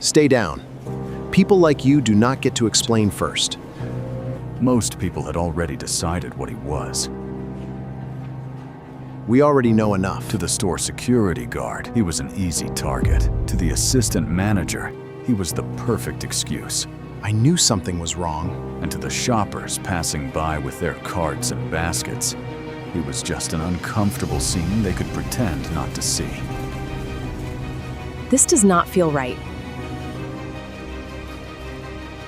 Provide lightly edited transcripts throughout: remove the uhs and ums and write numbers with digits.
Stay down. People like you do not get to explain first. Most people had already decided what he was. We already know enough. To the store security guard, he was an easy target. To the assistant manager, he was the perfect excuse. I knew something was wrong. And to the shoppers passing by with their carts and baskets, he was just an uncomfortable scene they could pretend not to see. This does not feel right.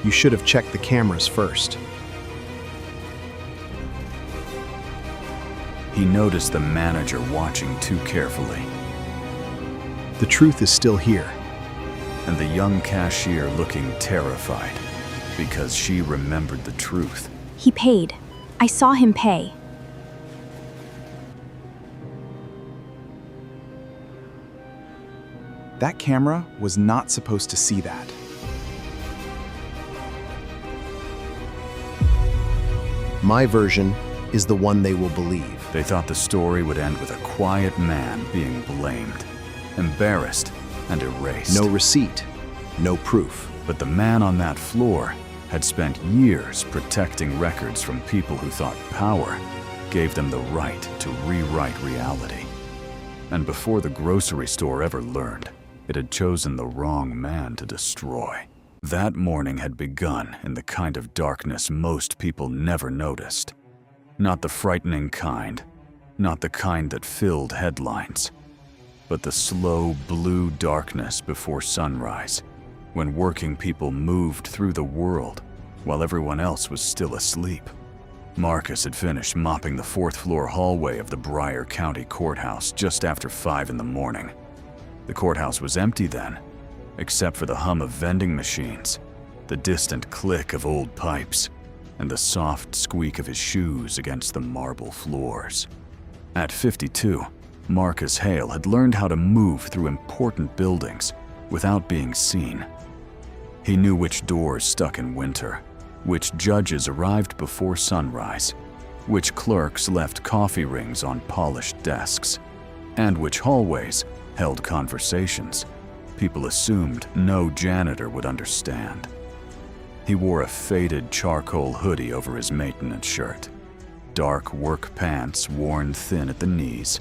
You should have checked the cameras first. He noticed the manager watching too carefully. The truth is still here. And the young cashier looking terrified because she remembered the truth. He paid. I saw him pay. That camera was not supposed to see that. My version is the one they will believe. They thought the story would end with a quiet man being blamed, embarrassed, and erased. No receipt, no proof. But the man on that floor had spent years protecting records from people who thought power gave them the right to rewrite reality. And before the grocery store ever learned, it had chosen the wrong man to destroy. That morning had begun in the kind of darkness most people never noticed. Not the frightening kind, not the kind that filled headlines, but the slow blue darkness before sunrise, when working people moved through the world while everyone else was still asleep. Marcus had finished mopping the fourth-floor hallway of the Bryan County Courthouse just after 5 in the morning. The courthouse was empty then, except for the hum of vending machines, the distant click of old pipes, and the soft squeak of his shoes against the marble floors. At 52, Marcus Hale had learned how to move through important buildings without being seen. He knew which doors stuck in winter, which judges arrived before sunrise, which clerks left coffee rings on polished desks, and which hallways held conversations people assumed no janitor would understand. He wore a faded charcoal hoodie over his maintenance shirt, dark work pants worn thin at the knees,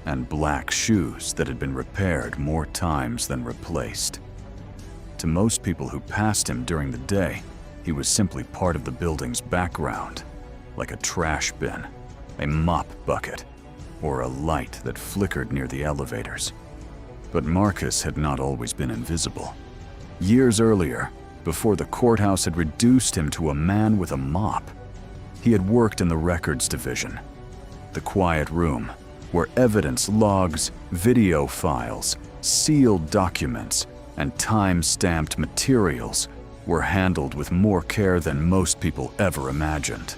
and black shoes that had been repaired more times than replaced. To most people who passed him during the day, he was simply part of the building's background, like a trash bin, a mop bucket, or a light that flickered near the elevators. But Marcus had not always been invisible. Years earlier, before the courthouse had reduced him to a man with a mop, he had worked in the records division, the quiet room where evidence logs, video files, sealed documents, and time-stamped materials were handled with more care than most people ever imagined.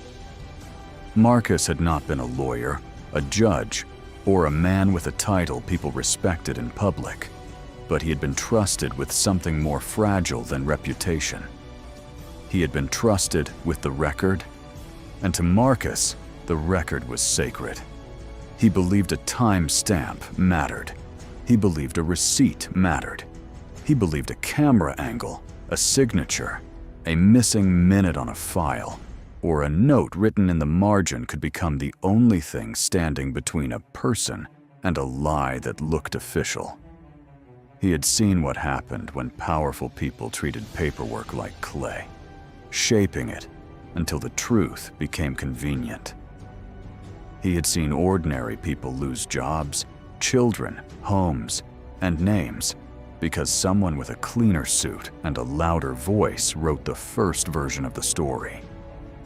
Marcus had not been a lawyer, a judge, or a man with a title people respected in public, but he had been trusted with something more fragile than reputation. He had been trusted with the record, and to Marcus, the record was sacred. He believed a time stamp mattered. He believed a receipt mattered. He believed a camera angle, a signature, a missing minute on a file, or a note written in the margin could become the only thing standing between a person and a lie that looked official. He had seen what happened when powerful people treated paperwork like clay, shaping it until the truth became convenient. He had seen ordinary people lose jobs, children, homes, and names because someone with a cleaner suit and a louder voice wrote the first version of the story.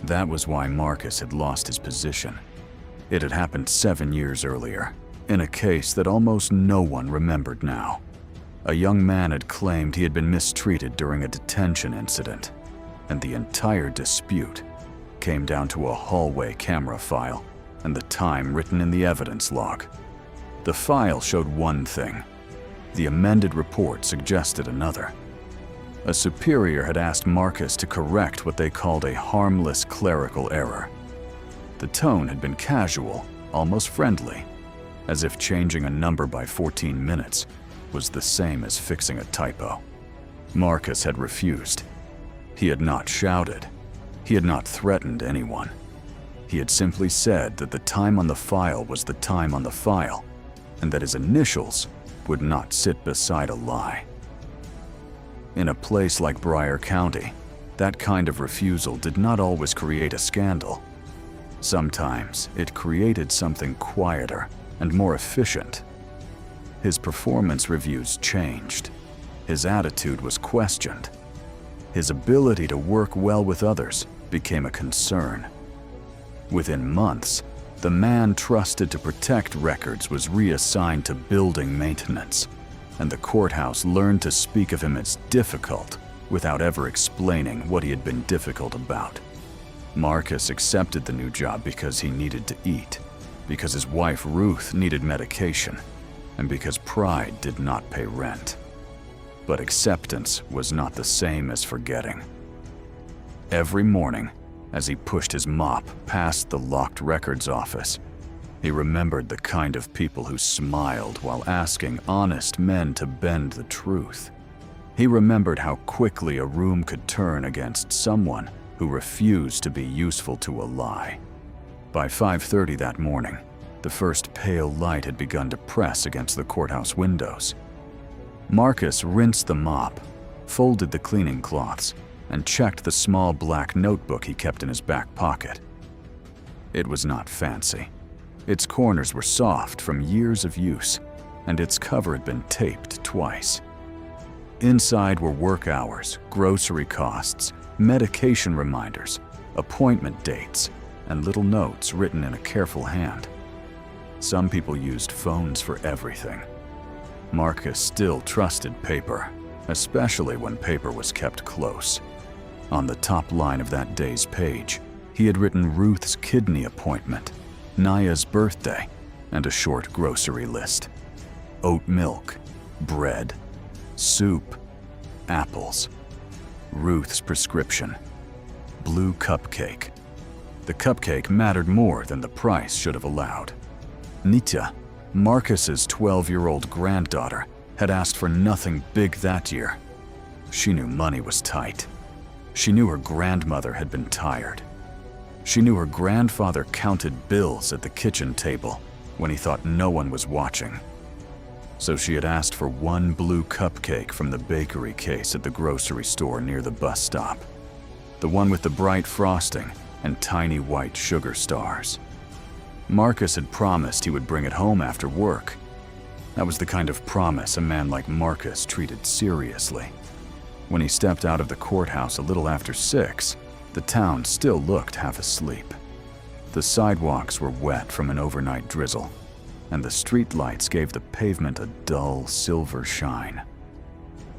That was why Marcus had lost his position. It had happened 7 years earlier, in a case that almost no one remembered now. A young man had claimed he had been mistreated during a detention incident, and the entire dispute came down to a hallway camera file and the time written in the evidence log. The file showed one thing. The amended report suggested another. A superior had asked Marcus to correct what they called a harmless clerical error. The tone had been casual, almost friendly, as if changing a number by 14 minutes was the same as fixing a typo. Marcus had refused. He had not shouted. He had not threatened anyone. He had simply said that the time on the file was the time on the file, and that his initials would not sit beside a lie. In a place like Bryan County, that kind of refusal did not always create a scandal. Sometimes it created something quieter and more efficient. His performance reviews changed. His attitude was questioned. His ability to work well with others became a concern. Within months, the man trusted to protect records was reassigned to building maintenance, and the courthouse learned to speak of him as difficult without ever explaining what he had been difficult about. Marcus accepted the new job because he needed to eat, because his wife Ruth needed medication, and because pride did not pay rent. But acceptance was not the same as forgetting. Every morning, as he pushed his mop past the locked records office, he remembered the kind of people who smiled while asking honest men to bend the truth. He remembered how quickly a room could turn against someone who refused to be useful to a lie. By 5:30 that morning, the first pale light had begun to press against the courthouse windows. Marcus rinsed the mop, folded the cleaning cloths, and checked the small black notebook he kept in his back pocket. It was not fancy. Its corners were soft from years of use, and its cover had been taped twice. Inside were work hours, grocery costs, medication reminders, appointment dates, and little notes written in a careful hand. Some people used phones for everything. Marcus still trusted paper, especially when paper was kept close. On the top line of that day's page, he had written Ruth's kidney appointment, Naya's birthday, and a short grocery list. Oat milk, bread, soup, apples, Ruth's prescription, blue cupcake. The cupcake mattered more than the price should have allowed. Nitya, Marcus's 12-year-old granddaughter, had asked for nothing big that year. She knew money was tight. She knew her grandmother had been tired. She knew her grandfather counted bills at the kitchen table when he thought no one was watching. So she had asked for one blue cupcake from the bakery case at the grocery store near the bus stop. The one with the bright frosting and tiny white sugar stars. Marcus had promised he would bring it home after work. That was the kind of promise a man like Marcus treated seriously. When he stepped out of the courthouse a little after 6, the town still looked half asleep. The sidewalks were wet from an overnight drizzle, and the streetlights gave the pavement a dull silver shine.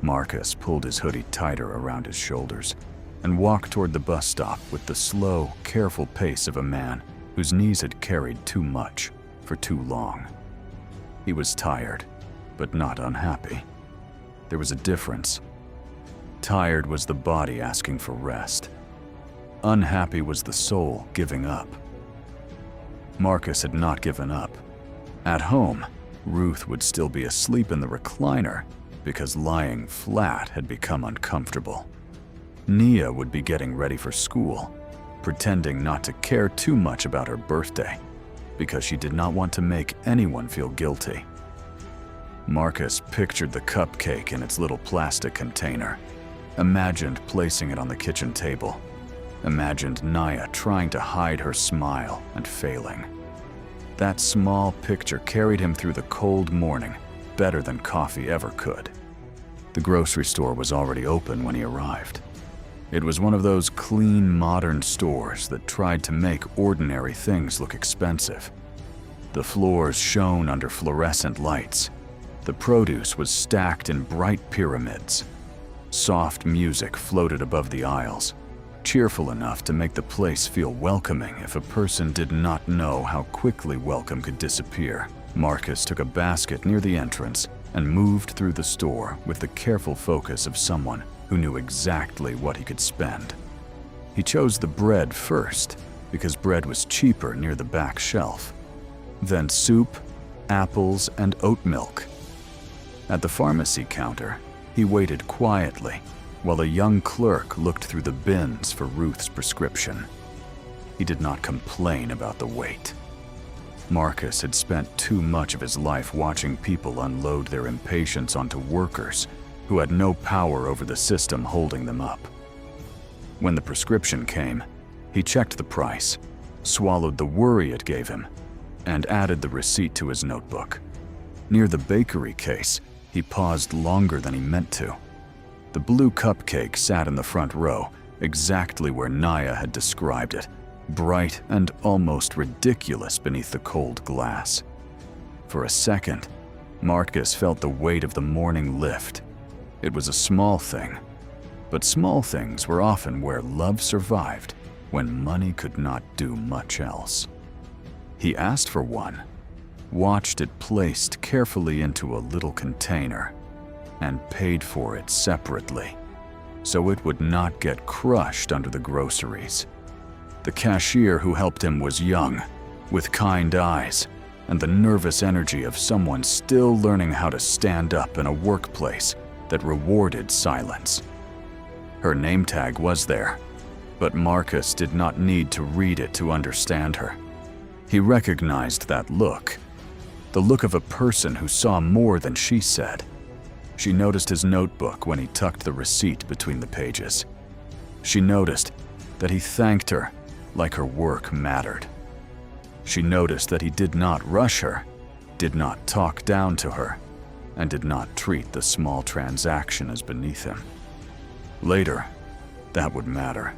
Marcus pulled his hoodie tighter around his shoulders and walked toward the bus stop with the slow, careful pace of a man whose knees had carried too much for too long. He was tired, but not unhappy. There was a difference. Tired was the body asking for rest. Unhappy was the soul giving up. Marcus had not given up. At home, Ruth would still be asleep in the recliner because lying flat had become uncomfortable. Nia would be getting ready for school, pretending not to care too much about her birthday because she did not want to make anyone feel guilty. Marcus pictured the cupcake in its little plastic container, imagined placing it on the kitchen table, imagined Naya trying to hide her smile and failing. That small picture carried him through the cold morning better than coffee ever could. The grocery store was already open when he arrived. It was one of those clean, modern stores that tried to make ordinary things look expensive. The floors shone under fluorescent lights. The produce was stacked in bright pyramids. Soft music floated above the aisles, cheerful enough to make the place feel welcoming if a person did not know how quickly welcome could disappear. Marcus took a basket near the entrance and moved through the store with the careful focus of someone who knew exactly what he could spend. He chose the bread first because bread was cheaper near the back shelf. Then soup, apples, and oat milk. At the pharmacy counter, He waited quietly while a young clerk looked through the bins for Ruth's prescription. He did not complain about the wait. Marcus had spent too much of his life watching people unload their impatience onto workers who had no power over the system holding them up. When the prescription came, he checked the price, swallowed the worry it gave him, and added the receipt to his notebook. Near the bakery case, he paused longer than he meant to. The blue cupcake sat in the front row, exactly where Naya had described it, bright and almost ridiculous beneath the cold glass. For a second, Marcus felt the weight of the morning lift. It was a small thing, but small things were often where love survived when money could not do much else. He asked for one, watched it placed carefully into a little container, and paid for it separately, so it would not get crushed under the groceries. The cashier who helped him was young, with kind eyes, and the nervous energy of someone still learning how to stand up in a workplace that rewarded silence. Her name tag was there, but Marcus did not need to read it to understand her. He recognized that look, the look of a person who saw more than she said. She noticed his notebook when he tucked the receipt between the pages. She noticed that he thanked her like her work mattered. She noticed that he did not rush her, did not talk down to her, and did not treat the small transaction as beneath him. Later, that would matter.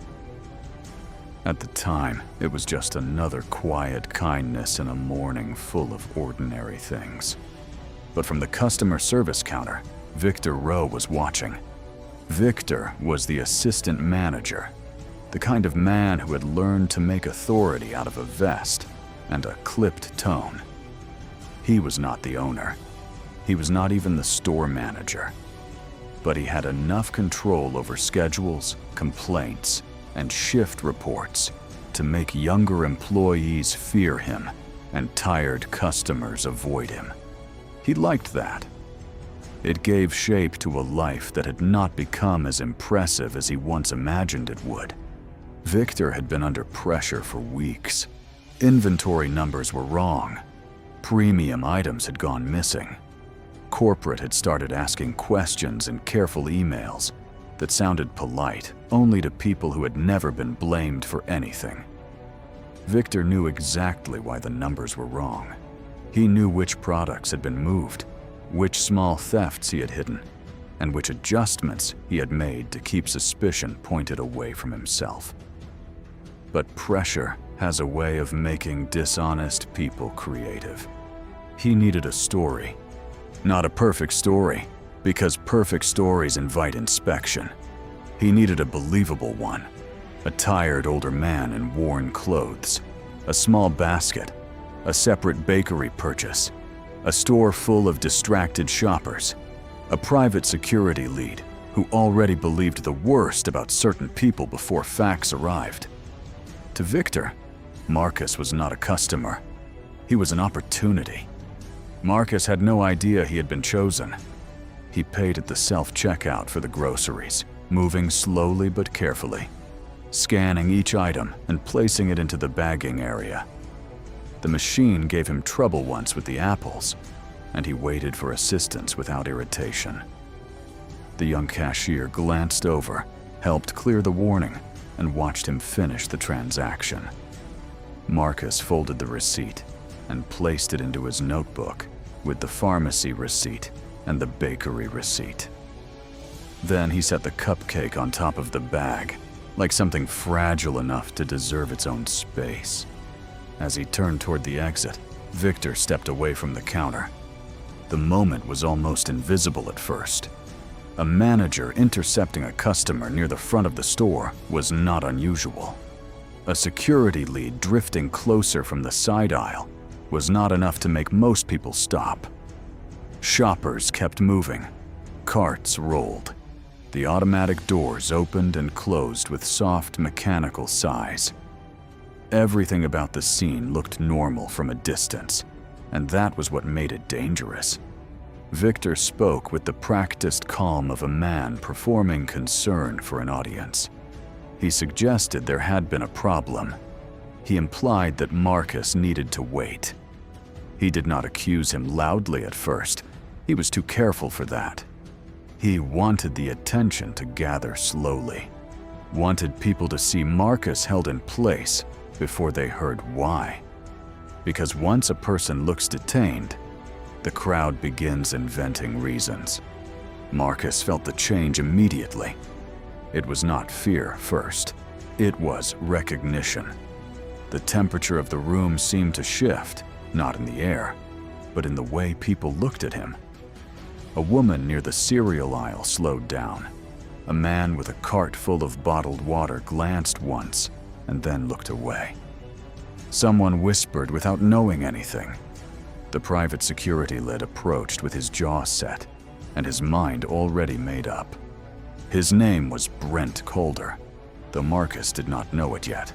At the time, it was just another quiet kindness in a morning full of ordinary things. But from the customer service counter, Victor Rowe was watching. Victor was the assistant manager, the kind of man who had learned to make authority out of a vest and a clipped tone. He was not the owner. He was not even the store manager. But he had enough control over schedules, complaints, and shift reports to make younger employees fear him and tired customers avoid him. He liked that. It gave shape to a life that had not become as impressive as he once imagined it would. Victor had been under pressure for weeks. Inventory numbers were wrong. Premium items had gone missing. Corporate had started asking questions in careful emails that sounded polite only to people who had never been blamed for anything. Victor knew exactly why the numbers were wrong. He knew which products had been moved, which small thefts he had hidden, and which adjustments he had made to keep suspicion pointed away from himself. But pressure has a way of making dishonest people creative. He needed a story. Not a perfect story, because perfect stories invite inspection. He needed a believable one. A tired older man in worn clothes, a small basket, a separate bakery purchase, a store full of distracted shoppers, a private security lead who already believed the worst about certain people before facts arrived. To Victor, Marcus was not a customer. He was an opportunity. Marcus had no idea he had been chosen. He paid at the self-checkout for the groceries, moving slowly but carefully, scanning each item and placing it into the bagging area. The machine gave him trouble once with the apples, and he waited for assistance without irritation. The young cashier glanced over, helped clear the warning, and watched him finish the transaction. Marcus folded the receipt and placed it into his notebook with the pharmacy receipt and the bakery receipt. Then he set the cupcake on top of the bag, like something fragile enough to deserve its own space. As he turned toward the exit, Victor stepped away from the counter. The moment was almost invisible at first. A manager intercepting a customer near the front of the store was not unusual. A security lead drifting closer from the side aisle was not enough to make most people stop. Shoppers kept moving. Carts rolled. The automatic doors opened and closed with soft mechanical sighs. Everything about the scene looked normal from a distance, and that was what made it dangerous. Victor spoke with the practiced calm of a man performing concern for an audience. He suggested there had been a problem. He implied that Marcus needed to wait. He did not accuse him loudly at first. He was too careful for that. He wanted the attention to gather slowly, wanted people to see Marcus held in place before they heard why. Because once a person looks detained, the crowd begins inventing reasons. Marcus felt the change immediately. It was not fear first. It was recognition. The temperature of the room seemed to shift, not in the air, but in the way people looked at him. A woman near the cereal aisle slowed down. A man with a cart full of bottled water glanced once and then looked away. Someone whispered without knowing anything. The private security lid approached with his jaw set and his mind already made up. His name was Brent Calder, though Marcus did not know it yet.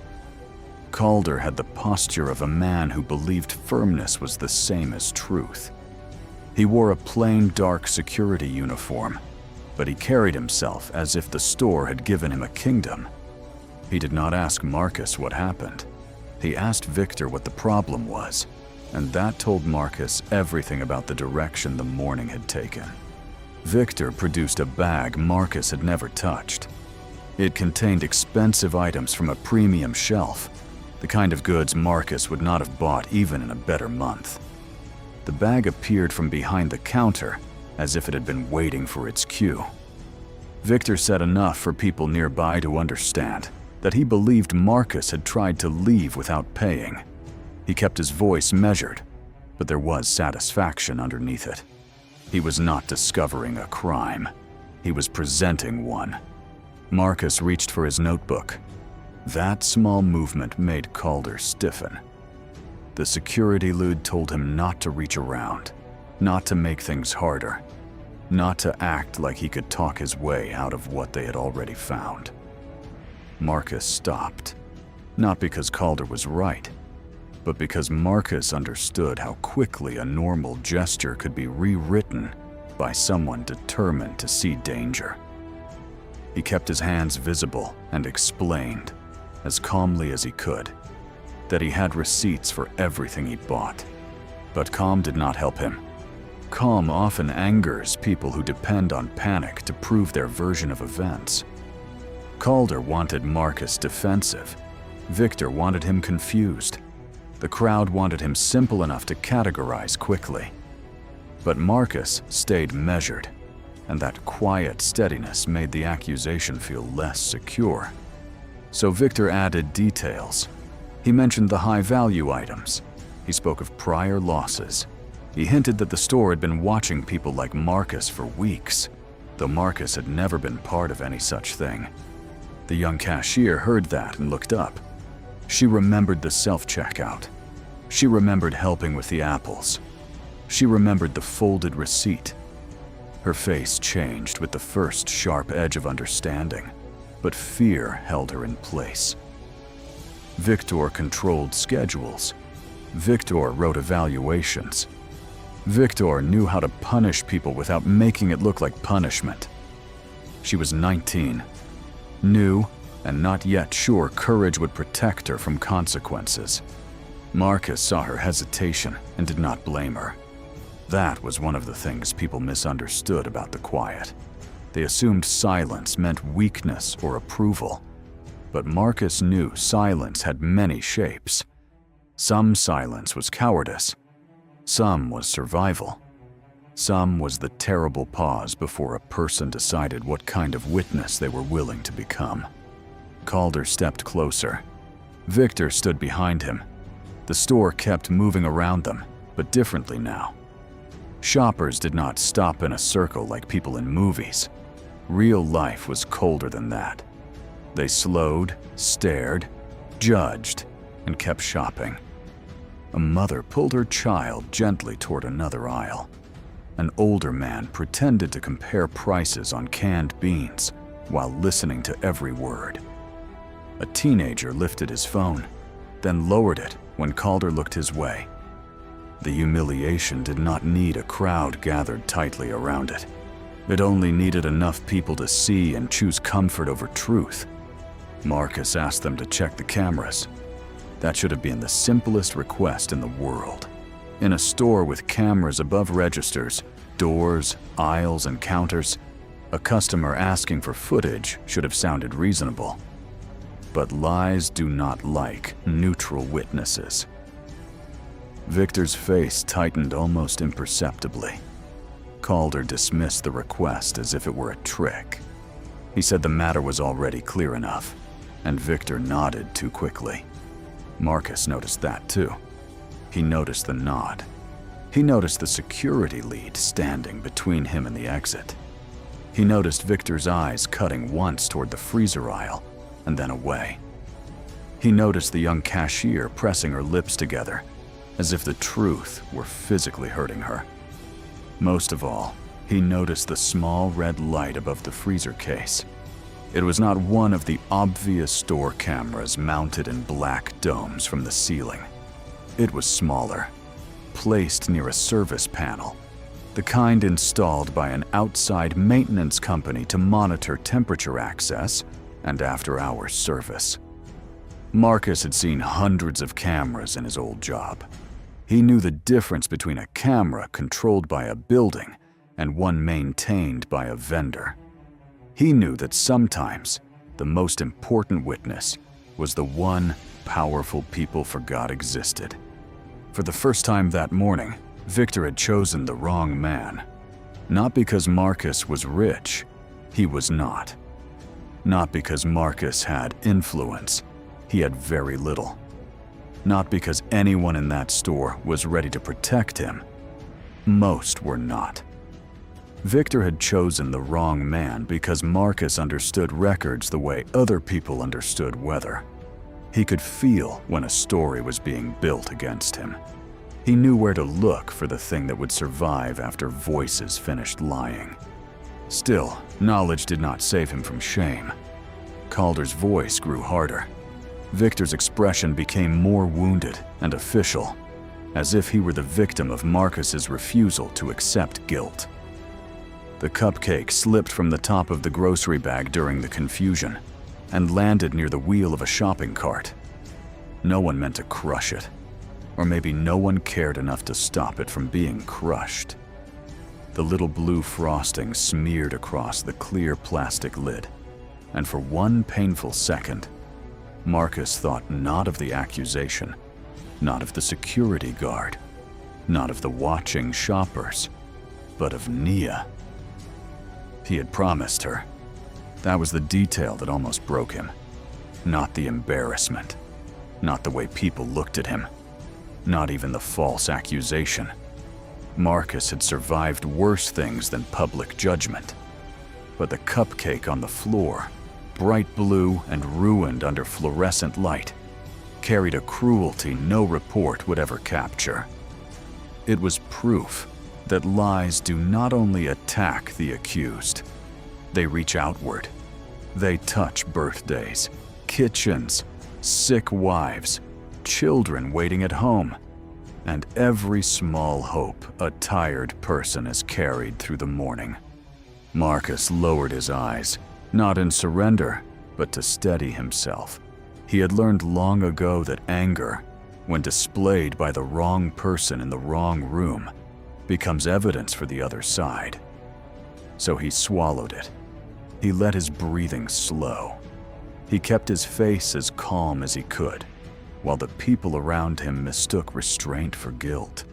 Calder had the posture of a man who believed firmness was the same as truth. He wore a plain dark security uniform, but he carried himself as if the store had given him a kingdom. He did not ask Marcus what happened. He asked Victor what the problem was, and that told Marcus everything about the direction the morning had taken. Victor produced a bag Marcus had never touched. It contained expensive items from a premium shelf, the kind of goods Marcus would not have bought even in a better month. The bag appeared from behind the counter, as if it had been waiting for its cue. Victor said enough for people nearby to understand that he believed Marcus had tried to leave without paying. He kept his voice measured, but there was satisfaction underneath it. He was not discovering a crime. He was presenting one. Marcus reached for his notebook. That small movement made Calder stiffen. The security lid told him not to reach around, not to make things harder, not to act like he could talk his way out of what they had already found. Marcus stopped, not because Calder was right, but because Marcus understood how quickly a normal gesture could be rewritten by someone determined to see danger. He kept his hands visible and explained, as calmly as he could, that he had receipts for everything he bought. But calm did not help him. Calm often angers people who depend on panic to prove their version of events. Calder wanted Marcus defensive. Victor wanted him confused. The crowd wanted him simple enough to categorize quickly. But Marcus stayed measured, and that quiet steadiness made the accusation feel less secure. So Victor added details. He mentioned the high-value items. He spoke of prior losses. He hinted that the store had been watching people like Marcus for weeks, though Marcus had never been part of any such thing. The young cashier heard that and looked up. She remembered the self-checkout. She remembered helping with the apples. She remembered the folded receipt. Her face changed with the first sharp edge of understanding, but fear held her in place. Victor controlled schedules. Victor wrote evaluations. Victor knew how to punish people without making it look like punishment. She was 19, new, and not yet sure courage would protect her from consequences. Marcus saw her hesitation and did not blame her. That was one of the things people misunderstood about the quiet. They assumed silence meant weakness or approval. But Marcus knew silence had many shapes. Some silence was cowardice. Some was survival. Some was the terrible pause before a person decided what kind of witness they were willing to become. Calder stepped closer. Victor stood behind him. The store kept moving around them, but differently now. Shoppers did not stop in a circle like people in movies. Real life was colder than that. They slowed, stared, judged, and kept shopping. A mother pulled her child gently toward another aisle. An older man pretended to compare prices on canned beans while listening to every word. A teenager lifted his phone, then lowered it when Calder looked his way. The humiliation did not need a crowd gathered tightly around it. It only needed enough people to see and choose comfort over truth. Marcus asked them to check the cameras. That should have been the simplest request in the world. In a store with cameras above registers, doors, aisles, and counters, a customer asking for footage should have sounded reasonable. But lies do not like neutral witnesses. Victor's face tightened almost imperceptibly. Calder dismissed the request as if it were a trick. He said the matter was already clear enough, and Victor nodded too quickly. Marcus noticed that too. He noticed the nod. He noticed the security lead standing between him and the exit. He noticed Victor's eyes cutting once toward the freezer aisle and then away. He noticed the young cashier pressing her lips together, as if the truth were physically hurting her. Most of all, he noticed the small red light above the freezer case. It was not one of the obvious store cameras mounted in black domes from the ceiling. It was smaller, placed near a service panel, the kind installed by an outside maintenance company to monitor temperature access and after-hours service. Marcus had seen hundreds of cameras in his old job. He knew the difference between a camera controlled by a building and one maintained by a vendor. He knew that sometimes the most important witness was the one powerful people forgot existed. For the first time that morning, Victor had chosen the wrong man. Not because Marcus was rich, he was not. Not because Marcus had influence, he had very little. Not because anyone in that store was ready to protect him. Most were not. Victor had chosen the wrong man because Marcus understood records the way other people understood weather. He could feel when a story was being built against him. He knew where to look for the thing that would survive after voices finished lying. Still, knowledge did not save him from shame. Calder's voice grew harder. Victor's expression became more wounded and official, as if he were the victim of Marcus's refusal to accept guilt. The cupcake slipped from the top of the grocery bag during the confusion and landed near the wheel of a shopping cart. No one meant to crush it, or maybe no one cared enough to stop it from being crushed. The little blue frosting smeared across the clear plastic lid, and for one painful second, Marcus thought not of the accusation, not of the security guard, not of the watching shoppers, but of Nia. He had promised her. That was the detail that almost broke him. Not the embarrassment, not the way people looked at him, not even the false accusation. Marcus had survived worse things than public judgment. But the cupcake on the floor, bright blue and ruined under fluorescent light, carried a cruelty no report would ever capture. It was proof that lies do not only attack the accused, they reach outward. They touch birthdays, kitchens, sick wives, children waiting at home, and every small hope a tired person has carried through the morning. Marcus lowered his eyes, not in surrender, but to steady himself. He had learned long ago that anger, when displayed by the wrong person in the wrong room, becomes evidence for the other side. So he swallowed it. He let his breathing slow. He kept his face as calm as he could, while the people around him mistook restraint for guilt.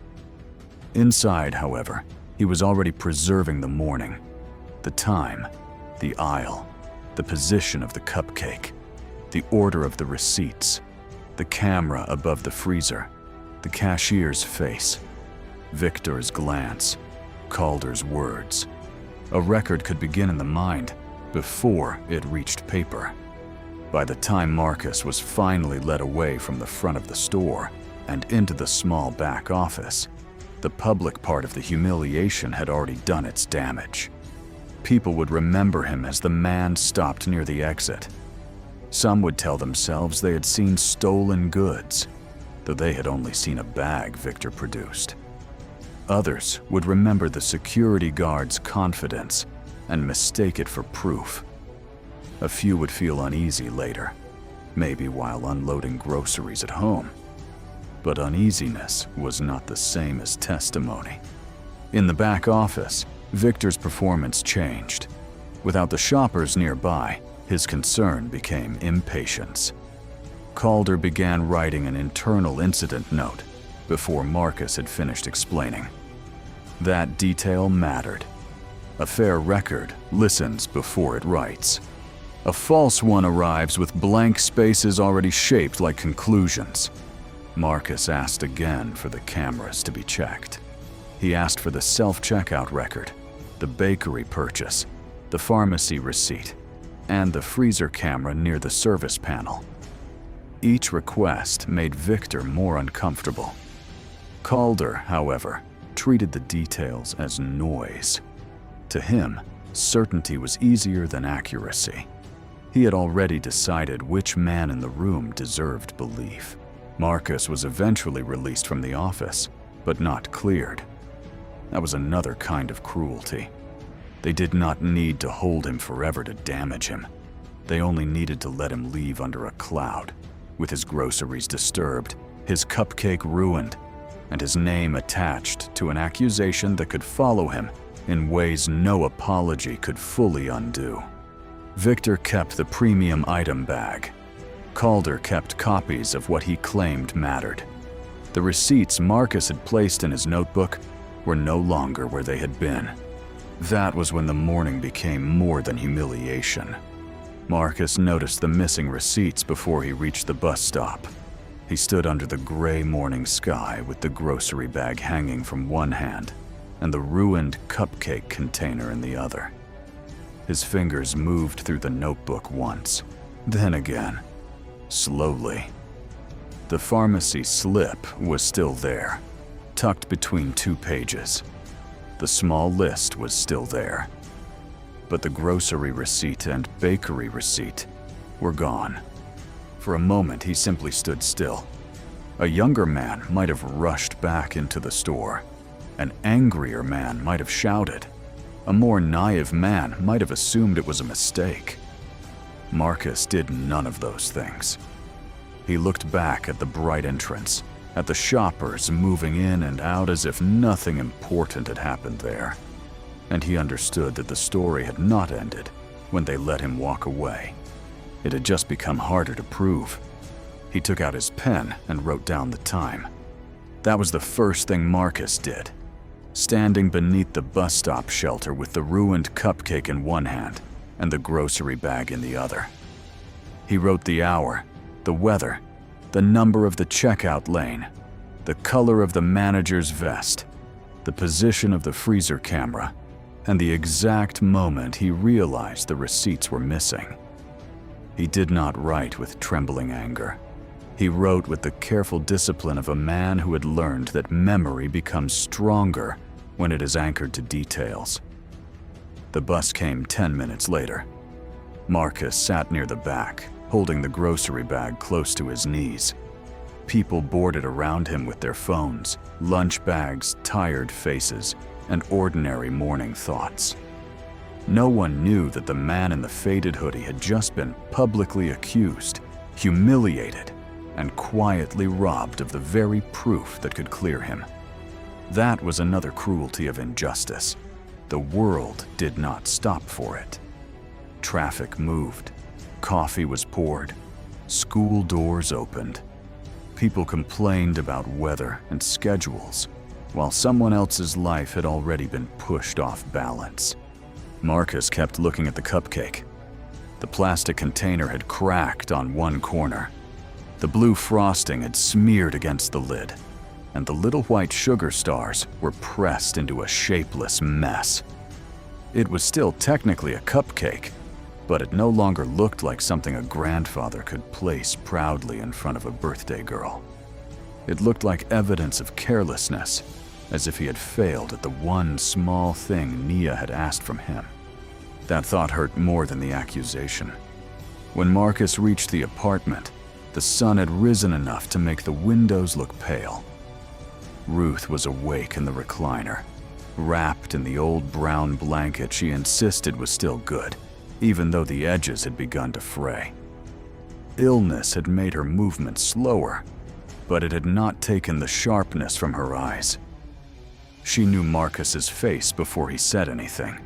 Inside, however, he was already preserving the morning, the time, the aisle, the position of the cupcake, the order of the receipts, the camera above the freezer, the cashier's face, Victor's glance, Calder's words. A record could begin in the mind before it reached paper. By the time Marcus was finally led away from the front of the store and into the small back office, the public part of the humiliation had already done its damage. People would remember him as the man stopped near the exit. Some would tell themselves they had seen stolen goods. though they had only seen a bag Victor produced. Others would remember the security guard's confidence and mistake it for proof. A few would feel uneasy later, maybe while unloading groceries at home. But uneasiness was not the same as testimony. In the back office, Victor's performance changed. Without the shoppers nearby, his concern became impatience. Calder began writing an internal incident note before Marcus had finished explaining. That detail mattered. A fair record listens before it writes. A false one arrives with blank spaces already shaped like conclusions. Marcus asked again for the cameras to be checked. He asked for the self-checkout record, the bakery purchase, the pharmacy receipt, and the freezer camera near the service panel. Each request made Victor more uncomfortable. Calder, however, treated the details as noise. To him, certainty was easier than accuracy. He had already decided which man in the room deserved belief. Marcus was eventually released from the office, but not cleared. That was another kind of cruelty. They did not need to hold him forever to damage him. They only needed to let him leave under a cloud, with his groceries disturbed, his cupcake ruined, and his name attached to an accusation that could follow him in ways no apology could fully undo. Victor kept the premium item bag. Calder kept copies of what he claimed mattered. The receipts Marcus had placed in his notebook were no longer where they had been. That was when the morning became more than humiliation. Marcus noticed the missing receipts before he reached the bus stop. He stood under the gray morning sky with the grocery bag hanging from one hand and the ruined cupcake container in the other. His fingers moved through the notebook once, then again, slowly. The pharmacy slip was still there, tucked between 2 pages. The small list was still there. But the grocery receipt and bakery receipt were gone. For a moment, he simply stood still. A younger man might have rushed back into the store. An angrier man might have shouted. A more naive man might have assumed it was a mistake. Marcus did none of those things. He looked back at the bright entrance, at the shoppers moving in and out as if nothing important had happened there. And he understood that the story had not ended when they let him walk away. It had just become harder to prove. He took out his pen and wrote down the time. That was the first thing Marcus did. Standing beneath the bus stop shelter with the ruined cupcake in one hand and the grocery bag in the other. He wrote the hour, the weather, the number of the checkout lane, the color of the manager's vest, the position of the freezer camera, and the exact moment he realized the receipts were missing. He did not write with trembling anger. He wrote with the careful discipline of a man who had learned that memory becomes stronger when it is anchored to details. The bus came 10 minutes later. Marcus sat near the back, holding the grocery bag close to his knees. People boarded around him with their phones, lunch bags, tired faces, and ordinary morning thoughts. No one knew that the man in the faded hoodie had just been publicly accused, humiliated, and quietly robbed of the very proof that could clear him. That was another cruelty of injustice. The world did not stop for it. Traffic moved. Coffee was poured. School doors opened. People complained about weather and schedules, while someone else's life had already been pushed off balance. Marcus kept looking at the cupcake. The plastic container had cracked on one corner. The blue frosting had smeared against the lid, and the little white sugar stars were pressed into a shapeless mess. It was still technically a cupcake, but it no longer looked like something a grandfather could place proudly in front of a birthday girl. It looked like evidence of carelessness, as if he had failed at the one small thing Nia had asked from him. That thought hurt more than the accusation. When Marcus reached the apartment, The sun had risen enough to make the windows look pale. Ruth was awake in the recliner, wrapped in the old brown blanket she insisted was still good, even though the edges had begun to fray. Illness had made her movement slower, but it had not taken the sharpness from her eyes. She knew Marcus's face before he said anything.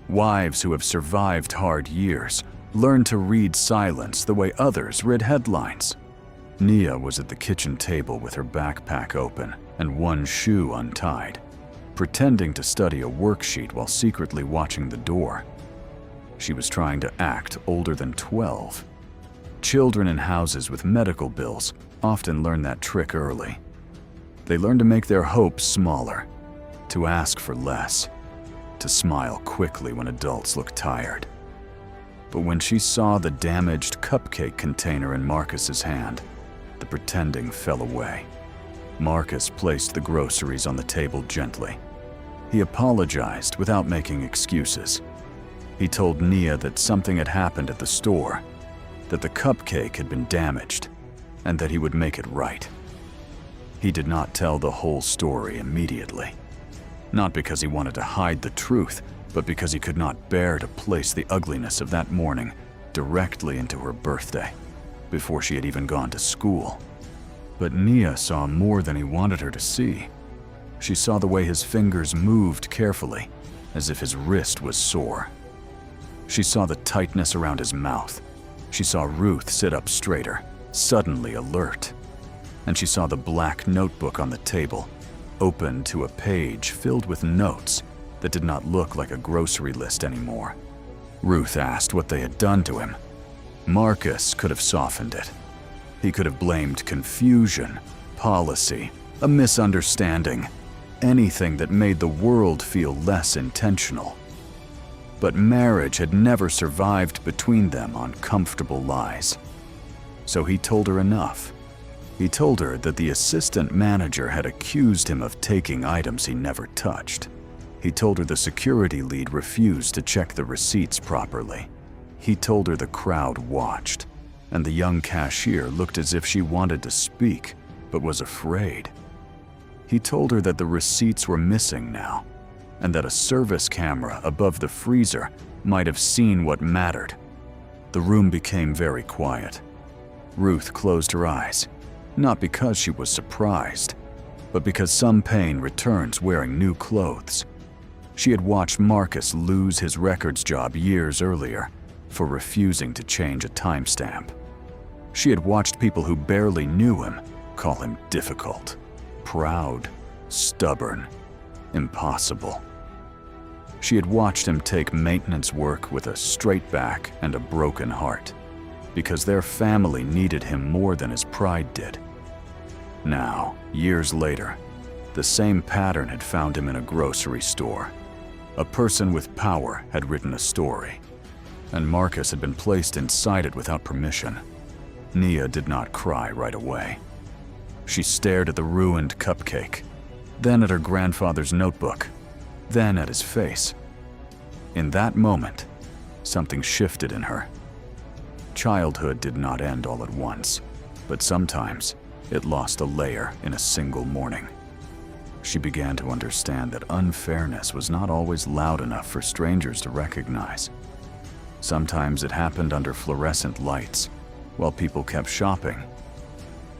Wives who have survived hard years learn to read silence the way others read headlines. Nia was at the kitchen table with her backpack open and one shoe untied, pretending to study a worksheet while secretly watching the door. She was trying to act older than 12. Children in houses with medical bills often learn that trick early. They learn to make their hopes smaller, to ask for less, to smile quickly when adults look tired. But when she saw the damaged cupcake container in Marcus's hand, the pretending fell away. Marcus placed the groceries on the table gently. He apologized without making excuses. He told Nia that something had happened at the store, that the cupcake had been damaged, and that he would make it right. He did not tell the whole story immediately. Not because he wanted to hide the truth, but because he could not bear to place the ugliness of that morning directly into her birthday, before she had even gone to school. But Nia saw more than he wanted her to see. She saw the way his fingers moved carefully, as if his wrist was sore. She saw the tightness around his mouth. She saw Ruth sit up straighter, suddenly alert. And she saw the black notebook on the table, open to a page filled with notes that did not look like a grocery list anymore. Ruth asked what they had done to him. Marcus could have softened it. He could have blamed confusion, policy, a misunderstanding, anything that made the world feel less intentional. But marriage had never survived between them on comfortable lies. So he told her enough. He told her that the assistant manager had accused him of taking items he never touched. He told her the security lead refused to check the receipts properly. He told her the crowd watched, and the young cashier looked as if she wanted to speak, but was afraid. He told her that the receipts were missing now, and that a service camera above the freezer might have seen what mattered. The room became very quiet. Ruth closed her eyes, not because she was surprised, but because some pain returns wearing new clothes. She had watched Marcus lose his records job years earlier for refusing to change a timestamp. She had watched people who barely knew him call him difficult, proud, stubborn, impossible. She had watched him take maintenance work with a straight back and a broken heart, because their family needed him more than his pride did. Now, years later, the same pattern had found him in a grocery store. A person with power had written a story, and Marcus had been placed inside it without permission. Nia did not cry right away. She stared at the ruined cupcake, then at her grandfather's notebook, then at his face. In that moment, something shifted in her. Childhood did not end all at once, but sometimes it lost a layer in a single morning. She began to understand that unfairness was not always loud enough for strangers to recognize. Sometimes it happened under fluorescent lights, while people kept shopping.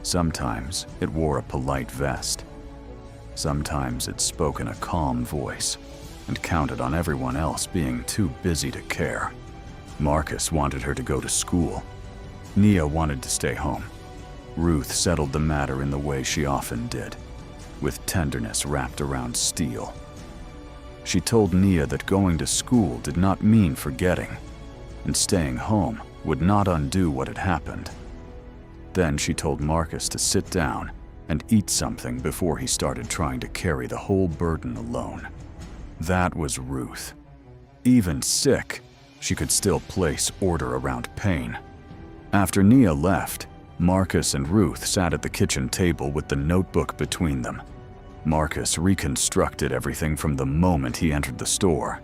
Sometimes it wore a polite vest. Sometimes it spoke in a calm voice and counted on everyone else being too busy to care. Marcus wanted her to go to school. Nia wanted to stay home. Ruth settled the matter in the way she often did, with tenderness wrapped around steel. She told Nia that going to school did not mean forgetting, and staying home would not undo what had happened. Then she told Marcus to sit down and eat something before he started trying to carry the whole burden alone. That was Ruth. Even sick, she could still place order around pain. After Nia left, Marcus and Ruth sat at the kitchen table with the notebook between them. Marcus reconstructed everything from the moment he entered the store.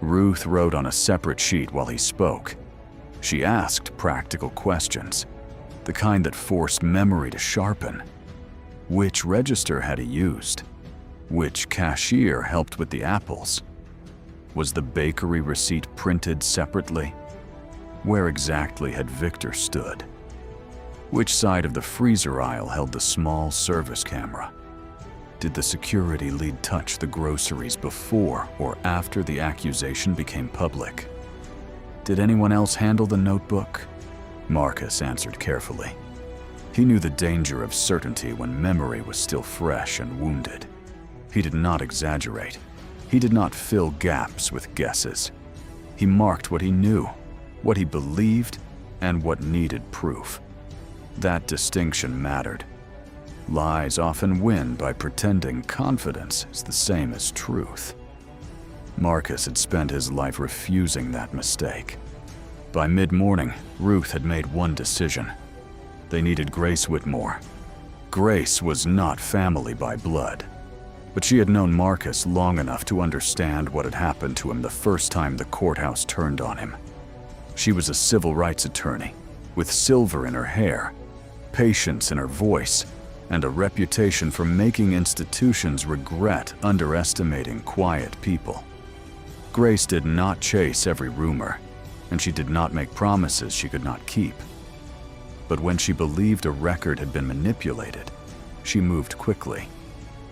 Ruth wrote on a separate sheet while he spoke. She asked practical questions. the kind that forced memory to sharpen. Which register had he used? Which cashier helped with the apples? Was the bakery receipt printed separately? Where exactly had Victor stood? Which side of the freezer aisle held the small service camera? Did the security lead touch the groceries before or after the accusation became public? Did anyone else handle the notebook? Marcus answered carefully. He knew the danger of certainty when memory was still fresh and wounded. He did not exaggerate. He did not fill gaps with guesses. He marked what he knew, what he believed, and what needed proof. That distinction mattered. Lies often win by pretending confidence is the same as truth. Marcus had spent his life refusing that mistake. By mid-morning, Ruth had made one decision. They needed Grace Whitmore. Grace was not family by blood, but she had known Marcus long enough to understand what had happened to him the first time the courthouse turned on him. She was a civil rights attorney, with silver in her hair, patience in her voice, and a reputation for making institutions regret underestimating quiet people. Grace did not chase every rumor, and she did not make promises she could not keep. But when she believed a record had been manipulated, she moved quickly,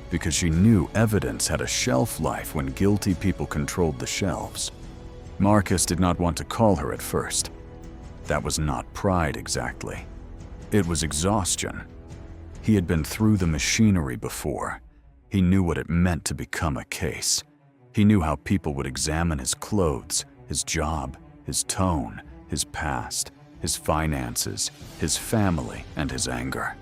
because she knew evidence had a shelf life when guilty people controlled the shelves. Marcus did not want to call her at first. That was not pride exactly. It was exhaustion. He had been through the machinery before. He knew what it meant to become a case. He knew how people would examine his clothes, his job, his tone, his past, his finances, his family, and his anger.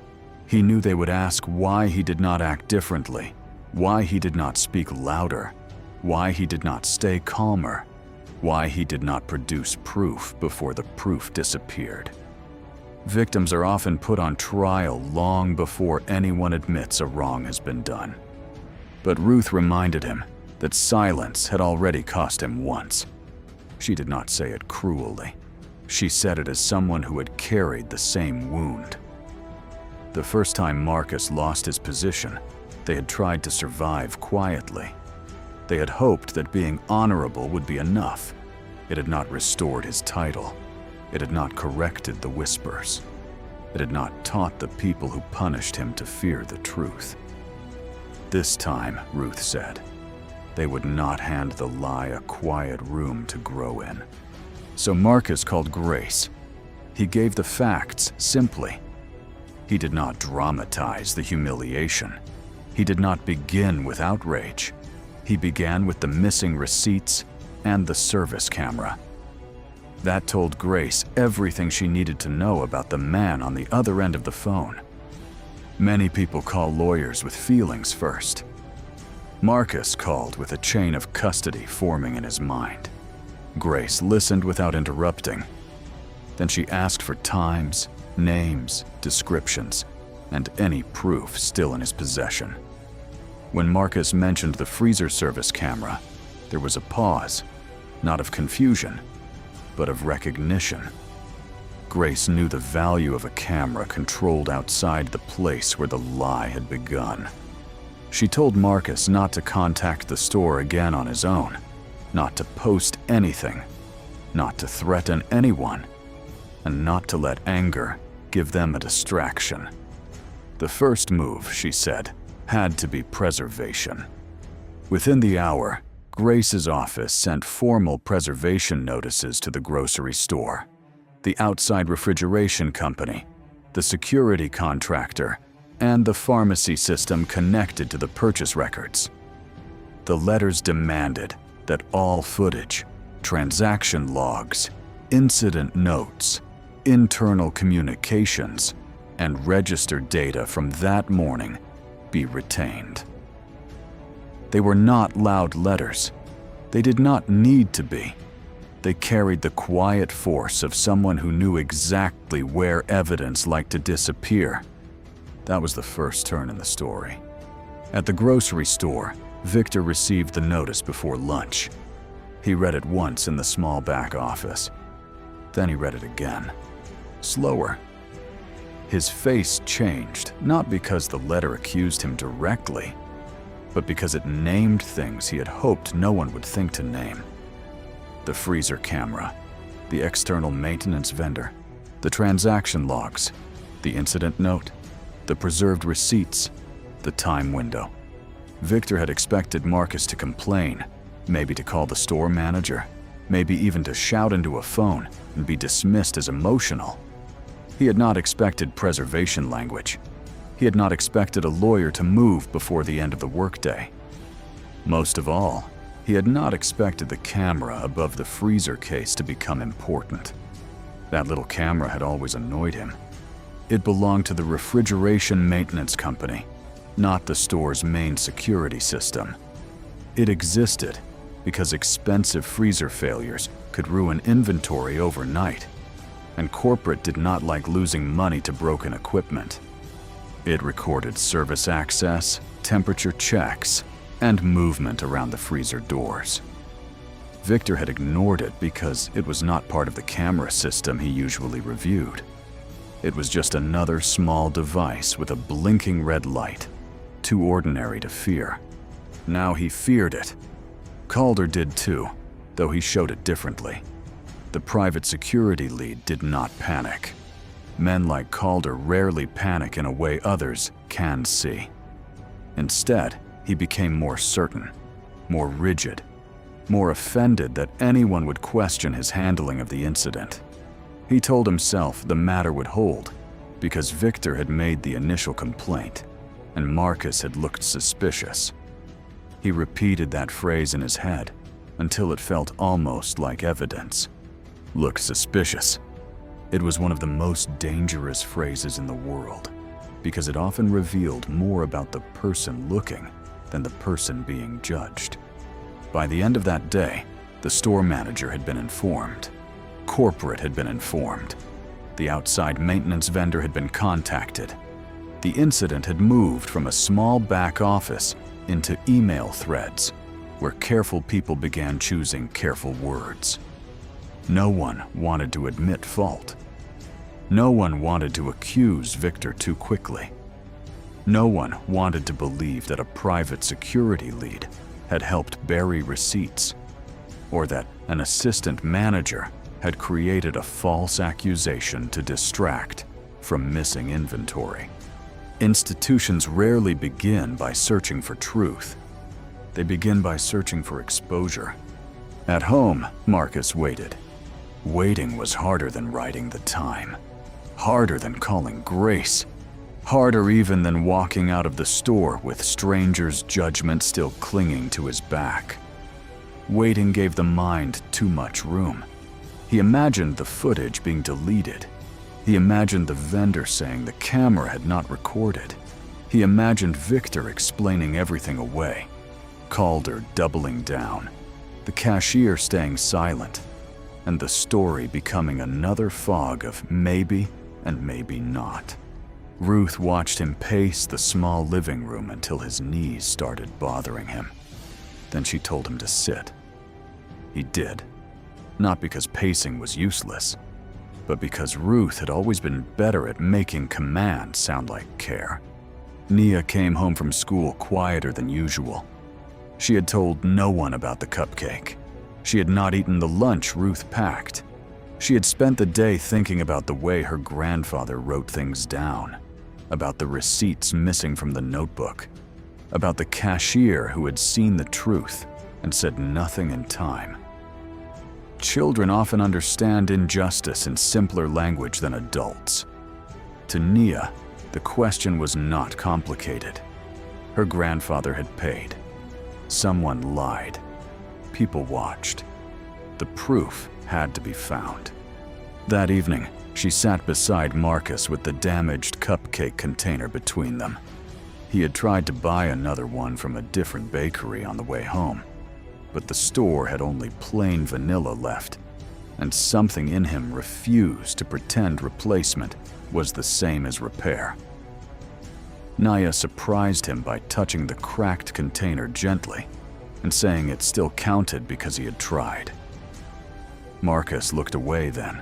He knew they would ask why he did not act differently, why he did not speak louder, why he did not stay calmer, why he did not produce proof before the proof disappeared. Victims are often put on trial long before anyone admits a wrong has been done. But Ruth reminded him that silence had already cost him once. She did not say it cruelly. She said it as someone who had carried the same wound. The first time Marcus lost his position, they had tried to survive quietly. They had hoped that being honorable would be enough. It had not restored his title. It had not corrected the whispers. It had not taught the people who punished him to fear the truth. This time, Ruth said, they would not hand the lie a quiet room to grow in. So Marcus called Grace. He gave the facts simply. He did not dramatize the humiliation. He did not begin with outrage. He began with the missing receipts and the service camera. That told Grace everything she needed to know about the man on the other end of the phone. Many people call lawyers with feelings first. Marcus called with a chain of custody forming in his mind. Grace listened without interrupting. Then she asked for times, names, descriptions, and any proof still in his possession. When Marcus mentioned the freezer service camera, there was a pause, not of confusion, but of recognition. Grace knew the value of a camera controlled outside the place where the lie had begun. She told Marcus not to contact the store again on his own, not to post anything, not to threaten anyone, and not to let anger give them a distraction. The first move, she said, had to be preservation. Within the hour, Grace's office sent formal preservation notices to the grocery store, the outside refrigeration company, the security contractor, and the pharmacy system connected to the purchase records. The letters demanded that all footage, transaction logs, incident notes, internal communications, and registered data from that morning be retained. They were not loud letters. They did not need to be. They carried the quiet force of someone who knew exactly where evidence liked to disappear. That was the first turn in the story. At the grocery store, Victor received the notice before lunch. He read it once in the small back office. Then he read it again. Slower. His face changed, not because the letter accused him directly, but because it named things he had hoped no one would think to name. The freezer camera, the external maintenance vendor, the transaction logs, the incident note, the preserved receipts, the time window. Victor had expected Marcus to complain, maybe to call the store manager, maybe even to shout into a phone and be dismissed as emotional. He had not expected preservation language. He had not expected a lawyer to move before the end of the workday. Most of all, he had not expected the camera above the freezer case to become important. That little camera had always annoyed him. It belonged to the refrigeration maintenance company, not the store's main security system. It existed because expensive freezer failures could ruin inventory overnight, and corporate did not like losing money to broken equipment. It recorded service access, temperature checks, and movement around the freezer doors. Victor had ignored it because it was not part of the camera system he usually reviewed. It was just another small device with a blinking red light, too ordinary to fear. Now he feared it. Calder did too, though he showed it differently. The private security lead did not panic. Men like Calder rarely panic in a way others can see. Instead, he became more certain, more rigid, more offended that anyone would question his handling of the incident. He told himself the matter would hold because Victor had made the initial complaint and Marcus had looked suspicious. He repeated that phrase in his head until it felt almost like evidence. Looked suspicious. It was one of the most dangerous phrases in the world because it often revealed more about the person looking than the person being judged. By the end of that day, the store manager had been informed. Corporate had been informed. The outside maintenance vendor had been contacted. The incident had moved from a small back office into email threads, where careful people began choosing careful words. No one wanted to admit fault. No one wanted to accuse Victor too quickly. No one wanted to believe that a private security lead had helped bury receipts, or that an assistant manager had created a false accusation to distract from missing inventory. Institutions rarely begin by searching for truth. They begin by searching for exposure. At home, Marcus waited. Waiting was harder than writing the time, harder than calling Grace, harder even than walking out of the store with strangers' judgment still clinging to his back. Waiting gave the mind too much room. He imagined the footage being deleted. He imagined the vendor saying the camera had not recorded. He imagined Victor explaining everything away, Calder doubling down, the cashier staying silent, and the story becoming another fog of maybe and maybe not. Ruth watched him pace the small living room until his knees started bothering him. Then she told him to sit. He did, not because pacing was useless, but because Ruth had always been better at making commands sound like care. Nia came home from school quieter than usual. She had told no one about the cupcake. She had not eaten the lunch Ruth packed. She had spent the day thinking about the way her grandfather wrote things down, about the receipts missing from the notebook, about the cashier who had seen the truth and said nothing in time. Children often understand injustice in simpler language than adults. To Nia, the question was not complicated. Her grandfather had paid. Someone lied. People watched. The proof had to be found. That evening, she sat beside Marcus with the damaged cupcake container between them. He had tried to buy another one from a different bakery on the way home, but the store had only plain vanilla left, and something in him refused to pretend replacement was the same as repair. Nia surprised him by touching the cracked container gently and saying it still counted because he had tried. Marcus looked away then,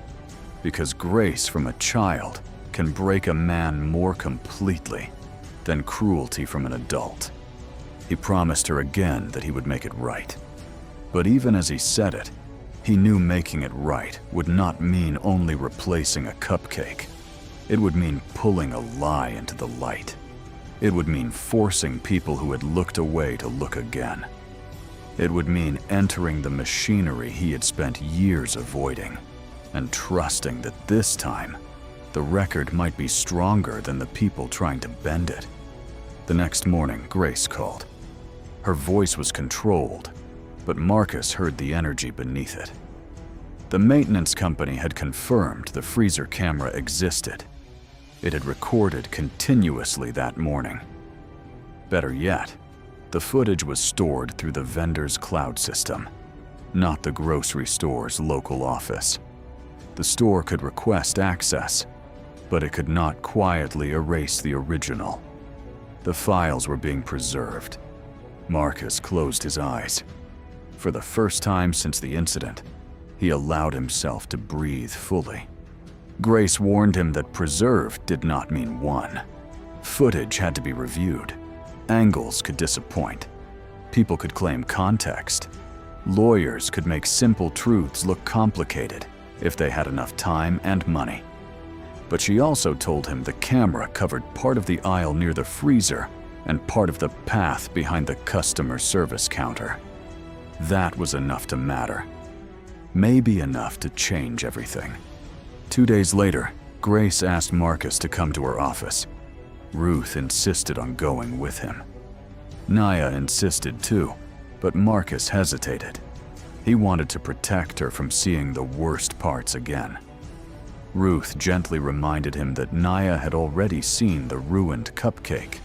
because Grace from a child can break a man more completely than cruelty from an adult. He promised her again that he would make it right. But even as he said it, he knew making it right would not mean only replacing a cupcake. It would mean pulling a lie into the light. It would mean forcing people who had looked away to look again. It would mean entering the machinery he had spent years avoiding, and trusting that this time, the record might be stronger than the people trying to bend it. The next morning, Grace called. Her voice was controlled, but Marcus heard the energy beneath it. The maintenance company had confirmed the freezer camera existed. It had recorded continuously that morning. Better yet, the footage was stored through the vendor's cloud system, not the grocery store's local office. The store could request access, but it could not quietly erase the original. The files were being preserved. Marcus closed his eyes. For the first time since the incident, he allowed himself to breathe fully. Grace warned him that preserved did not mean won. Footage had to be reviewed. Angles could disappoint. People could claim context. Lawyers could make simple truths look complicated if they had enough time and money. But she also told him the camera covered part of the aisle near the freezer and part of the path behind the customer service counter. That was enough to matter. Maybe enough to change everything. 2 days later, Grace asked Marcus to come to her office. Ruth insisted on going with him. Naya insisted too, but Marcus hesitated. He wanted to protect her from seeing the worst parts again. Ruth gently reminded him that Naya had already seen the ruined cupcake,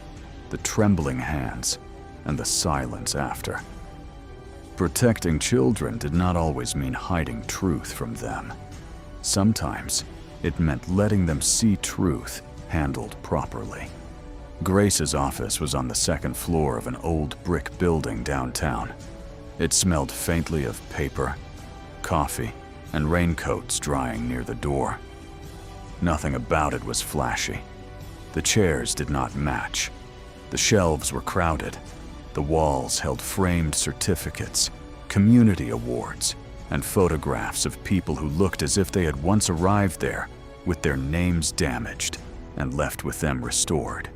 the trembling hands, and the silence after. Protecting children did not always mean hiding truth from them. Sometimes it meant letting them see truth handled properly. Grace's office was on the second floor of an old brick building downtown. It smelled faintly of paper, coffee, and raincoats drying near the door. Nothing about it was flashy. The chairs did not match. The shelves were crowded. The walls held framed certificates, community awards, and photographs of people who looked as if they had once arrived there with their names damaged and left with them restored.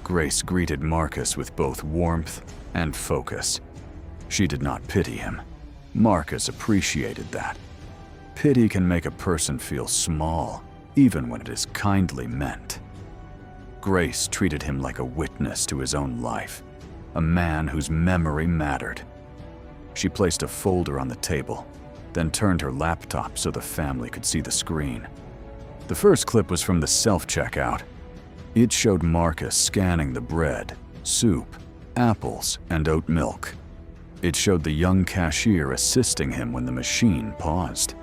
Grace greeted Marcus with both warmth and focus. She did not pity him. Marcus appreciated that. Pity can make a person feel small, even when it is kindly meant. Grace treated him like a witness to his own life, a man whose memory mattered. She placed a folder on the table, then turned her laptop so the family could see the screen. The first clip was from the self-checkout. It showed Marcus scanning the bread, soup, apples, and oat milk. It showed the young cashier assisting him when the machine paused.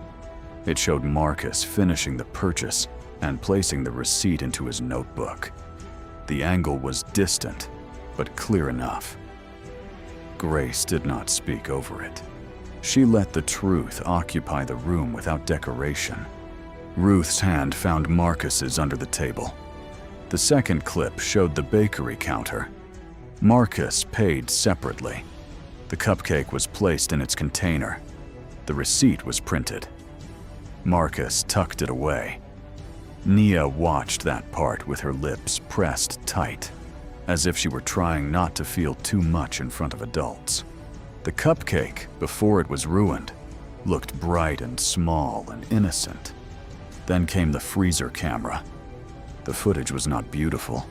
It showed Marcus finishing the purchase and placing the receipt into his notebook. The angle was distant, but clear enough. Grace did not speak over it. She let the truth occupy the room without decoration. Ruth's hand found Marcus's under the table. The second clip showed the bakery counter. Marcus paid separately. The cupcake was placed in its container. The receipt was printed. Marcus tucked it away. Nia watched that part with her lips pressed tight, as if she were trying not to feel too much in front of adults. The cupcake, before it was ruined, looked bright and small and innocent. Then came the freezer camera. The footage was not beautiful.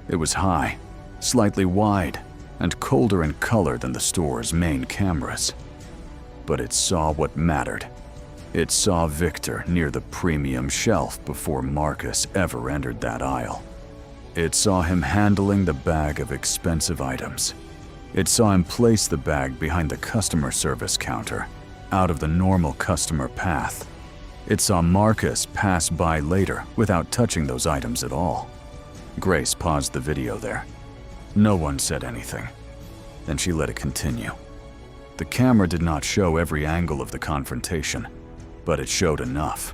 It was high, slightly wide, and colder in color than the store's main cameras. But it saw what mattered. It saw Victor near the premium shelf before Marcus ever entered that aisle. It saw him handling the bag of expensive items. It saw him place the bag behind the customer service counter, out of the normal customer path. It saw Marcus pass by later without touching those items at all. Grace paused the video there. No one said anything. Then she let it continue. The camera did not show every angle of the confrontation, but it showed enough.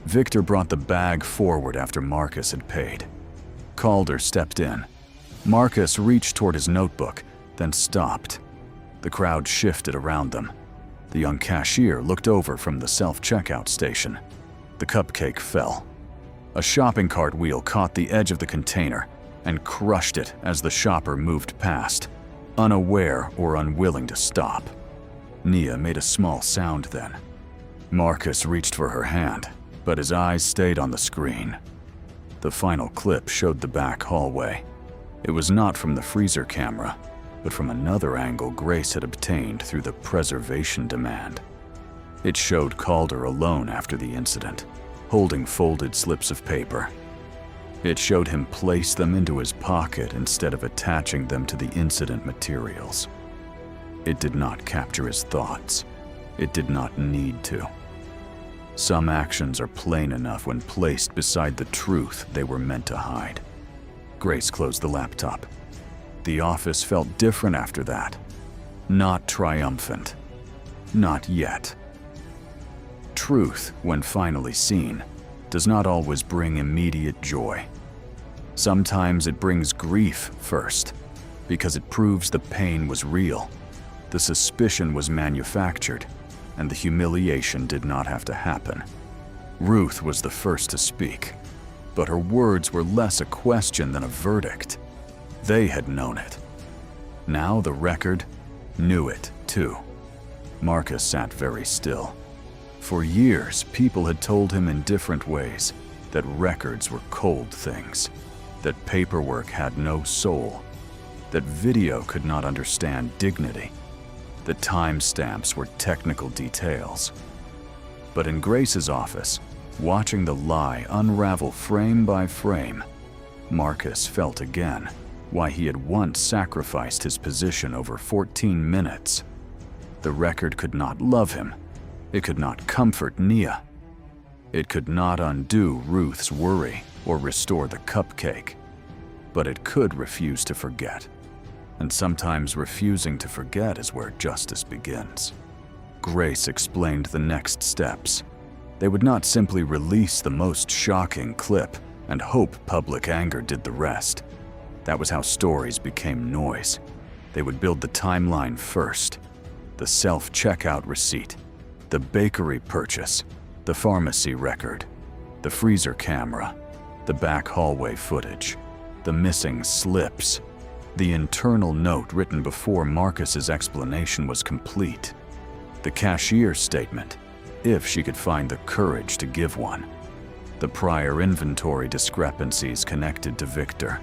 Victor brought the bag forward after Marcus had paid. Calder stepped in. Marcus reached toward his notebook, then stopped. The crowd shifted around them. The young cashier looked over from the self-checkout station. The cupcake fell. A shopping cart wheel caught the edge of the container and crushed it as the shopper moved past, unaware or unwilling to stop. Nia made a small sound then. Marcus reached for her hand, but his eyes stayed on the screen. The final clip showed the back hallway. It was not from the freezer camera, but from another angle Grace had obtained through the preservation demand. It showed Calder alone after the incident, holding folded slips of paper. It showed him place them into his pocket instead of attaching them to the incident materials. It did not capture his thoughts. It did not need to. Some actions are plain enough when placed beside the truth they were meant to hide. Grace closed the laptop. The office felt different after that. Not triumphant. Not yet. Truth, when finally seen, does not always bring immediate joy. Sometimes it brings grief first, because it proves the pain was real, the suspicion was manufactured, and the humiliation did not have to happen. Ruth was the first to speak, but her words were less a question than a verdict. They had known it. Now the record knew it too. Marcus sat very still. For years, people had told him in different ways that records were cold things, that paperwork had no soul, that video could not understand dignity, that timestamps were technical details. But in Grace's office, watching the lie unravel frame by frame, Marcus felt again why he had once sacrificed his position over 14 minutes. The record could not love him. It could not comfort Nia. It could not undo Ruth's worry or restore the cupcake. But it could refuse to forget. And sometimes refusing to forget is where justice begins. Grace explained the next steps. They would not simply release the most shocking clip and hope public anger did the rest. That was how stories became noise. They would build the timeline first. The self-checkout receipt, the bakery purchase, the pharmacy record, the freezer camera, the back hallway footage, the missing slips, the internal note written before Marcus's explanation was complete, the cashier's statement, if she could find the courage to give one, the prior inventory discrepancies connected to Victor.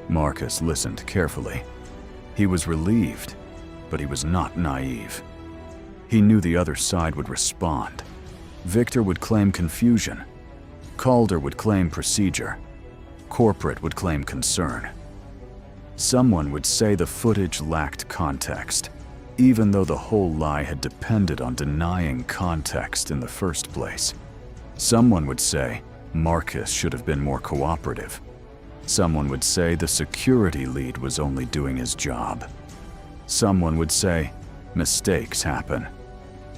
Marcus listened carefully. He was relieved, but he was not naive. He knew the other side would respond. Victor would claim confusion. Calder would claim procedure. Corporate would claim concern. Someone would say the footage lacked context, even though the whole lie had depended on denying context in the first place. Someone would say Marcus should have been more cooperative. Someone would say the security lead was only doing his job. Someone would say mistakes happen.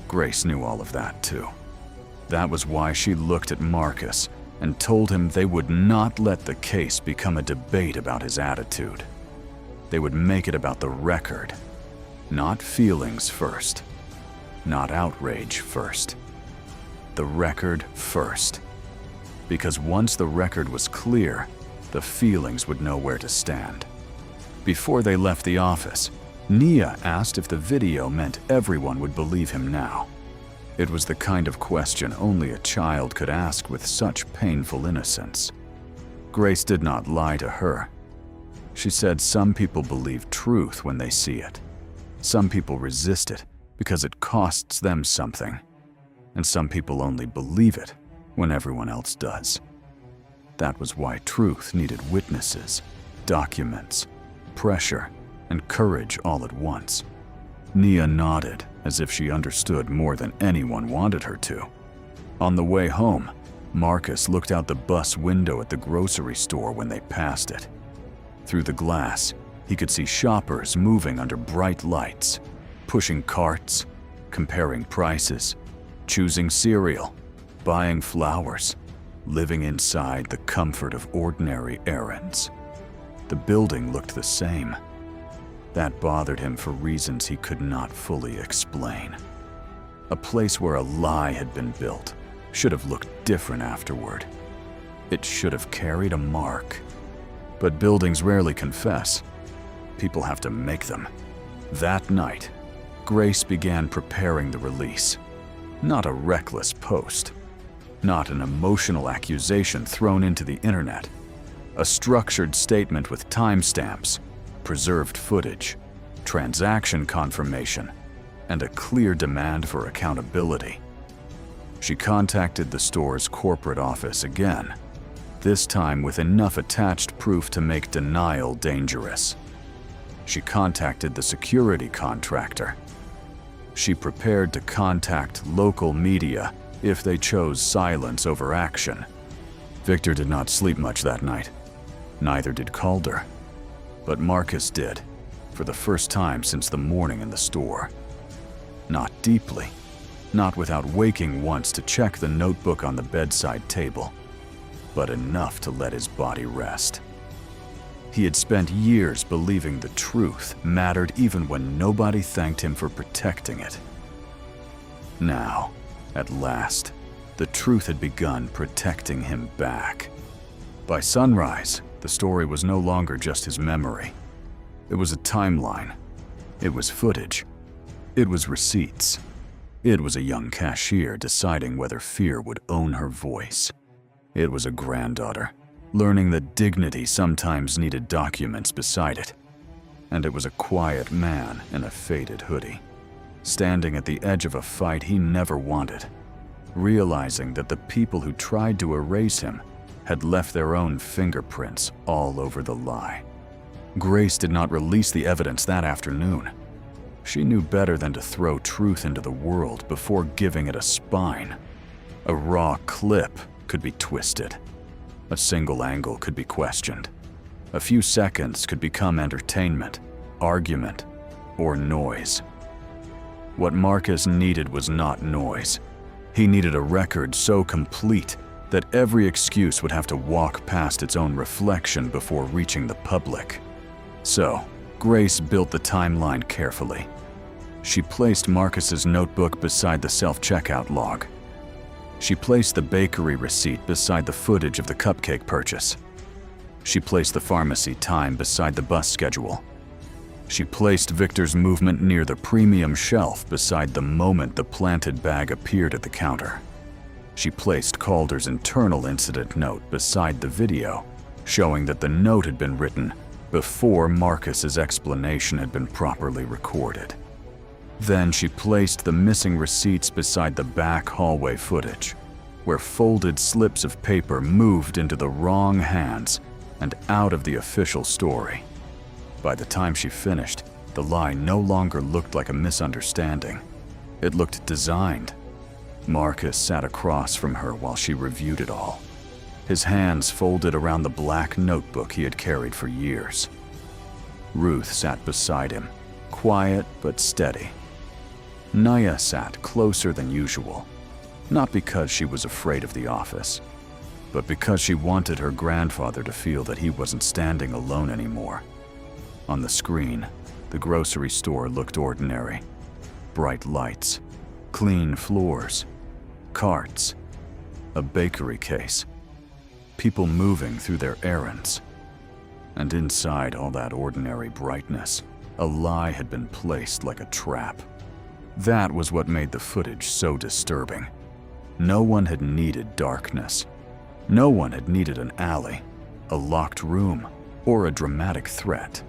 Grace knew all of that too. That was why she looked at Marcus and told him they would not let the case become a debate about his attitude. They would make it about the record. Not feelings first. Not outrage first. The record first. Because once the record was clear, the feelings would know where to stand. Before they left the office, Nia asked if the video meant everyone would believe him now. It was the kind of question only a child could ask with such painful innocence. Grace did not lie to her. She said some people believe truth when they see it. Some people resist it because it costs them something. And some people only believe it when everyone else does. That was why truth needed witnesses, documents, pressure, and courage all at once. Nia nodded as if she understood more than anyone wanted her to. On the way home, Marcus looked out the bus window at the grocery store when they passed it. Through the glass, he could see shoppers moving under bright lights, pushing carts, comparing prices, choosing cereal. buying flowers, living inside the comfort of ordinary errands. The building looked the same. That bothered him for reasons he could not fully explain. A place where a lie had been built should have looked different afterward. It should have carried a mark. But buildings rarely confess. People have to make them. That night, Grace began preparing the release. Not a reckless post. Not an emotional accusation thrown into the internet. A structured statement with timestamps, preserved footage, transaction confirmation, and a clear demand for accountability. She contacted the store's corporate office again, this time with enough attached proof to make denial dangerous. She contacted the security contractor. She prepared to contact local media if they chose silence over action. Victor did not sleep much that night. Neither did Calder. But Marcus did, for the first time since the morning in the store. Not deeply, not without waking once to check the notebook on the bedside table, but enough to let his body rest. He had spent years believing the truth mattered even when nobody thanked him for protecting it. Now, at last, the truth had begun protecting him back. By sunrise, the story was no longer just his memory. It was a timeline. It was footage. It was receipts. It was a young cashier deciding whether fear would own her voice. It was a granddaughter learning that dignity sometimes needed documents beside it. And it was a quiet man in a faded hoodie, standing at the edge of a fight he never wanted, realizing that the people who tried to erase him had left their own fingerprints all over the lie. Grace did not release the evidence that afternoon. She knew better than to throw truth into the world before giving it a spine. A raw clip could be twisted. A single angle could be questioned. A few seconds could become entertainment, argument, or noise. What Marcus needed was not noise. He needed a record so complete that every excuse would have to walk past its own reflection before reaching the public. So, Grace built the timeline carefully. She placed Marcus's notebook beside the self-checkout log. She placed the bakery receipt beside the footage of the cupcake purchase. She placed the pharmacy time beside the bus schedule. She placed Victor's movement near the premium shelf beside the moment the planted bag appeared at the counter. She placed Calder's internal incident note beside the video, showing that the note had been written before Marcus's explanation had been properly recorded. Then she placed the missing receipts beside the back hallway footage, where folded slips of paper moved into the wrong hands and out of the official story. By the time she finished, the lie no longer looked like a misunderstanding. It looked designed. Marcus sat across from her while she reviewed it all, his hands folded around the black notebook he had carried for years. Ruth sat beside him, quiet but steady. Naya sat closer than usual, not because she was afraid of the office, but because she wanted her grandfather to feel that he wasn't standing alone anymore. On the screen, the grocery store looked ordinary. Bright lights, clean floors, carts, a bakery case, people moving through their errands. And inside all that ordinary brightness, a lie had been placed like a trap. That was what made the footage so disturbing. No one had needed darkness. No one had needed an alley, a locked room, or a dramatic threat.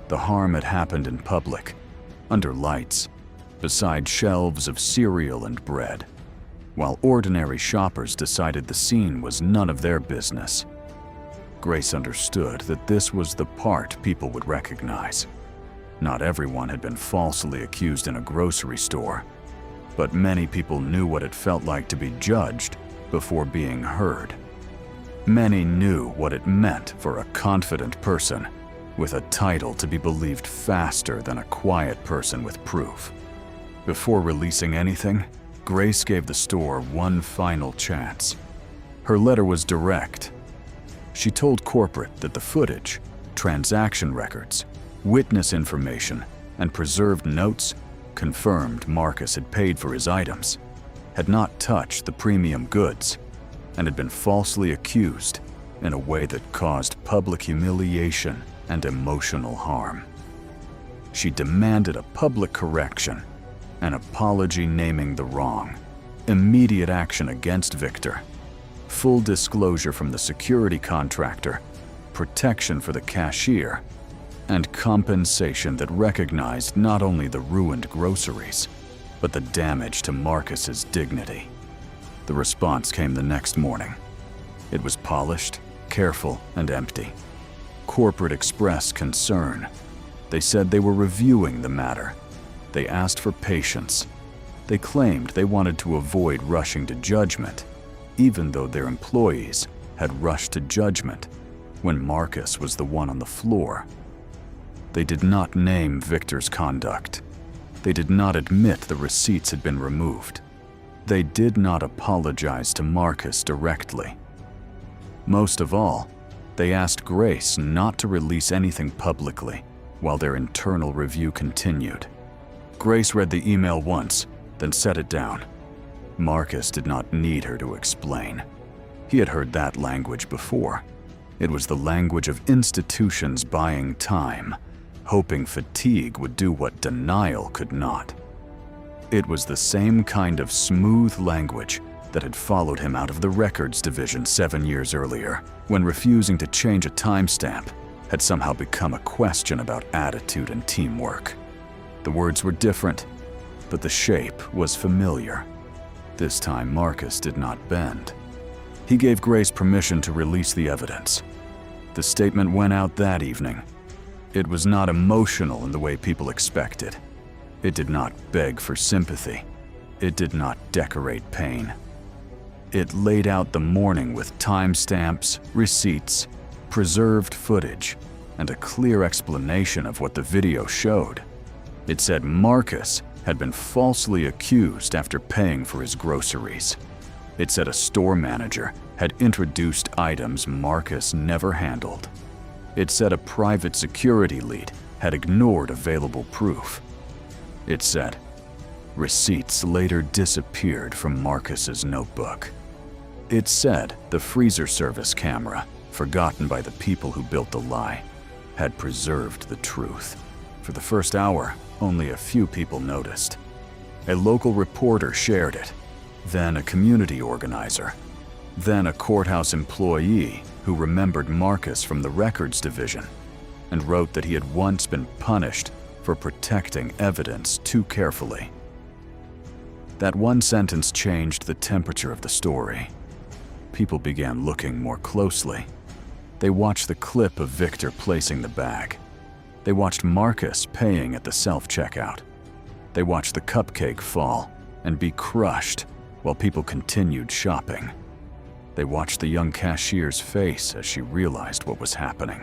The harm had happened in public, under lights, beside shelves of cereal and bread, while ordinary shoppers decided the scene was none of their business. Grace understood that this was the part people would recognize. Not everyone had been falsely accused in a grocery store, but many people knew what it felt like to be judged before being heard. Many knew what it meant for a confident person with a title to be believed faster than a quiet person with proof. Before releasing anything, Grace gave the store one final chance. Her letter was direct. She told corporate that the footage, transaction records, witness information, and preserved notes confirmed Marcus had paid for his items, had not touched the premium goods, and had been falsely accused in a way that caused public humiliation and emotional harm. She demanded a public correction, an apology naming the wrong, immediate action against Victor, full disclosure from the security contractor, protection for the cashier, and compensation that recognized not only the ruined groceries, but the damage to Marcus's dignity. The response came the next morning. It was polished, careful, and empty. Corporate expressed concern. They said they were reviewing the matter. They asked for patience. They claimed they wanted to avoid rushing to judgment, even though their employees had rushed to judgment when Marcus was the one on the floor. They did not name Victor's conduct. They did not admit the receipts had been removed. They did not apologize to Marcus directly. Most of all, they asked Grace not to release anything publicly while their internal review continued. Grace read the email once, then set it down. Marcus did not need her to explain. He had heard that language before. It was the language of institutions buying time, hoping fatigue would do what denial could not. It was the same kind of smooth language that had followed him out of the records division 7 years earlier, when refusing to change a timestamp had somehow become a question about attitude and teamwork. The words were different, but the shape was familiar. This time Marcus did not bend. He gave Grace permission to release the evidence. The statement went out that evening. It was not emotional in the way people expected. It did not beg for sympathy. It did not decorate pain. It laid out the morning with timestamps, receipts, preserved footage, and a clear explanation of what the video showed. It said Marcus had been falsely accused after paying for his groceries. It said a store manager had introduced items Marcus never handled. It said a private security lead had ignored available proof. It said receipts later disappeared from Marcus's notebook. It said the freezer service camera, forgotten by the people who built the lie, had preserved the truth. For the first hour, only a few people noticed. A local reporter shared it, then a community organizer, then a courthouse employee who remembered Marcus from the records division and wrote that he had once been punished for protecting evidence too carefully. That one sentence changed the temperature of the story. People began looking more closely. They watched the clip of Victor placing the bag. They watched Marcus paying at the self-checkout. They watched the cupcake fall and be crushed while people continued shopping. They watched the young cashier's face as she realized what was happening.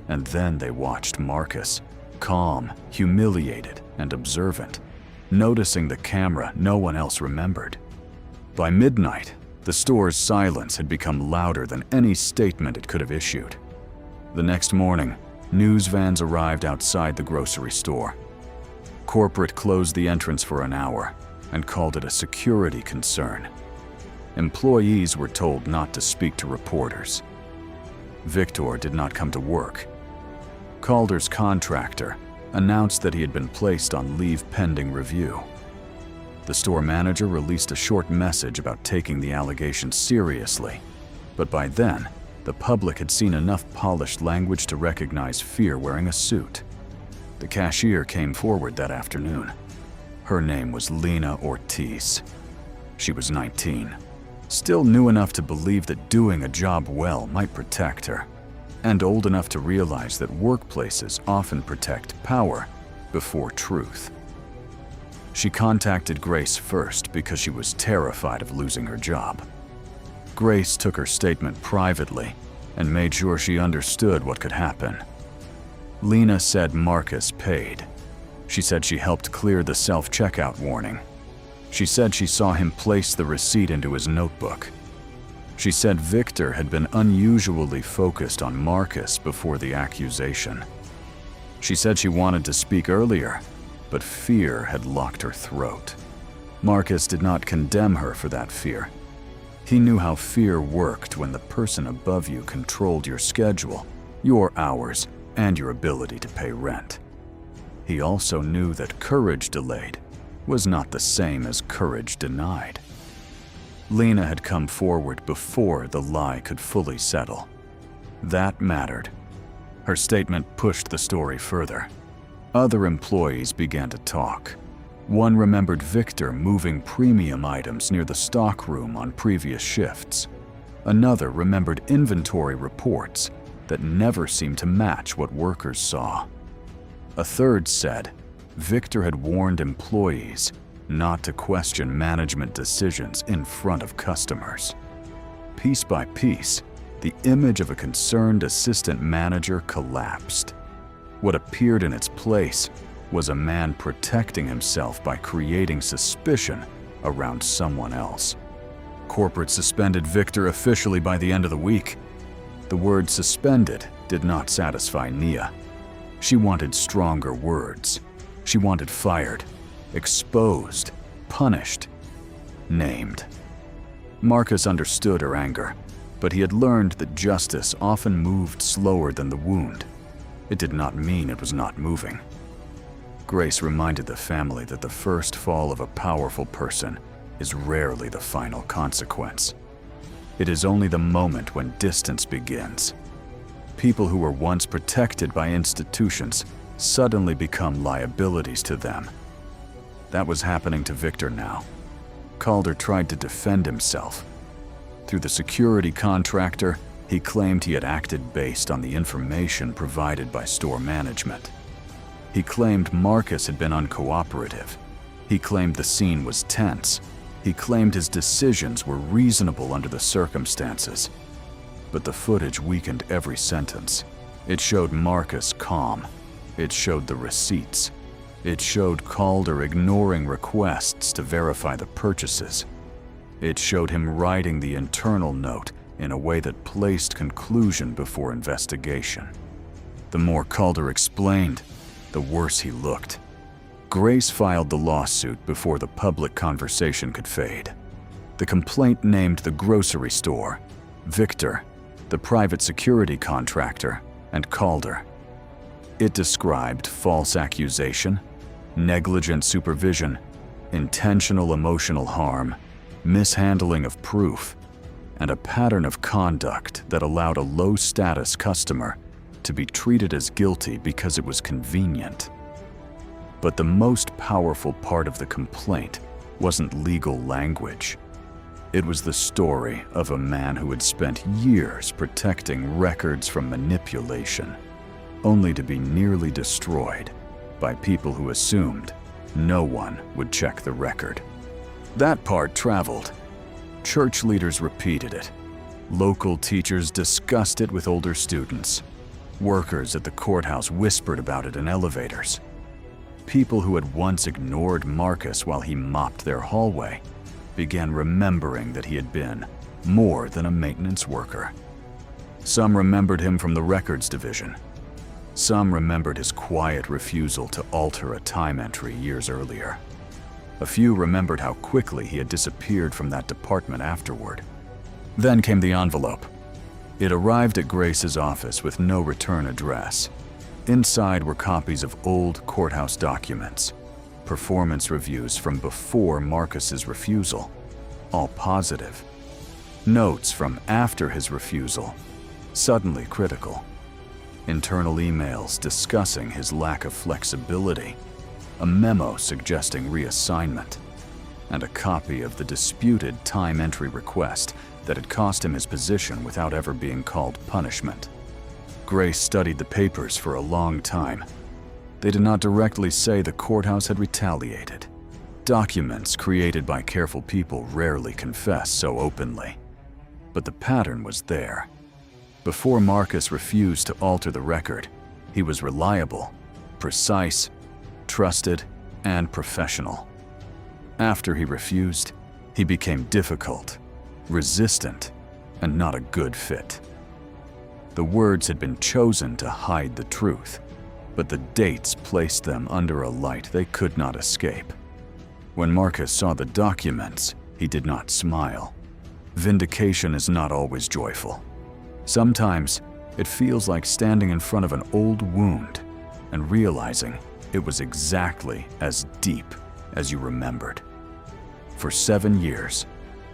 And then they watched Marcus, calm, humiliated, and observant, noticing the camera no one else remembered. By midnight, the store's silence had become louder than any statement it could have issued. The next morning, news vans arrived outside the grocery store. Corporate closed the entrance for an hour and called it a security concern. Employees were told not to speak to reporters. Victor did not come to work. Calder's contractor announced that he had been placed on leave pending review. The store manager released a short message about taking the allegations seriously, but by then, the public had seen enough polished language to recognize fear wearing a suit. The cashier came forward that afternoon. Her name was Lena Ortiz. She was 19, still new enough to believe that doing a job well might protect her, and old enough to realize that workplaces often protect power before truth. She contacted Grace first because she was terrified of losing her job. Grace took her statement privately and made sure she understood what could happen. Lena said Marcus paid. She said she helped clear the self-checkout warning. She said she saw him place the receipt into his notebook. She said Victor had been unusually focused on Marcus before the accusation. She said she wanted to speak earlier, but fear had locked her throat. Marcus did not condemn her for that fear. He knew how fear worked when the person above you controlled your schedule, your hours, and your ability to pay rent. He also knew that courage delayed was not the same as courage denied. Lena had come forward before the lie could fully settle. That mattered. Her statement pushed the story further. Other employees began to talk. One remembered Victor moving premium items near the stockroom on previous shifts. Another remembered inventory reports that never seemed to match what workers saw. A third said Victor had warned employees not to question management decisions in front of customers. Piece by piece, the image of a concerned assistant manager collapsed. What appeared in its place was a man protecting himself by creating suspicion around someone else. Corporate suspended Victor officially by the end of the week. The word suspended did not satisfy Nia. She wanted stronger words. She wanted fired, exposed, punished, named. Marcus understood her anger, but he had learned that justice often moved slower than the wound. It did not mean it was not moving. Grace reminded the family that the first fall of a powerful person is rarely the final consequence. It is only the moment when distance begins. People who were once protected by institutions suddenly become liabilities to them. That was happening to Victor now. Calder tried to defend himself. Through the security contractor, he claimed he had acted based on the information provided by store management. He claimed Marcus had been uncooperative. He claimed the scene was tense. He claimed his decisions were reasonable under the circumstances. But the footage weakened every sentence. It showed Marcus calm. It showed the receipts. It showed Calder ignoring requests to verify the purchases. It showed him writing the internal note in a way that placed conclusion before investigation. The more Calder explained, the worse he looked. Grace filed the lawsuit before the public conversation could fade. The complaint named the grocery store, Victor, the private security contractor, and Calder. It described false accusation, negligent supervision, intentional emotional harm, mishandling of proof, and a pattern of conduct that allowed a low-status customer to be treated as guilty because it was convenient. But the most powerful part of the complaint wasn't legal language. It was the story of a man who had spent years protecting records from manipulation, only to be nearly destroyed by people who assumed no one would check the record. That part traveled. Church leaders repeated it. Local teachers discussed it with older students. Workers at the courthouse whispered about it in elevators. People who had once ignored Marcus while he mopped their hallway began remembering that he had been more than a maintenance worker. Some remembered him from the records division. Some remembered his quiet refusal to alter a time entry years earlier. A few remembered how quickly he had disappeared from that department afterward. Then came the envelope. It arrived at Grace's office with no return address. Inside were copies of old courthouse documents, performance reviews from before Marcus's refusal, all positive. Notes from after his refusal, suddenly critical. Internal emails discussing his lack of flexibility, a memo suggesting reassignment, and a copy of the disputed time entry request that had cost him his position without ever being called punishment. Grace studied the papers for a long time. They did not directly say the courthouse had retaliated. Documents created by careful people rarely confess so openly. But the pattern was there. Before Marcus refused to alter the record, he was reliable, precise, trusted, and professional. After he refused, he became difficult, resistant, and not a good fit. The words had been chosen to hide the truth, but the dates placed them under a light they could not escape. When Marcus saw the documents, he did not smile. Vindication is not always joyful. Sometimes, it feels like standing in front of an old wound and realizing it was exactly as deep as you remembered. For 7 years,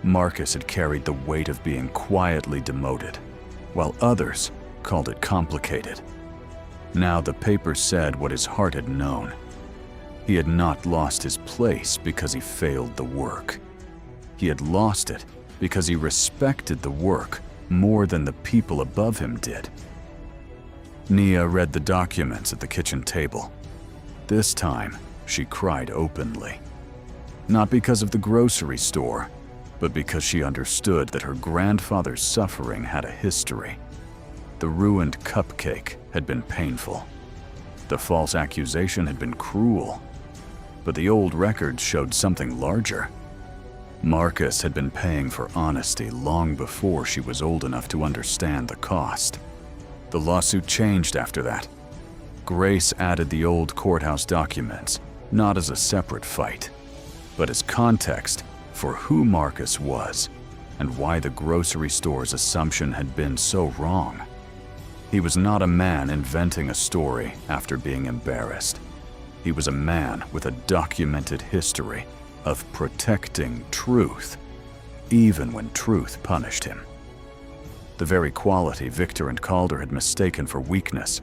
Marcus had carried the weight of being quietly demoted, while others called it complicated. Now the paper said what his heart had known. He had not lost his place because he failed the work. He had lost it because he respected the work more than the people above him did. Nia read the documents at the kitchen table. This time, she cried openly. Not because of the grocery store, but because she understood that her grandfather's suffering had a history. The ruined cupcake had been painful. The false accusation had been cruel. But the old records showed something larger. Marcus had been paying for honesty long before she was old enough to understand the cost. The lawsuit changed after that. Grace added the old courthouse documents, not as a separate fight, but as context for who Marcus was and why the grocery store's assumption had been so wrong. He was not a man inventing a story after being embarrassed. He was a man with a documented history of protecting truth, even when truth punished him. The very quality Victor and Calder had mistaken for weakness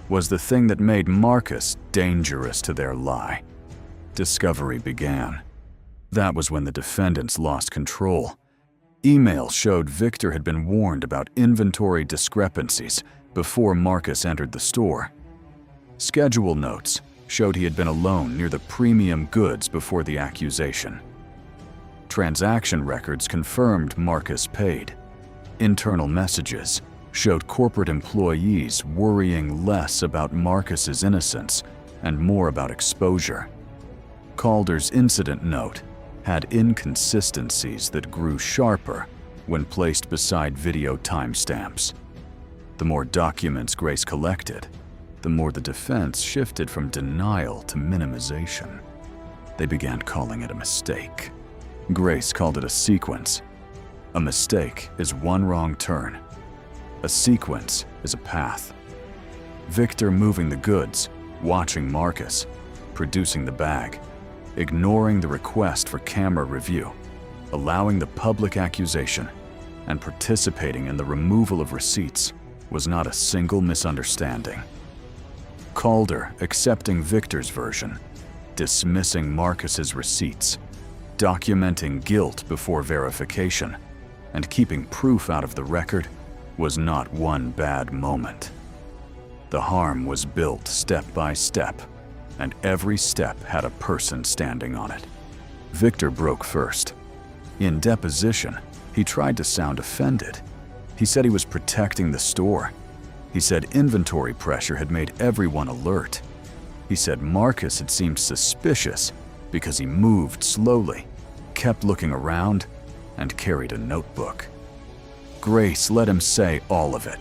was the thing that made Marcus dangerous to their lie. Discovery began. That was when the defendants lost control. Emails showed Victor had been warned about inventory discrepancies before Marcus entered the store. Schedule notes showed he had been alone near the premium goods before the accusation. Transaction records confirmed Marcus paid. Internal messages showed corporate employees worrying less about Marcus's innocence and more about exposure. Calder's incident note had inconsistencies that grew sharper when placed beside video timestamps. The more documents Grace collected, the more the defense shifted from denial to minimization. They began calling it a mistake. Grace called it a sequence. A mistake is one wrong turn. A sequence is a path. Victor moving the goods, watching Marcus, producing the bag, ignoring the request for camera review, allowing the public accusation, and participating in the removal of receipts was not a single misunderstanding. Calder accepting Victor's version, dismissing Marcus's receipts, documenting guilt before verification, and keeping proof out of the record was not one bad moment. The harm was built step by step, and every step had a person standing on it. Victor broke first. In deposition, he tried to sound offended. He said he was protecting the store. He said inventory pressure had made everyone alert. He said Marcus had seemed suspicious because he moved slowly, kept looking around, and carried a notebook. Grace let him say all of it.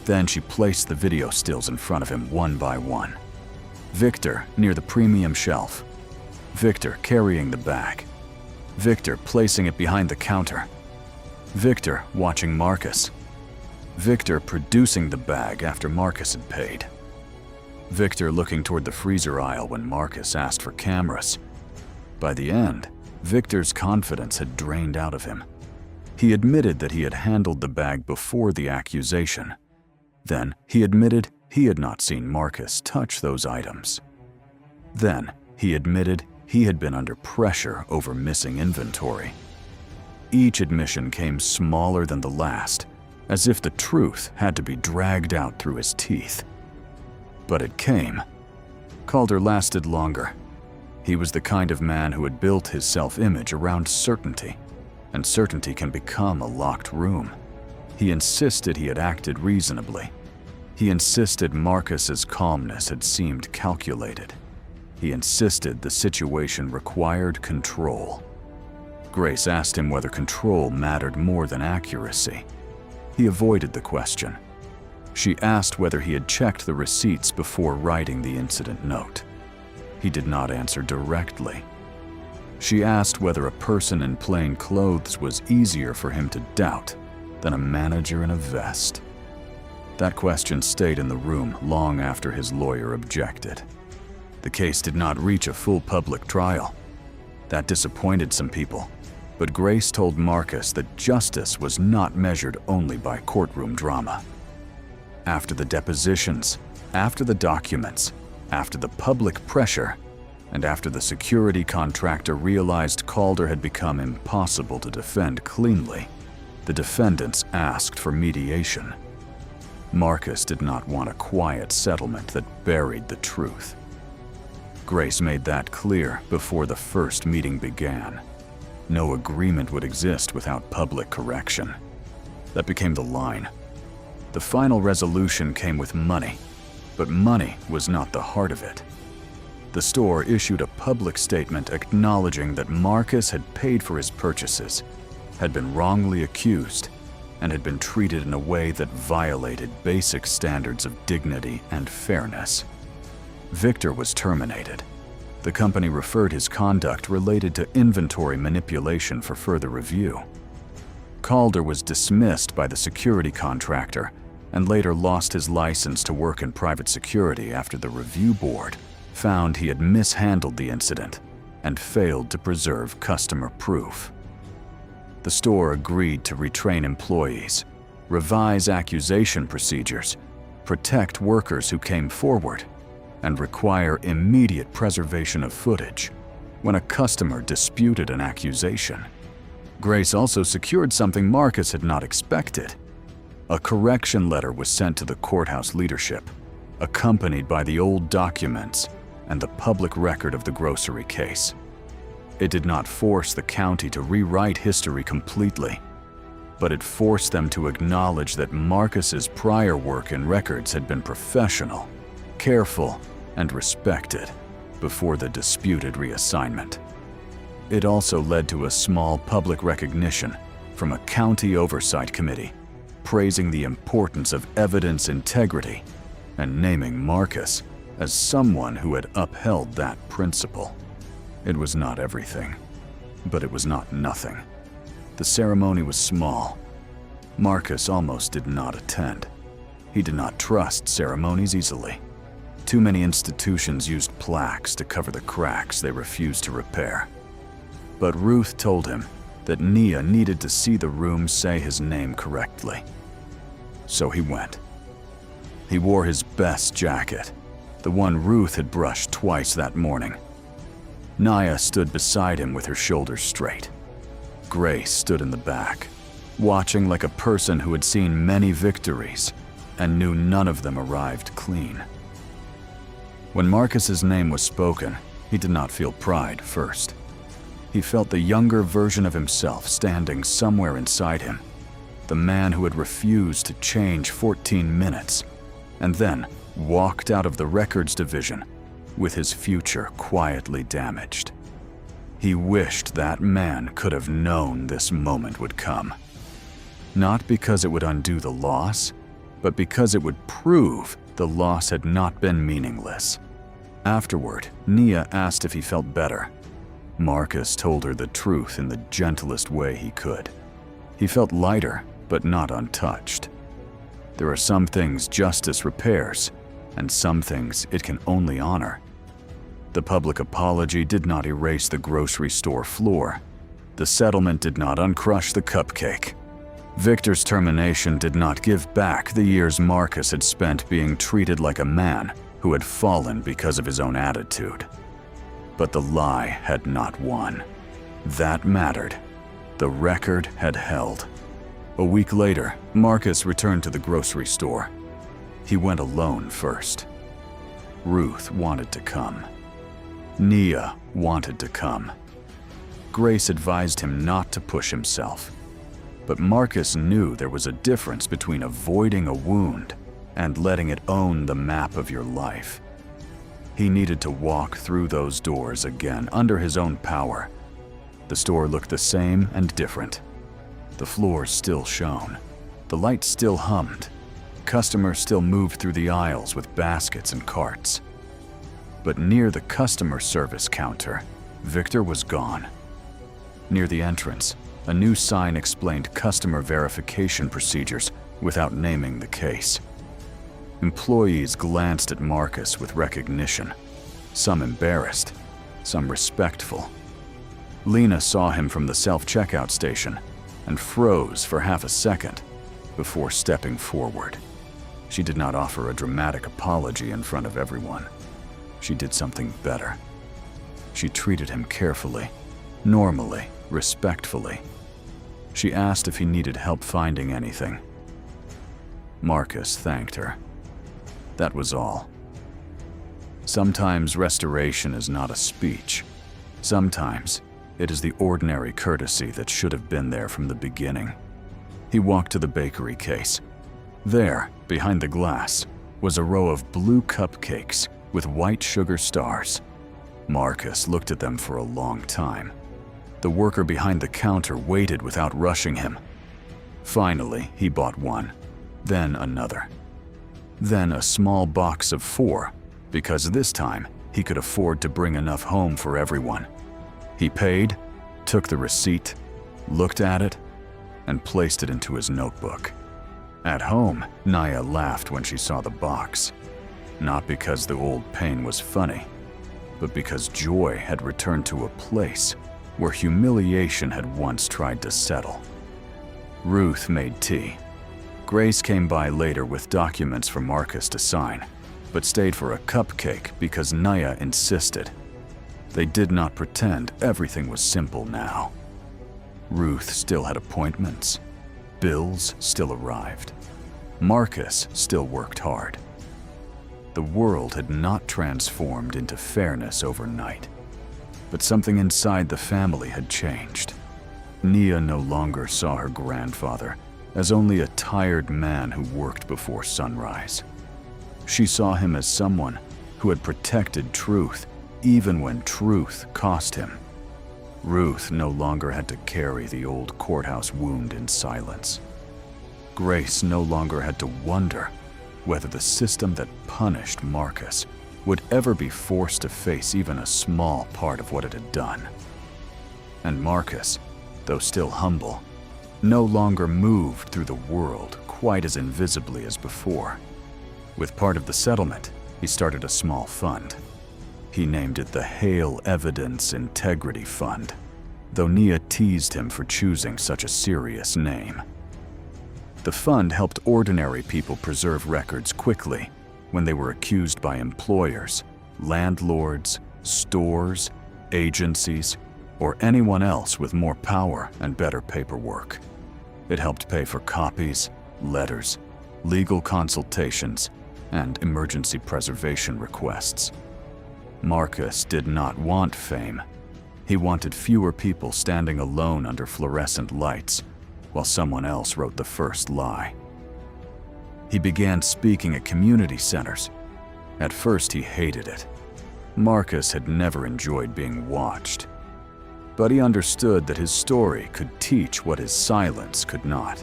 Then she placed the video stills in front of him one by one. Victor near the premium shelf. Victor carrying the bag. Victor placing it behind the counter. Victor watching Marcus. Victor producing the bag after Marcus had paid. Victor looking toward the freezer aisle when Marcus asked for cameras. By the end, Victor's confidence had drained out of him. He admitted that he had handled the bag before the accusation. Then he admitted he had not seen Marcus touch those items. Then he admitted he had been under pressure over missing inventory. Each admission came smaller than the last, as if the truth had to be dragged out through his teeth. But it came. Calder lasted longer. He was the kind of man who had built his self-image around certainty, and certainty can become a locked room. He insisted he had acted reasonably. He insisted Marcus's calmness had seemed calculated. He insisted the situation required control. Grace asked him whether control mattered more than accuracy. He avoided the question. She asked whether he had checked the receipts before writing the incident note. He did not answer directly. She asked whether a person in plain clothes was easier for him to doubt than a manager in a vest. That question stayed in the room long after his lawyer objected. The case did not reach a full public trial. That disappointed some people, but Grace told Marcus that justice was not measured only by courtroom drama. After the depositions, after the documents, after the public pressure, and after the security contractor realized Calder had become impossible to defend cleanly, the defendants asked for mediation. Marcus did not want a quiet settlement that buried the truth. Grace made that clear before the first meeting began. No agreement would exist without public correction. That became the line. The final resolution came with money, but money was not the heart of it. The store issued a public statement acknowledging that Marcus had paid for his purchases, had been wrongly accused, and had been treated in a way that violated basic standards of dignity and fairness. Victor was terminated. The company referred his conduct related to inventory manipulation for further review. Calder was dismissed by the security contractor and later lost his license to work in private security after the review board found he had mishandled the incident and failed to preserve customer proof. The store agreed to retrain employees, revise accusation procedures, protect workers who came forward, and require immediate preservation of footage when a customer disputed an accusation. Grace also secured something Marcus had not expected. A correction letter was sent to the courthouse leadership, accompanied by the old documents and the public record of the grocery case. It did not force the county to rewrite history completely, but it forced them to acknowledge that Marcus's prior work and records had been professional, careful, and respected before the disputed reassignment. It also led to a small public recognition from a county oversight committee, praising the importance of evidence integrity and naming Marcus as someone who had upheld that principle. It was not everything, but it was not nothing. The ceremony was small. Marcus almost did not attend. He did not trust ceremonies easily. Too many institutions used plaques to cover the cracks they refused to repair. But Ruth told him that Nia needed to see the room say his name correctly. So he went. He wore his best jacket, the one Ruth had brushed twice that morning. Nia stood beside him with her shoulders straight. Grace stood in the back, watching like a person who had seen many victories and knew none of them arrived clean. When Marcus's name was spoken, he did not feel pride first. He felt the younger version of himself standing somewhere inside him, the man who had refused to change 14 minutes, and then walked out of the records division with his future quietly damaged. He wished that man could have known this moment would come. Not because it would undo the loss, but because it would prove the loss had not been meaningless. Afterward, Nia asked if he felt better. Marcus told her the truth in the gentlest way he could. He felt lighter, but not untouched. There are some things justice repairs, and some things it can only honor. The public apology did not erase the grocery store floor. The settlement did not uncrush the cupcake. Victor's termination did not give back the years Marcus had spent being treated like a man who had fallen because of his own attitude. But the lie had not won. That mattered. The record had held. A week later, Marcus returned to the grocery store. He went alone first. Ruth wanted to come. Nia wanted to come. Grace advised him not to push himself. But Marcus knew there was a difference between avoiding a wound and letting it own the map of your life. He needed to walk through those doors again under his own power. The store looked the same and different. The floors still shone. The lights still hummed. Customers still moved through the aisles with baskets and carts. But near the customer service counter, Victor was gone. Near the entrance, a new sign explained customer verification procedures without naming the case. Employees glanced at Marcus with recognition, some embarrassed, some respectful. Lena saw him from the self-checkout station and froze for half a second before stepping forward. She did not offer a dramatic apology in front of everyone. She did something better. She treated him carefully, normally, respectfully. She asked if he needed help finding anything. Marcus thanked her. That was all. Sometimes restoration is not a speech. Sometimes it is the ordinary courtesy that should have been there from the beginning. He walked to the bakery case. There, behind the glass, was a row of blue cupcakes with white sugar stars. Marcus looked at them for a long time. The worker behind the counter waited without rushing him. Finally, he bought one, then another. Then a small box of 4, because this time he could afford to bring enough home for everyone. He paid, took the receipt, looked at it, and placed it into his notebook. At home, Naya laughed when she saw the box. Not because the old pain was funny, but because joy had returned to a place where humiliation had once tried to settle. Ruth made tea. Grace came by later with documents for Marcus to sign, but stayed for a cupcake because Naya insisted. They did not pretend everything was simple now. Ruth still had appointments. Bills still arrived. Marcus still worked hard. The world had not transformed into fairness overnight, but something inside the family had changed. Nia no longer saw her grandfather as only a tired man who worked before sunrise. She saw him as someone who had protected truth even when truth cost him. Ruth no longer had to carry the old courthouse wound in silence. Grace no longer had to wonder whether the system that punished Marcus would ever be forced to face even a small part of what it had done. And Marcus, though still humble, no longer moved through the world quite as invisibly as before. With part of the settlement, he started a small fund. He named it the Hale Evidence Integrity Fund, though Nia teased him for choosing such a serious name. The fund helped ordinary people preserve records quickly when they were accused by employers, landlords, stores, agencies, or anyone else with more power and better paperwork. It helped pay for copies, letters, legal consultations, and emergency preservation requests. Marcus did not want fame. He wanted fewer people standing alone under fluorescent lights while someone else wrote the first lie. He began speaking at community centers. At first, he hated it. Marcus had never enjoyed being watched. But he understood that his story could teach what his silence could not.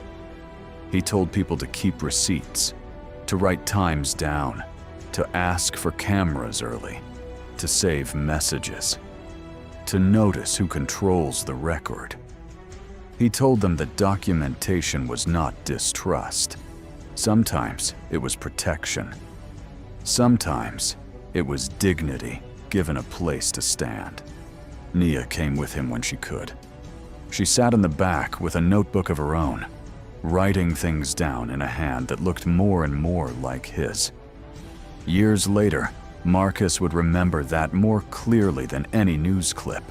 He told people to keep receipts, to write times down, to ask for cameras early, to save messages, to notice who controls the record. He told them that documentation was not distrust. Sometimes it was protection. Sometimes it was dignity given a place to stand. Nia came with him when she could. She sat in the back with a notebook of her own, writing things down in a hand that looked more and more like his. Years later, Marcus would remember that more clearly than any news clip.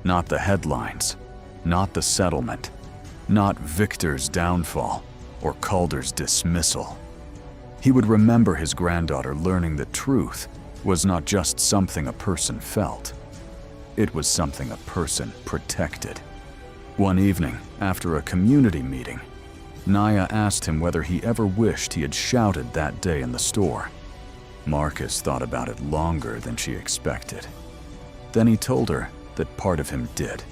Not the headlines, not the settlement, not Victor's downfall or Calder's dismissal. He would remember his granddaughter learning that truth was not just something a person felt. It was something a person protected. One evening, after a community meeting, Naya asked him whether he ever wished he had shouted that day in the store. Marcus thought about it longer than she expected. Then he told her that part of him did.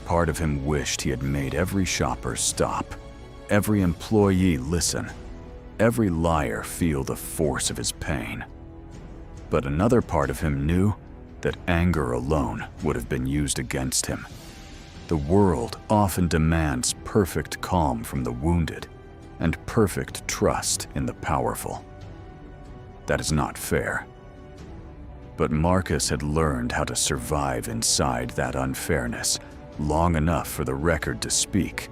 Part of him wished he had made every shopper stop, every employee listen, every liar feel the force of his pain. But another part of him knew that anger alone would have been used against him. The world often demands perfect calm from the wounded and perfect trust in the powerful. That is not fair. But Marcus had learned how to survive inside that unfairness long enough for the record to speak.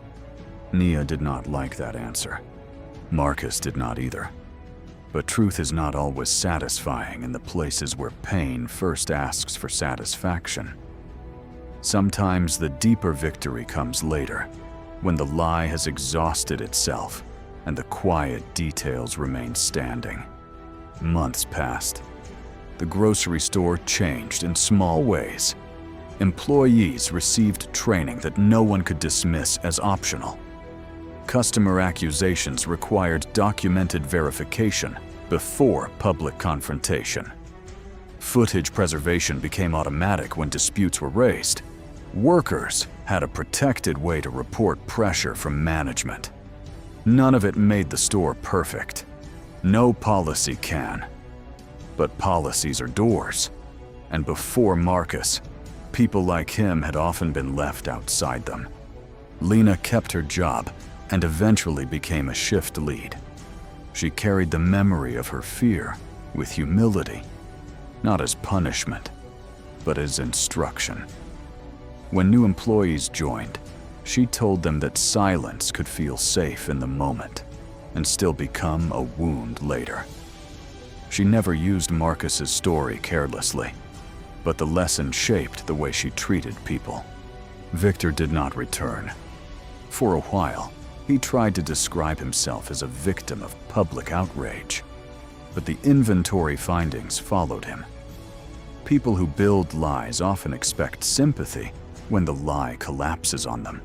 Nia did not like that answer. Marcus did not either. But truth is not always satisfying in the places where pain first asks for satisfaction. Sometimes the deeper victory comes later, when the lie has exhausted itself and the quiet details remain standing. Months passed. The grocery store changed in small ways. Employees received training that no one could dismiss as optional. Customer accusations required documented verification before public confrontation. Footage preservation became automatic when disputes were raised. Workers had a protected way to report pressure from management. None of it made the store perfect. No policy can. But policies are doors. And before Marcus, people like him had often been left outside them. Lena kept her job and eventually became a shift lead. She carried the memory of her fear with humility, not as punishment, but as instruction. When new employees joined, she told them that silence could feel safe in the moment and still become a wound later. She never used Marcus's story carelessly, but the lesson shaped the way she treated people. Victor did not return. For a while, he tried to describe himself as a victim of public outrage, but the inventory findings followed him. People who build lies often expect sympathy when the lie collapses on them.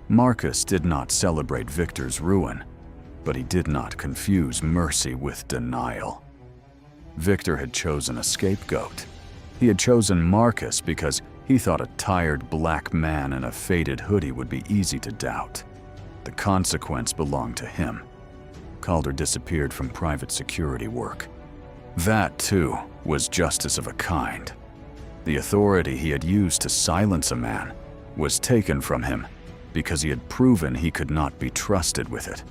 Marcus did not celebrate Victor's ruin, but he did not confuse mercy with denial. Victor had chosen a scapegoat. He had chosen Marcus because he thought a tired black man in a faded hoodie would be easy to doubt. The consequence belonged to him. Calder disappeared from private security work. That, too, was justice of a kind. The authority he had used to silence a man was taken from him because he had proven he could not be trusted with it.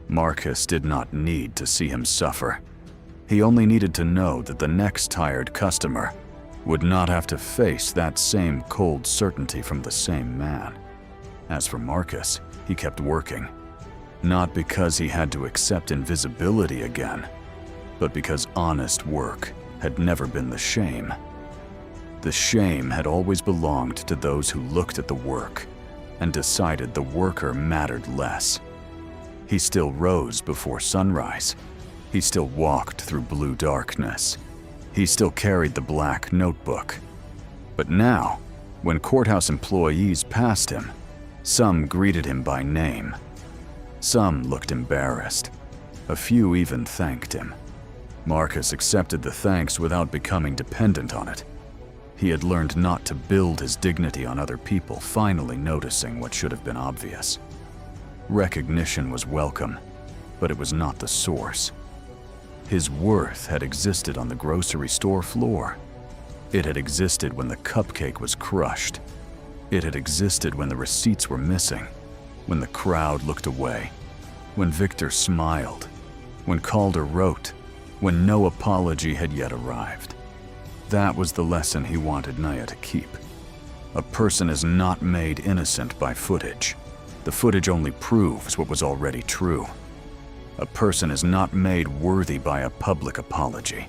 Marcus did not need to see him suffer. He only needed to know that the next tired customer would not have to face that same cold certainty from the same man. As for Marcus, he kept working, not because he had to accept invisibility again, but because honest work had never been the shame. The shame had always belonged to those who looked at the work and decided the worker mattered less. He still rose before sunrise. He still walked through blue darkness. He still carried the black notebook. But now, when courthouse employees passed him, some greeted him by name. Some looked embarrassed. A few even thanked him. Marcus accepted the thanks without becoming dependent on it. He had learned not to build his dignity on other people finally noticing what should have been obvious. Recognition was welcome, but it was not the source. His worth had existed on the grocery store floor. It had existed when the cupcake was crushed. It had existed when the receipts were missing, when the crowd looked away, when Victor smiled, when Calder wrote, when no apology had yet arrived. That was the lesson he wanted Nia to keep. A person is not made innocent by footage. The footage only proves what was already true. A person is not made worthy by a public apology.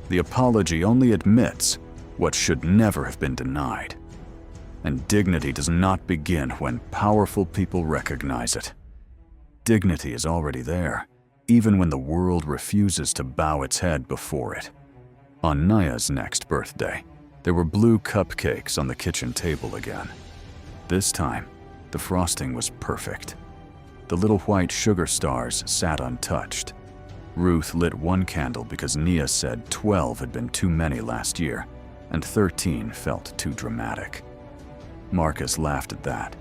The apology only admits what should never have been denied. And dignity does not begin when powerful people recognize it. Dignity is already there, even when the world refuses to bow its head before it. On Nia's next birthday, there were blue cupcakes on the kitchen table again. This time, the frosting was perfect. The little white sugar stars sat untouched. Ruth lit one candle because Nia said 12 had been too many last year, and 13 felt too dramatic. Marcus laughed at that,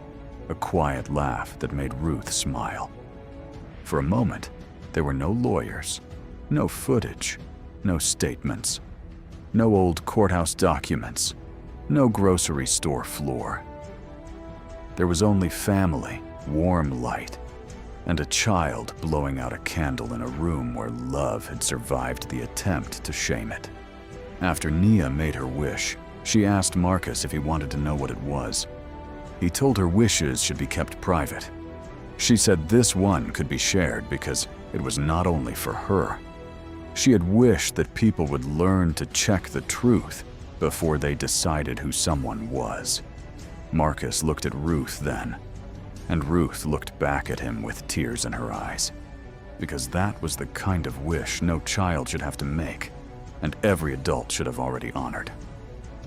a quiet laugh that made Ruth smile. For a moment, there were no lawyers, no footage, no statements, no old courthouse documents, no grocery store floor. There was only family, warm light, and a child blowing out a candle in a room where love had survived the attempt to shame it. After Nia made her wish, she asked Marcus if he wanted to know what it was. He told her wishes should be kept private. She said this one could be shared because it was not only for her. She had wished that people would learn to check the truth before they decided who someone was. Marcus looked at Ruth then, and Ruth looked back at him with tears in her eyes, because that was the kind of wish no child should have to make, and every adult should have already honored.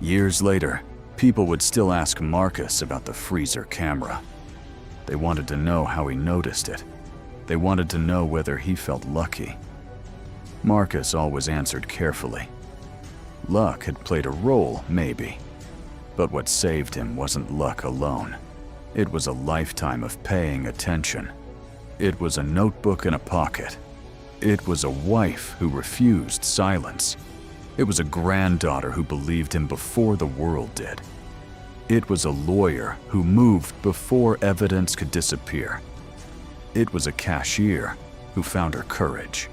Years later, people would still ask Marcus about the freezer camera. They wanted to know how he noticed it. They wanted to know whether he felt lucky. Marcus always answered carefully. Luck had played a role, maybe. But what saved him wasn't luck alone. It was a lifetime of paying attention. It was a notebook in a pocket. It was a wife who refused silence. It was a granddaughter who believed him before the world did. It was a lawyer who moved before evidence could disappear. It was a cashier who found her courage.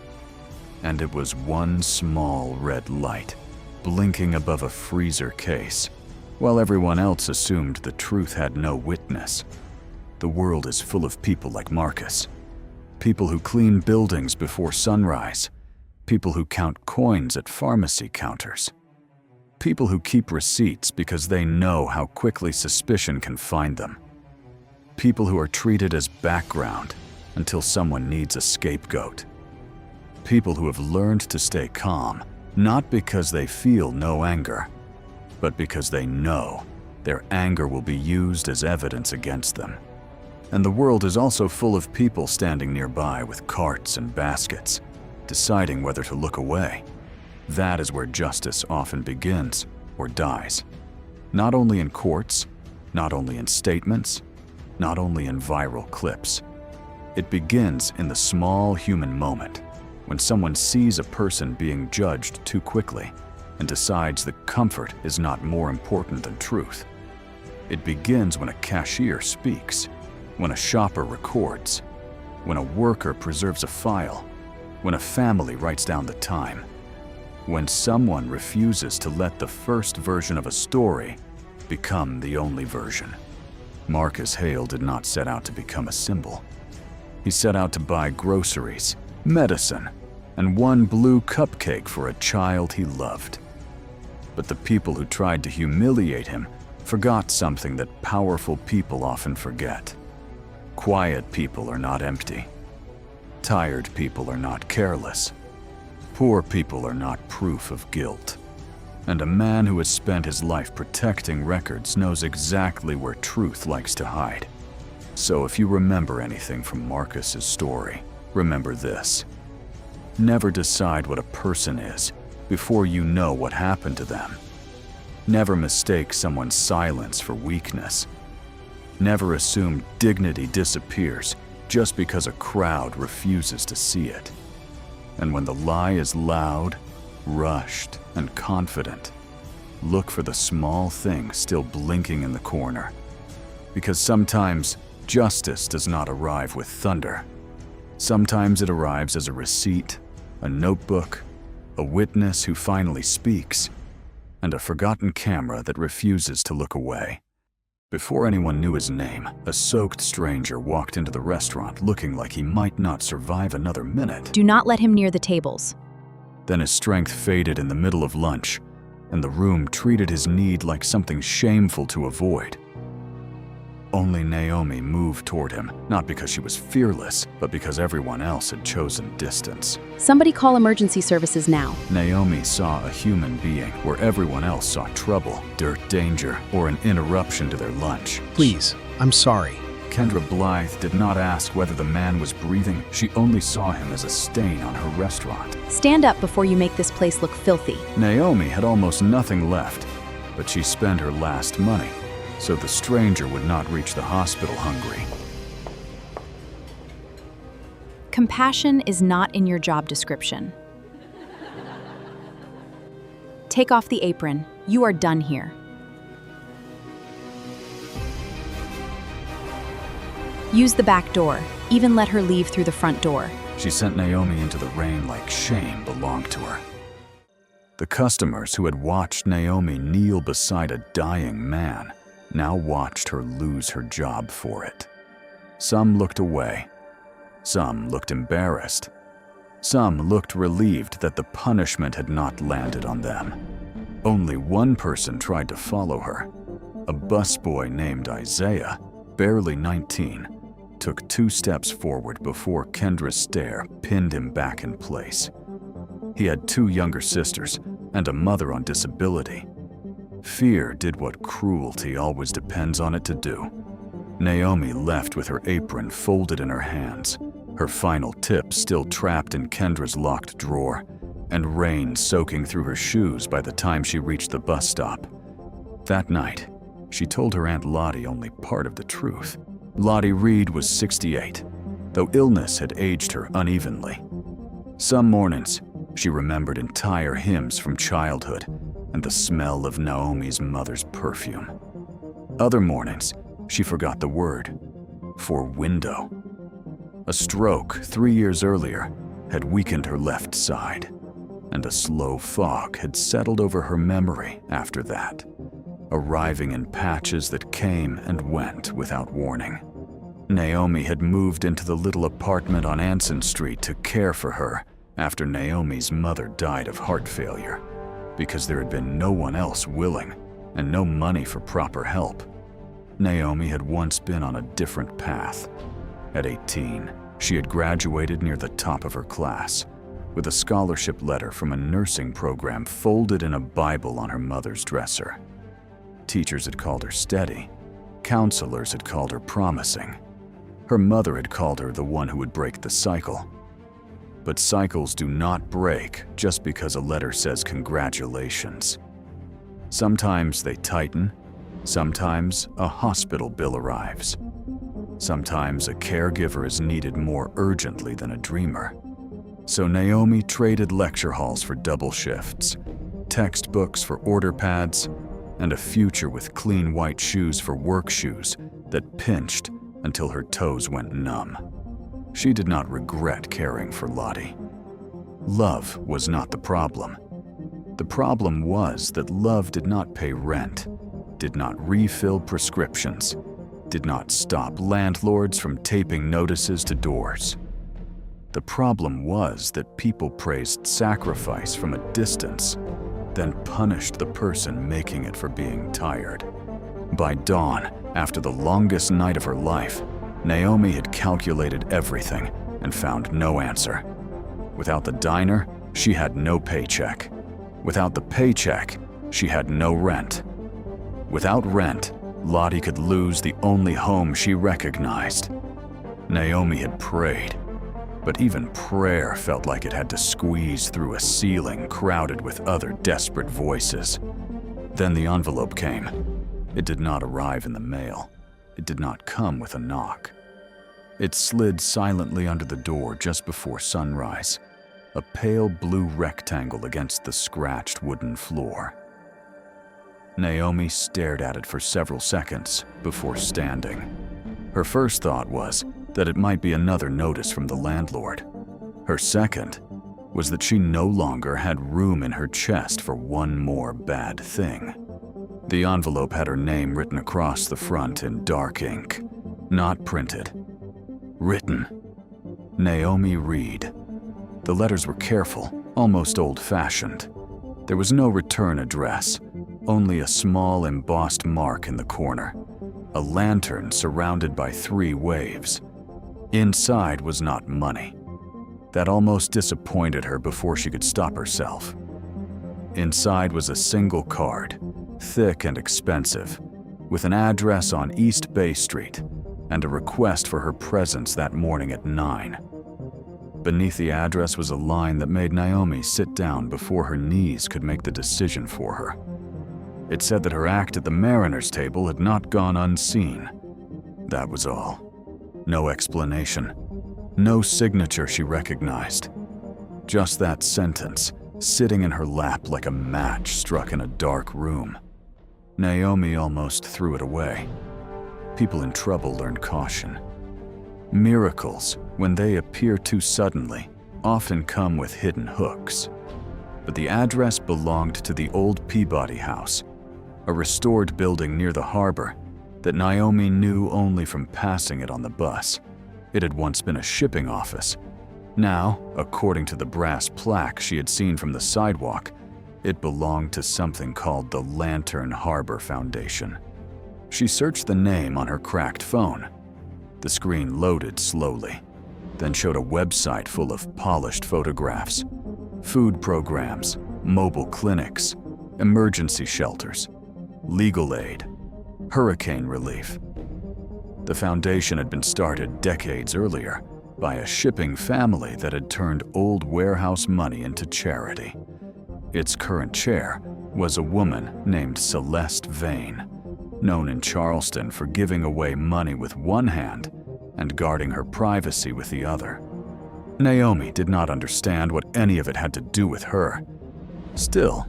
And it was one small red light blinking above a freezer case, while everyone else assumed the truth had no witness. The world is full of people like Marcus. People who clean buildings before sunrise. People who count coins at pharmacy counters. People who keep receipts because they know how quickly suspicion can find them. People who are treated as background until someone needs a scapegoat. People who have learned to stay calm, not because they feel no anger, but because they know their anger will be used as evidence against them. And the world is also full of people standing nearby with carts and baskets, deciding whether to look away. That is where justice often begins or dies. Not only in courts, not only in statements, not only in viral clips. It begins in the small human moment, when someone sees a person being judged too quickly and decides that comfort is not more important than truth. It begins when a cashier speaks, when a shopper records, when a worker preserves a file, when a family writes down the time, when someone refuses to let the first version of a story become the only version. Marcus Hale did not set out to become a symbol. He set out to buy groceries, medicine, and one blue cupcake for a child he loved. But the people who tried to humiliate him forgot something that powerful people often forget. Quiet people are not empty. Tired people are not careless. Poor people are not proof of guilt. And a man who has spent his life protecting records knows exactly where truth likes to hide. So if you remember anything from Marcus's story, remember this. Never decide what a person is before you know what happened to them. Never mistake someone's silence for weakness. Never assume dignity disappears just because a crowd refuses to see it. And when the lie is loud, rushed, and confident, look for the small thing still blinking in the corner. Because sometimes justice does not arrive with thunder. Sometimes it arrives as a receipt, a notebook, a witness who finally speaks, and a forgotten camera that refuses to look away. Before anyone knew his name, a soaked stranger walked into the restaurant looking like he might not survive another minute. Do not let him near the tables. Then his strength faded in the middle of lunch, and the room treated his need like something shameful to avoid. Only Naomi moved toward him, not because she was fearless, but because everyone else had chosen distance. Somebody call emergency services now. Naomi saw a human being where everyone else saw trouble, dirt, danger, or an interruption to their lunch. Please, I'm sorry. Kendra Blythe did not ask whether the man was breathing. She only saw him as a stain on her restaurant. Stand up before you make this place look filthy. Naomi had almost nothing left, but she spent her last money, so the stranger would not reach the hospital hungry. Compassion is not in your job description. Take off the apron. You are done here. Use the back door. Even let her leave through the front door. She sent Naomi into the rain like shame belonged to her. The customers who had watched Naomi kneel beside a dying man now watched her lose her job for it. Some looked away. Some looked embarrassed. Some looked relieved that the punishment had not landed on them. Only one person tried to follow her. A busboy named Isaiah, barely 19, took 2 steps forward before Kendra's stare pinned him back in place. He had 2 younger sisters and a mother on disability. Fear did what cruelty always depends on it to do. Naomi left with her apron folded in her hands, her final tip still trapped in Kendra's locked drawer, and rain soaking through her shoes by the time she reached the bus stop. That night, she told her Aunt Lottie only part of the truth. Lottie Reed was 68, though illness had aged her unevenly. Some mornings, she remembered entire hymns from childhood and the smell of Naomi's mother's perfume. Other mornings, she forgot the word for window. A stroke 3 years earlier had weakened her left side, and a slow fog had settled over her memory after that, arriving in patches that came and went without warning. Naomi had moved into the little apartment on Anson Street to care for her after Naomi's mother died of heart failure, because there had been no one else willing and no money for proper help. Naomi had once been on a different path. At 18, she had graduated near the top of her class, with a scholarship letter from a nursing program folded in a Bible on her mother's dresser. Teachers had called her steady. Counselors had called her promising. Her mother had called her the one who would break the cycle. But cycles do not break just because a letter says congratulations. Sometimes they tighten. Sometimes a hospital bill arrives. Sometimes a caregiver is needed more urgently than a dreamer. So Naomi traded lecture halls for double shifts, textbooks for order pads, and a future with clean white shoes for work shoes that pinched until her toes went numb. She did not regret caring for Lottie. Love was not the problem. The problem was that love did not pay rent, did not refill prescriptions, did not stop landlords from taping notices to doors. The problem was that people praised sacrifice from a distance, then punished the person making it for being tired. By dawn, after the longest night of her life, Naomi had calculated everything and found no answer. Without the diner, she had no paycheck. Without the paycheck, she had no rent. Without rent, Lottie could lose the only home she recognized. Naomi had prayed, but even prayer felt like it had to squeeze through a ceiling crowded with other desperate voices. Then the envelope came. It did not arrive in the mail. It did not come with a knock. It slid silently under the door just before sunrise, a pale blue rectangle against the scratched wooden floor. Naomi stared at it for several seconds before standing. Her first thought was that it might be another notice from the landlord. Her second was that she no longer had room in her chest for one more bad thing. The envelope had her name written across the front in dark ink, not printed. Written, Naomi Reed. The letters were careful, almost old-fashioned. There was no return address, only a small embossed mark in the corner, a lantern surrounded by 3 waves. Inside was not money. That almost disappointed her before she could stop herself. Inside was a single card, thick and expensive, with an address on East Bay Street, and a request for her presence that morning at 9. Beneath the address was a line that made Naomi sit down before her knees could make the decision for her. It said that her act at the Mariners' table had not gone unseen. That was all. No explanation. No signature she recognized. Just that sentence, sitting in her lap like a match struck in a dark room. Naomi almost threw it away. People in trouble learn caution. Miracles, when they appear too suddenly, often come with hidden hooks. But the address belonged to the old Peabody House, a restored building near the harbor that Naomi knew only from passing it on the bus. It had once been a shipping office. Now, according to the brass plaque she had seen from the sidewalk, it belonged to something called the Lantern Harbor Foundation. She searched the name on her cracked phone. The screen loaded slowly, then showed a website full of polished photographs, food programs, mobile clinics, emergency shelters, legal aid, hurricane relief. The foundation had been started decades earlier by a shipping family that had turned old warehouse money into charity. Its current chair was a woman named Celeste Vane, known in Charleston for giving away money with one hand and guarding her privacy with the other. Naomi did not understand what any of it had to do with her. Still,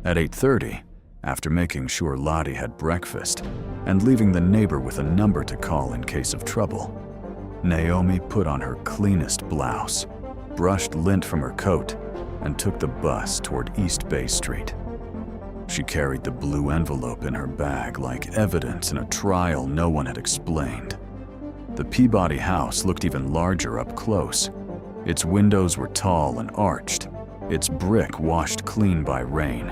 at 8:30, after making sure Lottie had breakfast and leaving the neighbor with a number to call in case of trouble, Naomi put on her cleanest blouse, brushed lint from her coat, and took the bus toward East Bay Street. She carried the blue envelope in her bag like evidence in a trial no one had explained. The Peabody House looked even larger up close. Its windows were tall and arched, its brick washed clean by rain,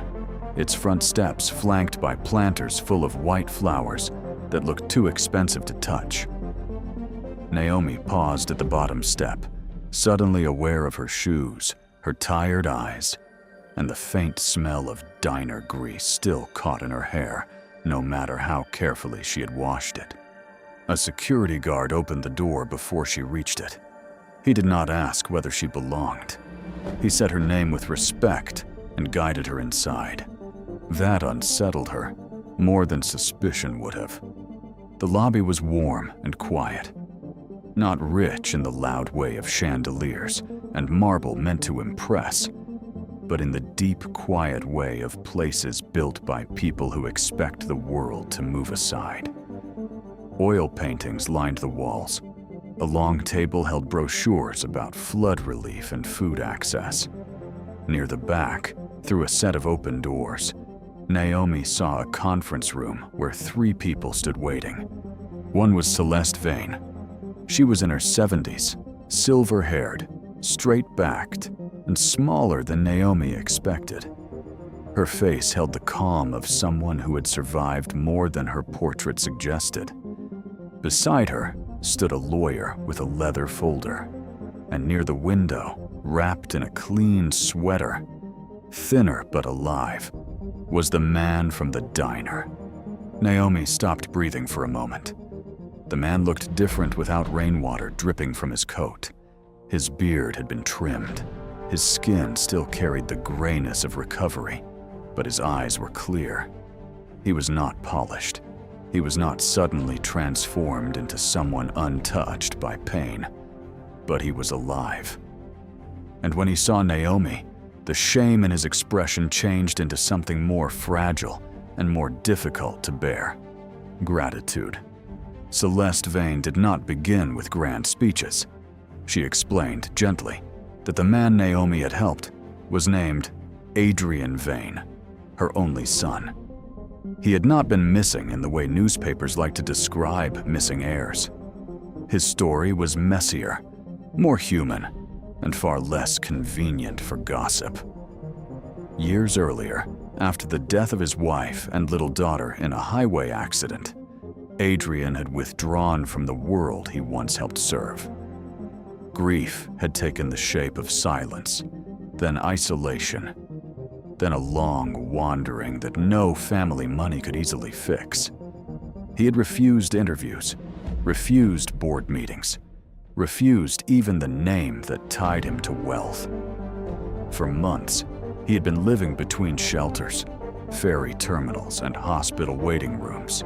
its front steps flanked by planters full of white flowers that looked too expensive to touch. Naomi paused at the bottom step, suddenly aware of her shoes, her tired eyes, and the faint smell of diner grease still caught in her hair, no matter how carefully she had washed it. A security guard opened the door before she reached it. He did not ask whether she belonged. He said her name with respect and guided her inside. That unsettled her, more than suspicion would have. The lobby was warm and quiet. Not rich in the loud way of chandeliers and marble meant to impress, but in the deep, quiet way of places built by people who expect the world to move aside. Oil paintings lined the walls. A long table held brochures about flood relief and food access. Near the back, through a set of open doors, Naomi saw a conference room where 3 people stood waiting. One was Celeste Vane. She was in her 70s, silver-haired, straight-backed, and smaller than Naomi expected. Her face held the calm of someone who had survived more than her portrait suggested. Beside her stood a lawyer with a leather folder, and near the window, wrapped in a clean sweater, thinner but alive, was the man from the diner. Naomi stopped breathing for a moment. The man looked different without rainwater dripping from his coat. His beard had been trimmed. His skin still carried the grayness of recovery, but his eyes were clear. He was not polished. He was not suddenly transformed into someone untouched by pain, but he was alive. And when he saw Naomi, the shame in his expression changed into something more fragile and more difficult to bear: gratitude. Celeste Vane did not begin with grand speeches. She explained gently that the man Naomi had helped was named Adrian Vane, her only son. He had not been missing in the way newspapers like to describe missing heirs. His story was messier, more human, and far less convenient for gossip. Years earlier, after the death of his wife and little daughter in a highway accident, Adrian had withdrawn from the world he once helped serve. Grief had taken the shape of silence, then isolation, then a long wandering that no family money could easily fix. He had refused interviews. refused board meetings, refused even the name that tied him to wealth. For months, he had been living between shelters, ferry terminals, and hospital waiting rooms,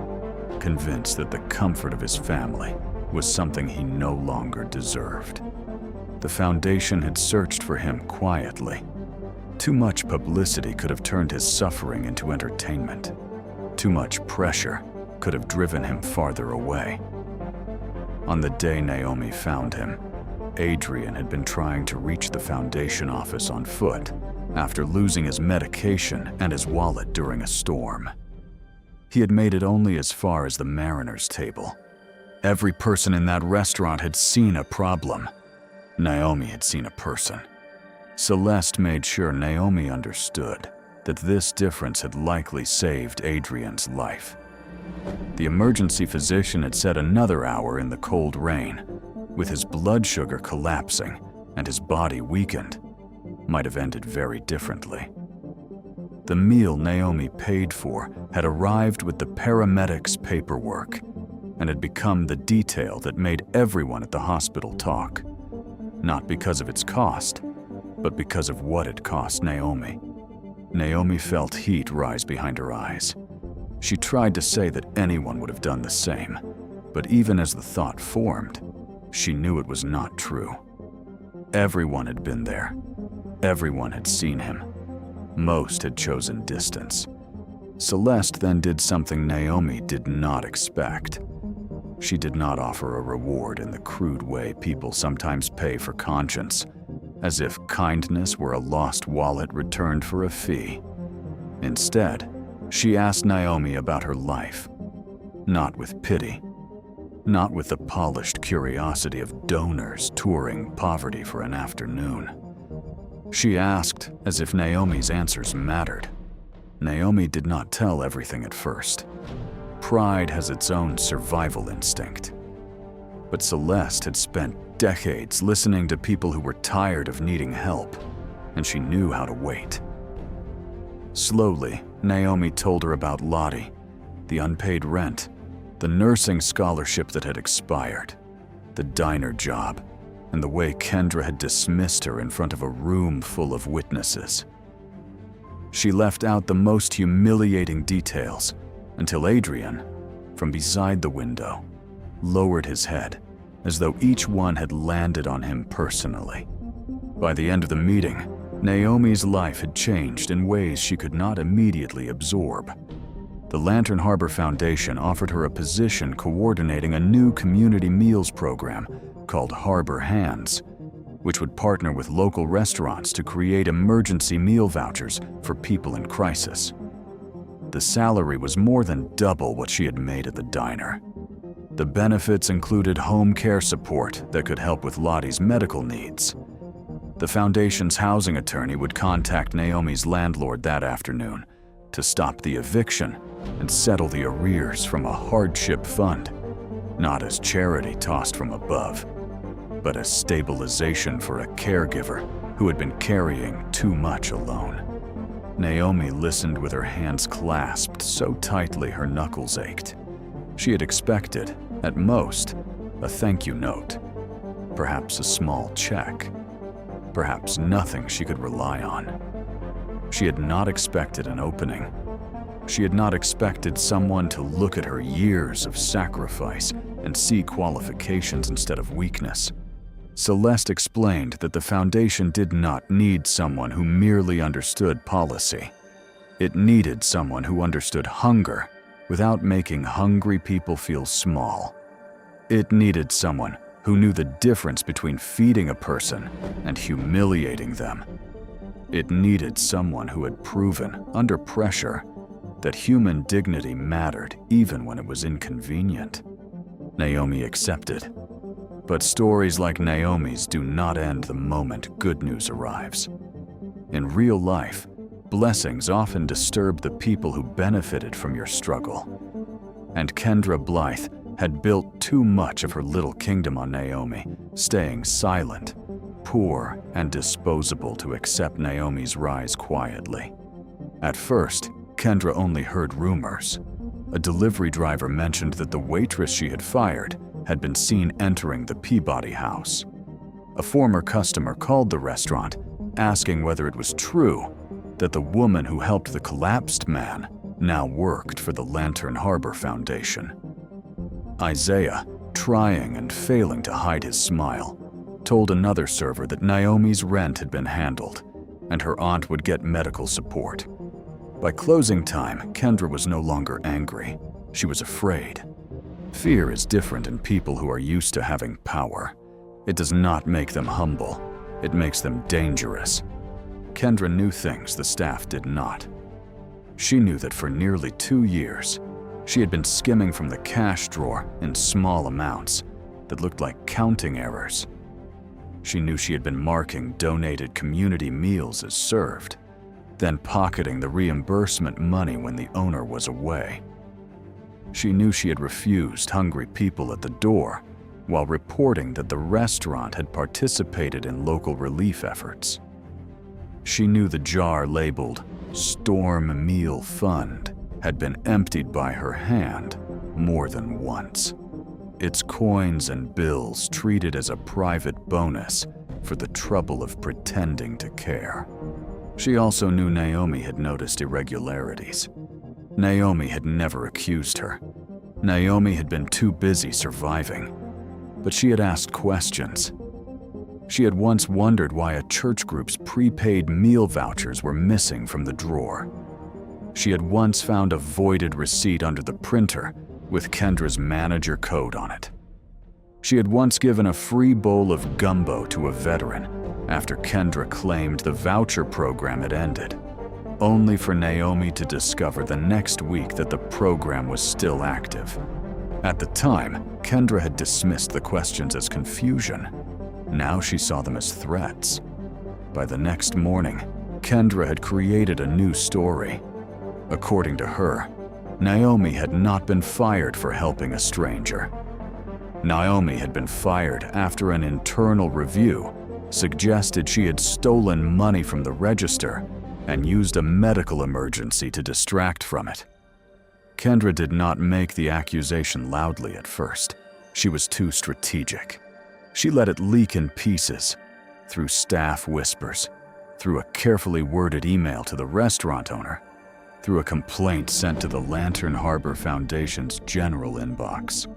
convinced that the comfort of his family was something he no longer deserved. The Foundation had searched for him quietly. Too much publicity could have turned his suffering into entertainment. Too much pressure could have driven him farther away. On the day Naomi found him, Adrian had been trying to reach the Foundation office on foot after losing his medication and his wallet during a storm. He had made it only as far as the mariner's table. Every person in that restaurant had seen a problem. Naomi had seen a person. Celeste made sure Naomi understood that this difference had likely saved Adrian's life. The emergency physician had said another hour in the cold rain, with his blood sugar collapsing and his body weakened, might have ended very differently. The meal Naomi paid for had arrived with the paramedics' paperwork and had become the detail that made everyone at the hospital talk, not because of its cost, but because of what it cost Naomi. Naomi felt heat rise behind her eyes. She tried to say that anyone would have done the same, but even as the thought formed, she knew it was not true. Everyone had been there. Everyone had seen him. Most had chosen distance. Celeste then did something Naomi did not expect. She did not offer a reward in the crude way people sometimes pay for conscience, as if kindness were a lost wallet returned for a fee. Instead, she asked Naomi about her life, not with pity, not with the polished curiosity of donors touring poverty for an afternoon. She asked as if Naomi's answers mattered. Naomi did not tell everything at first. Pride has its own survival instinct. But Celeste had spent decades listening to people who were tired of needing help, and she knew how to wait. Slowly, Naomi told her about Lottie, the unpaid rent, the nursing scholarship that had expired, the diner job, and the way Kendra had dismissed her in front of a room full of witnesses. She left out the most humiliating details until Adrian, from beside the window, lowered his head as though each one had landed on him personally. By the end of the meeting, Naomi's life had changed in ways she could not immediately absorb. The Lantern Harbor Foundation offered her a position coordinating a new community meals program called Harbor Hands, which would partner with local restaurants to create emergency meal vouchers for people in crisis. The salary was more than double what she had made at the diner. The benefits included home care support that could help with Lottie's medical needs. The foundation's housing attorney would contact Naomi's landlord that afternoon to stop the eviction and settle the arrears from a hardship fund, not as charity tossed from above, but as stabilization for a caregiver who had been carrying too much alone. Naomi listened with her hands clasped so tightly her knuckles ached. She had expected, at most, a thank you note, perhaps a small check, perhaps nothing she could rely on. She had not expected an opening. She had not expected someone to look at her years of sacrifice and see qualifications instead of weakness. Celeste explained that the foundation did not need someone who merely understood policy. It needed someone who understood hunger without making hungry people feel small. It needed someone who knew the difference between feeding a person and humiliating them. It needed someone who had proven, under pressure, that human dignity mattered even when it was inconvenient. Naomi accepted. But stories like Naomi's do not end the moment good news arrives. In real life, blessings often disturb the people who benefited from your struggle. And Kendra Blythe had built too much of her little kingdom on Naomi, staying silent, poor, and disposable to accept Naomi's rise quietly. At first, Kendra only heard rumors. A delivery driver mentioned that the waitress she had fired had been seen entering the Peabody house. A former customer called the restaurant, asking whether it was true that the woman who helped the collapsed man now worked for the Lantern Harbor Foundation. Isaiah, trying and failing to hide his smile, told another server that Naomi's rent had been handled and her aunt would get medical support. By closing time, Kendra was no longer angry. She was afraid. Fear is different in people who are used to having power. It does not make them humble. It makes them dangerous. Kendra knew things the staff did not. She knew that for nearly 2 years, she had been skimming from the cash drawer in small amounts that looked like counting errors. She knew she had been marking donated community meals as served, then pocketing the reimbursement money when the owner was away. She knew she had refused hungry people at the door while reporting that the restaurant had participated in local relief efforts. She knew the jar labeled Storm Meal Fund had been emptied by her hand more than once. Its coins and bills treated as a private bonus for the trouble of pretending to care. She also knew Naomi had noticed irregularities. Naomi had never accused her. Naomi had been too busy surviving. But she had asked questions. She had once wondered why a church group's prepaid meal vouchers were missing from the drawer. She had once found a voided receipt under the printer with Kendra's manager code on it. She had once given a free bowl of gumbo to a veteran after Kendra claimed the voucher program had ended, only for Naomi to discover the next week that the program was still active. At the time, Kendra had dismissed the questions as confusion. Now she saw them as threats. By the next morning, Kendra had created a new story. According to her, Naomi had not been fired for helping a stranger. Naomi had been fired after an internal review suggested she had stolen money from the register and used a medical emergency to distract from it. Kendra did not make the accusation loudly at first. She was too strategic. She let it leak in pieces, through staff whispers, through a carefully worded email to the restaurant owner, through a complaint sent to the Lantern Harbor Foundation's general inbox.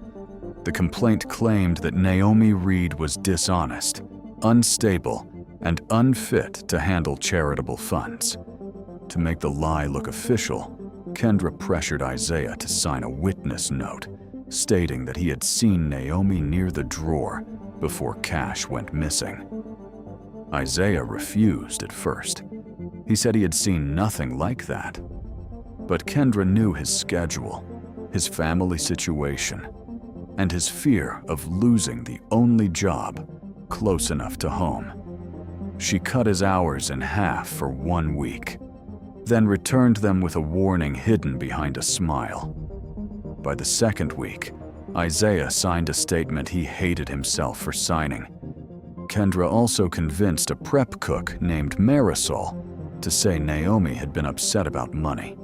The complaint claimed that Naomi Reed was dishonest, unstable, and unfit to handle charitable funds. To make the lie look official, Kendra pressured Isaiah to sign a witness note stating that he had seen Naomi near the drawer before cash went missing. Isaiah refused at first. He said he had seen nothing like that. But Kendra knew his schedule, his family situation, and his fear of losing the only job close enough to home. She cut his hours in half for 1 week, then returned them with a warning hidden behind a smile. By the second week, Isaiah signed a statement he hated himself for signing. Kendra also convinced a prep cook named Marisol to say Naomi had been upset about money.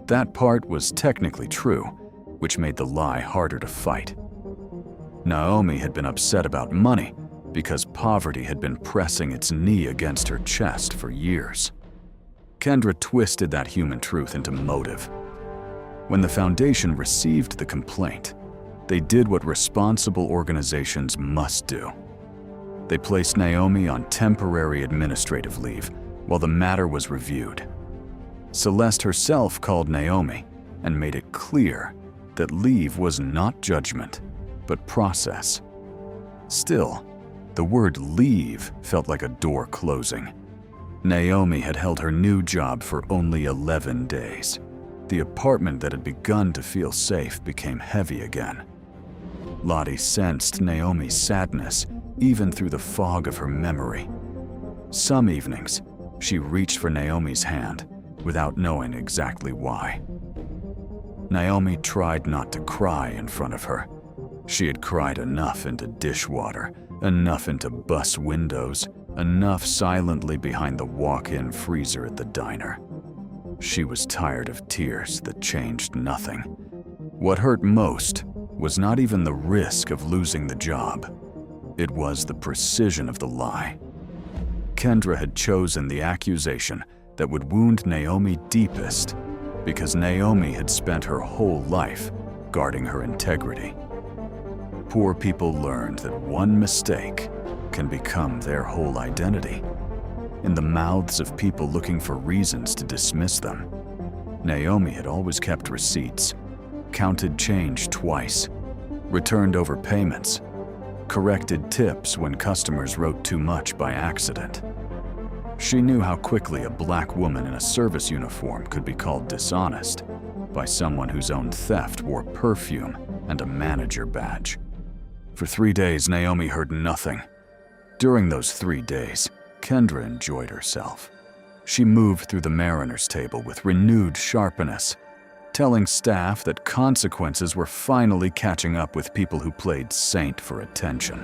That part was technically true, which made the lie harder to fight. Naomi had been upset about money because poverty had been pressing its knee against her chest for years. Kendra twisted that human truth into motive. When the foundation received the complaint, they did what responsible organizations must do. They placed Naomi on temporary administrative leave while the matter was reviewed. Celeste herself called Naomi and made it clear that leave was not judgment, but process. Still, the word leave felt like a door closing. Naomi had held her new job for only 11 days. The apartment that had begun to feel safe became heavy again. Lottie sensed Naomi's sadness even through the fog of her memory. Some evenings, she reached for Naomi's hand without knowing exactly why. Naomi tried not to cry in front of her. She had cried enough into dishwater, enough into bus windows, enough silently behind the walk-in freezer at the diner. She was tired of tears that changed nothing. What hurt most was not even the risk of losing the job. It was the precision of the lie. Kendra had chosen the accusation that would wound Naomi deepest because Naomi had spent her whole life guarding her integrity. Poor people learned that one mistake can become their whole identity. In the mouths of people looking for reasons to dismiss them, Naomi had always kept receipts, counted change twice, returned overpayments, corrected tips when customers wrote too much by accident. She knew how quickly a black woman in a service uniform could be called dishonest by someone whose own theft wore perfume and a manager badge. For 3 days, Naomi heard nothing. During those 3 days, Kendra enjoyed herself. She moved through the mariner's table with renewed sharpness, telling staff that consequences were finally catching up with people who played saint for attention.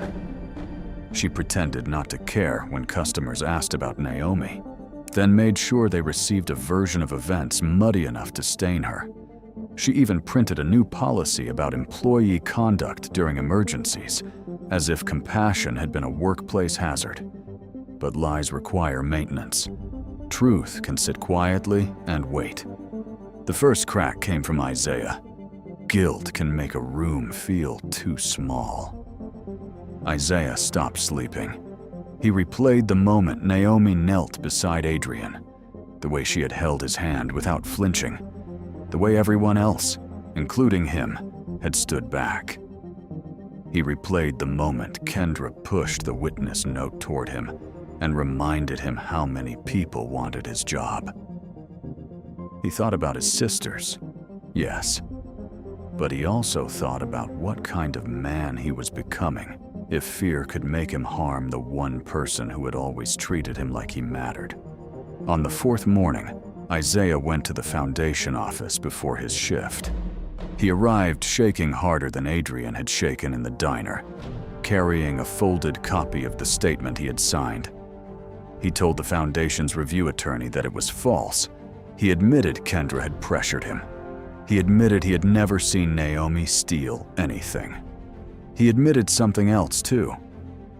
She pretended not to care when customers asked about Naomi, then made sure they received a version of events muddy enough to stain her. She even printed a new policy about employee conduct during emergencies, as if compassion had been a workplace hazard. But lies require maintenance. Truth can sit quietly and wait. The first crack came from Isaiah. Guilt can make a room feel too small. Isaiah stopped sleeping. He replayed the moment Naomi knelt beside Adrian, the way she had held his hand without flinching, the way everyone else, including him, had stood back. He replayed the moment Kendra pushed the witness note toward him and reminded him how many people wanted his job. He thought about his sisters, yes, but he also thought about what kind of man he was becoming if fear could make him harm the one person who had always treated him like he mattered. On the 4th morning, Isaiah went to the foundation office before his shift. He arrived shaking harder than Adrian had shaken in the diner, carrying a folded copy of the statement he had signed. He told the foundation's review attorney that it was false. He admitted Kendra had pressured him. He admitted he had never seen Naomi steal anything. He admitted something else, too.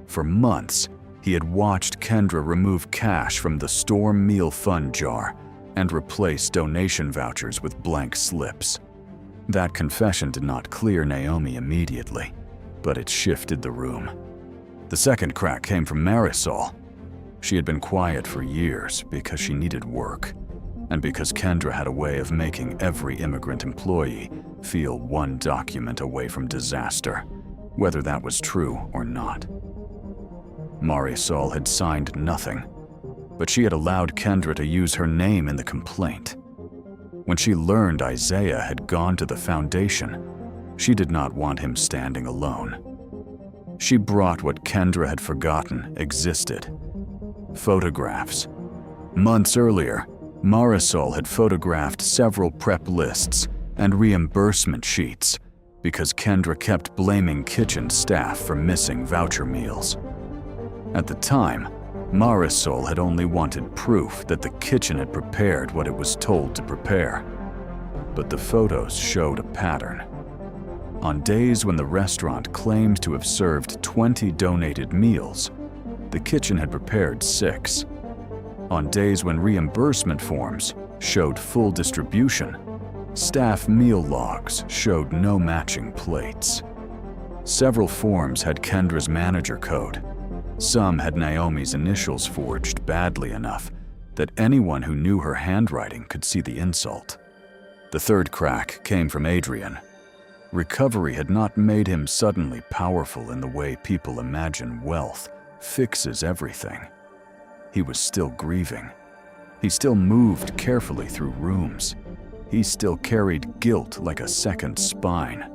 For months, he had watched Kendra remove cash from the Storm Meal Fund jar and replace donation vouchers with blank slips. That confession did not clear Naomi immediately, but it shifted the room. The second crack came from Marisol. She had been quiet for years because she needed work, and because Kendra had a way of making every immigrant employee feel one document away from disaster, whether that was true or not. Marisol had signed nothing, but she had allowed Kendra to use her name in the complaint. When she learned Isaiah had gone to the foundation, she did not want him standing alone. She brought what Kendra had forgotten existed: photographs. Months earlier, Marisol had photographed several prep lists and reimbursement sheets because Kendra kept blaming kitchen staff for missing voucher meals. At the time, Marisol had only wanted proof that the kitchen had prepared what it was told to prepare. But the photos showed a pattern. On days when the restaurant claimed to have served 20 donated meals, the kitchen had prepared 6. On days when reimbursement forms showed full distribution, staff meal logs showed no matching plates. Several forms had Kendra's manager code. Some had Naomi's initials forged badly enough that anyone who knew her handwriting could see the insult. The third crack came from Adrian. Recovery had not made him suddenly powerful in the way people imagine wealth fixes everything. He was still grieving. He still moved carefully through rooms. He still carried guilt like a second spine.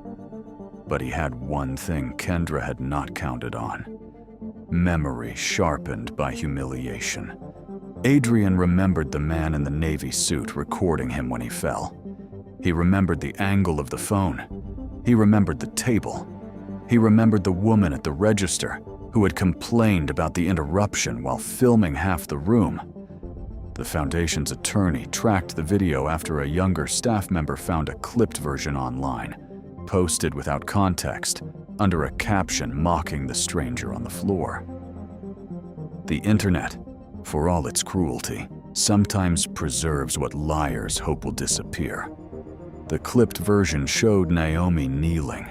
But he had one thing Kendra had not counted on: memory sharpened by humiliation. Adrian remembered the man in the navy suit recording him when he fell. He remembered the angle of the phone. He remembered the table. He remembered the woman at the register who had complained about the interruption while filming half the room. The foundation's attorney tracked the video after a younger staff member found a clipped version online. posted without context under a caption mocking the stranger on the floor. The internet, for all its cruelty, sometimes preserves what liars hope will disappear. The clipped version showed Naomi kneeling.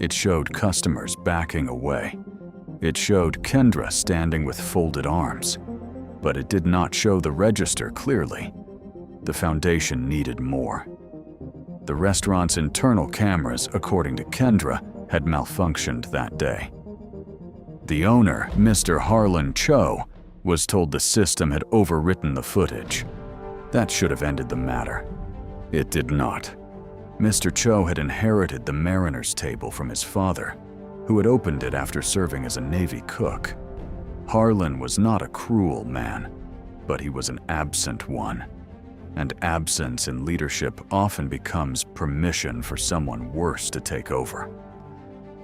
It showed customers backing away. It showed Kendra standing with folded arms. But it did not show the register clearly. The foundation needed more. The restaurant's internal cameras, according to Kendra, had malfunctioned that day. The owner, Mr. Harlan Cho, was told the system had overwritten the footage. That should have ended the matter. It did not. Mr. Cho had inherited the mariner's table from his father, who had opened it after serving as a Navy cook. Harlan was not a cruel man, but he was an absent one. And absence in leadership often becomes permission for someone worse to take over.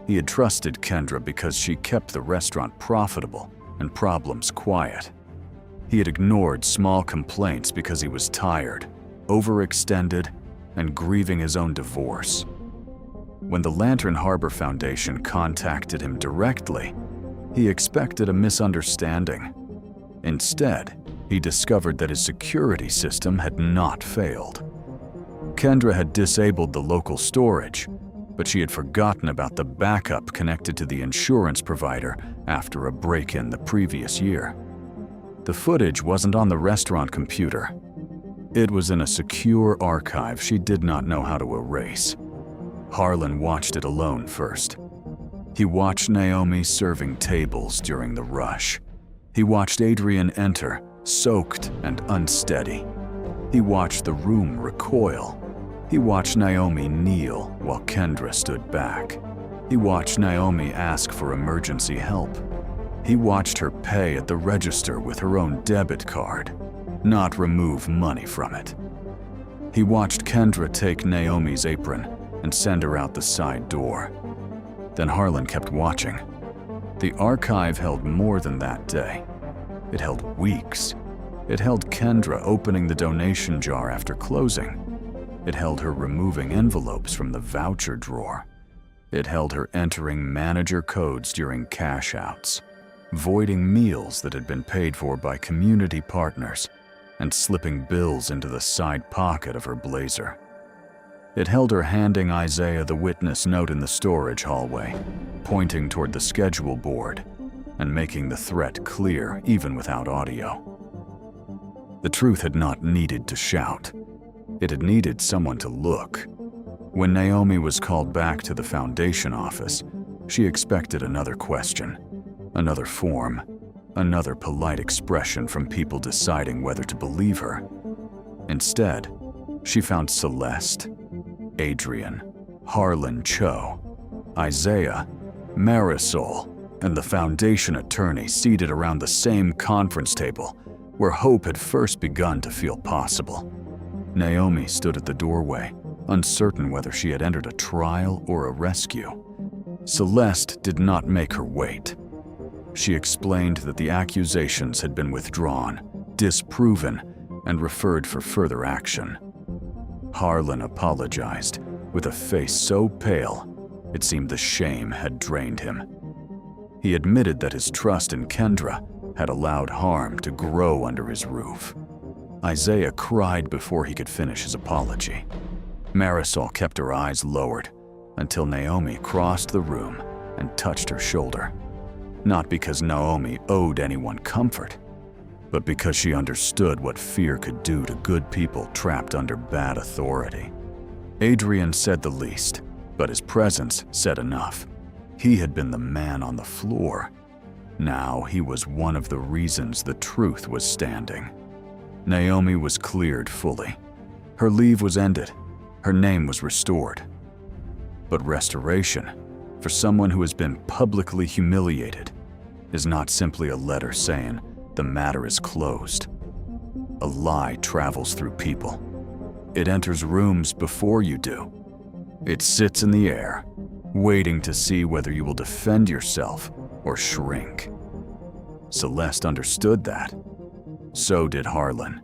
He had trusted Kendra because she kept the restaurant profitable and problems quiet. He had ignored small complaints because he was tired, overextended, and grieving his own divorce. When the Lantern Harbor Foundation contacted him directly, he expected a misunderstanding. Instead, he discovered that his security system had not failed. Kendra had disabled the local storage, but she had forgotten about the backup connected to the insurance provider after a break-in the previous year. The footage wasn't on the restaurant computer. It was in a secure archive she did not know how to erase. Harlan watched it alone first. He watched Naomi serving tables during the rush. He watched Adrian enter, soaked and unsteady. He watched the room recoil. He watched Naomi kneel while Kendra stood back. He watched Naomi ask for emergency help. He watched her pay at the register with her own debit card, not remove money from it. He watched Kendra take Naomi's apron and send her out the side door. Then Harlan kept watching. The archive held more than that day. It held weeks. It held Kendra opening the donation jar after closing. It held her removing envelopes from the voucher drawer. It held her entering manager codes during cash outs, voiding meals that had been paid for by community partners, and slipping bills into the side pocket of her blazer. It held her handing Isaiah the witness note in the storage hallway, pointing toward the schedule board, and making the threat clear even without audio. The truth had not needed to shout. It had needed someone to look. When Naomi was called back to the foundation office, she expected another question, another form, another polite expression from people deciding whether to believe her. Instead, she found Celeste, Adrian, Harlan Cho, Isaiah, Marisol, and the foundation attorney seated around the same conference table where hope had first begun to feel possible. Naomi stood at the doorway, uncertain whether she had entered a trial or a rescue. Celeste did not make her wait. She explained that the accusations had been withdrawn, disproven, and referred for further action. Harlan apologized, with a face so pale, it seemed the shame had drained him. He admitted that his trust in Kendra had allowed harm to grow under his roof. Isaiah cried before he could finish his apology. Marisol kept her eyes lowered until Naomi crossed the room and touched her shoulder. Not because Naomi owed anyone comfort, but because she understood what fear could do to good people trapped under bad authority. Adrian said the least, but his presence said enough. He had been the man on the floor. Now he was one of the reasons the truth was standing. Naomi was cleared fully. Her leave was ended. Her name was restored. But restoration, for someone who has been publicly humiliated, is not simply a letter saying the matter is closed. A lie travels through people. It enters rooms before you do. It sits in the air, waiting to see whether you will defend yourself or shrink. Celeste understood that. So did Harlan.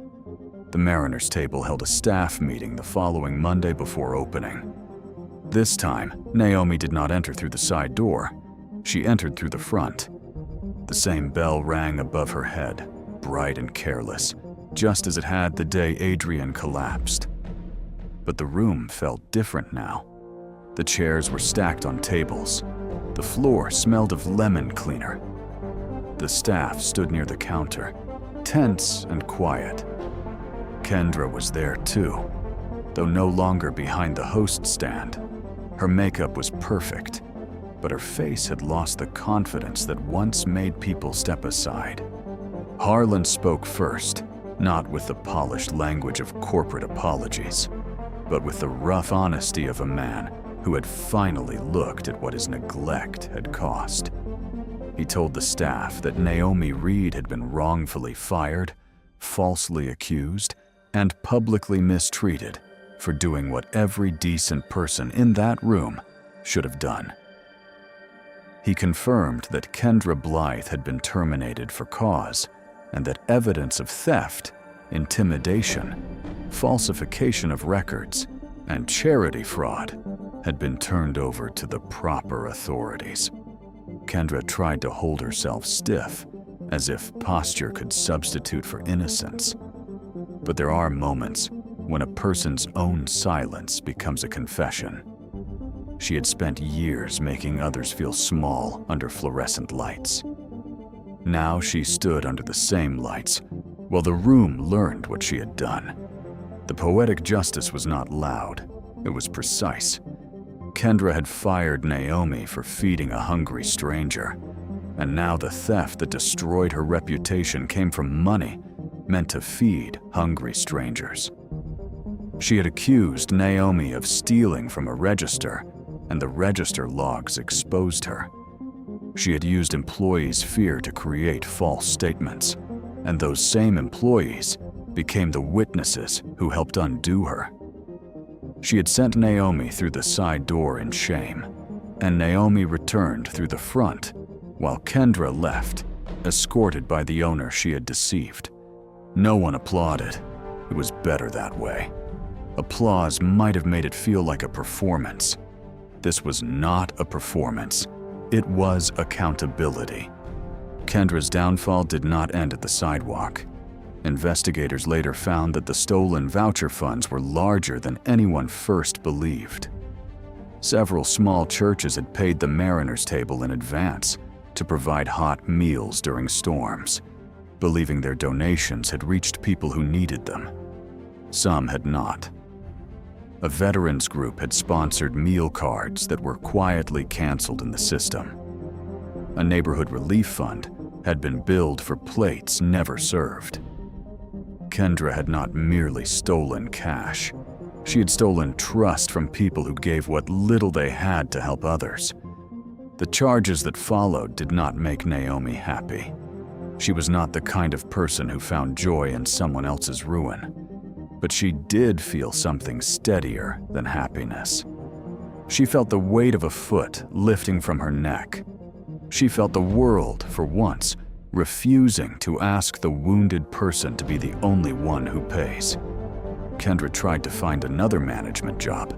The Mariners' table held a staff meeting the following Monday before opening. This time, Naomi did not enter through the side door. She entered through the front. The same bell rang above her head, bright and careless, just as it had the day Adrian collapsed. But the room felt different now. The chairs were stacked on tables. The floor smelled of lemon cleaner. The staff stood near the counter, tense and quiet. Kendra was there too, though no longer behind the host stand. Her makeup was perfect, but her face had lost the confidence that once made people step aside. Harlan spoke first, not with the polished language of corporate apologies, but with the rough honesty of a man who had finally looked at what his neglect had cost. He told the staff that Naomi Reed had been wrongfully fired, falsely accused, and publicly mistreated for doing what every decent person in that room should have done. He confirmed that Kendra Blythe had been terminated for cause, and that evidence of theft, intimidation, falsification of records, and charity fraud had been turned over to the proper authorities. Kendra tried to hold herself stiff, as if posture could substitute for innocence. But there are moments when a person's own silence becomes a confession. She had spent years making others feel small under fluorescent lights. Now she stood under the same lights, while the room learned what she had done. The poetic justice was not loud, it was precise. Kendra had fired Naomi for feeding a hungry stranger, and now the theft that destroyed her reputation came from money meant to feed hungry strangers. She had accused Naomi of stealing from a register, and the register logs exposed her. She had used employees' fear to create false statements, and those same employees became the witnesses who helped undo her. She had sent Naomi through the side door in shame, and Naomi returned through the front, while Kendra left, escorted by the owner she had deceived. No one applauded. It was better that way. Applause might have made it feel like a performance. This was not a performance. It was accountability. Kendra's downfall did not end at the sidewalk. Investigators later found that the stolen voucher funds were larger than anyone first believed. Several small churches had paid the Mariners' Table in advance to provide hot meals during storms, believing their donations had reached people who needed them. Some had not. A veterans group had sponsored meal cards that were quietly canceled in the system. A neighborhood relief fund had been billed for plates never served. Kendra had not merely stolen cash. She had stolen trust from people who gave what little they had to help others. The charges that followed did not make Naomi happy. She was not the kind of person who found joy in someone else's ruin. But she did feel something steadier than happiness. She felt the weight of a foot lifting from her neck. She felt the world, for once, refusing to ask the wounded person to be the only one who pays. Kendra tried to find another management job,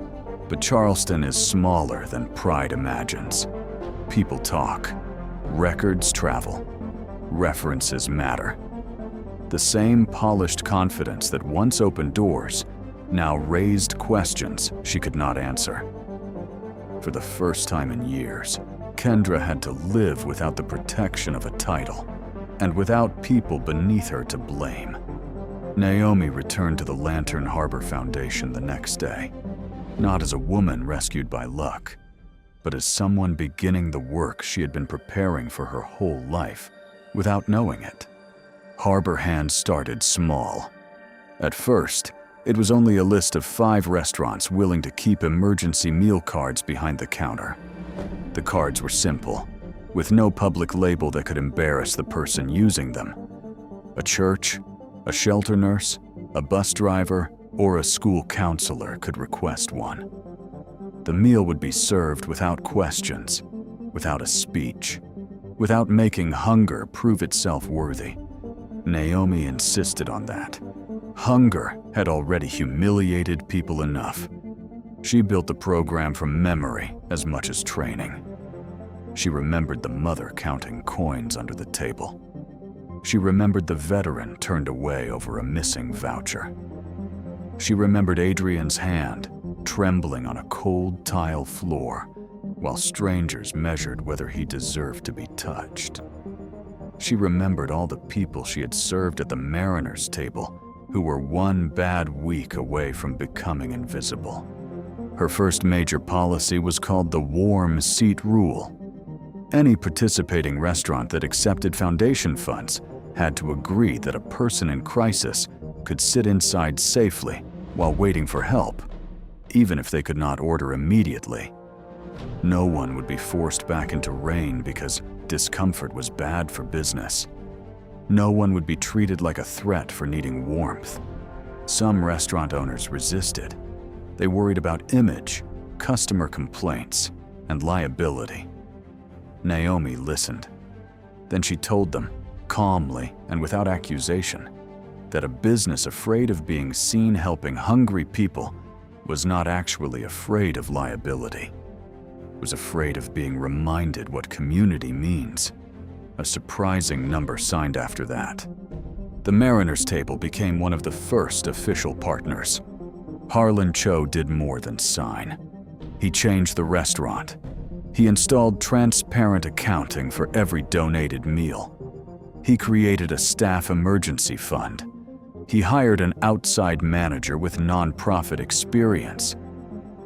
but Charleston is smaller than pride imagines. People talk, records travel, references matter. The same polished confidence that once opened doors now raised questions she could not answer. For the first time in years, Kendra had to live without the protection of a title, and without people beneath her to blame. Naomi returned to the Lantern Harbor Foundation the next day, not as a woman rescued by luck, but as someone beginning the work she had been preparing for her whole life without knowing it. Harbor Hand started small. At first, it was only a list of 5 restaurants willing to keep emergency meal cards behind the counter. The cards were simple, with no public label that could embarrass the person using them. A church, a shelter nurse, a bus driver, or a school counselor could request one. The meal would be served without questions, without a speech, without making hunger prove itself worthy. Naomi insisted on that. Hunger had already humiliated people enough. She built the program from memory as much as training. She remembered the mother counting coins under the table. She remembered the veteran turned away over a missing voucher. She remembered Adrian's hand trembling on a cold tile floor while strangers measured whether he deserved to be touched. She remembered all the people she had served at the mariners' table who were one bad week away from becoming invisible. Her first major policy was called the warm seat rule. Any participating restaurant that accepted foundation funds had to agree that a person in crisis could sit inside safely while waiting for help, even if they could not order immediately. No one would be forced back into rain because discomfort was bad for business. No one would be treated like a threat for needing warmth. Some restaurant owners resisted. They worried about image, customer complaints, and liability. Naomi listened. Then she told them, calmly and without accusation, that a business afraid of being seen helping hungry people was not actually afraid of liability. It was afraid of being reminded what community means. A surprising number signed after that. The mariners' table became one of the first official partners. Harlan Cho did more than sign. He changed the restaurant. He installed transparent accounting for every donated meal. He created a staff emergency fund. He hired an outside manager with nonprofit experience.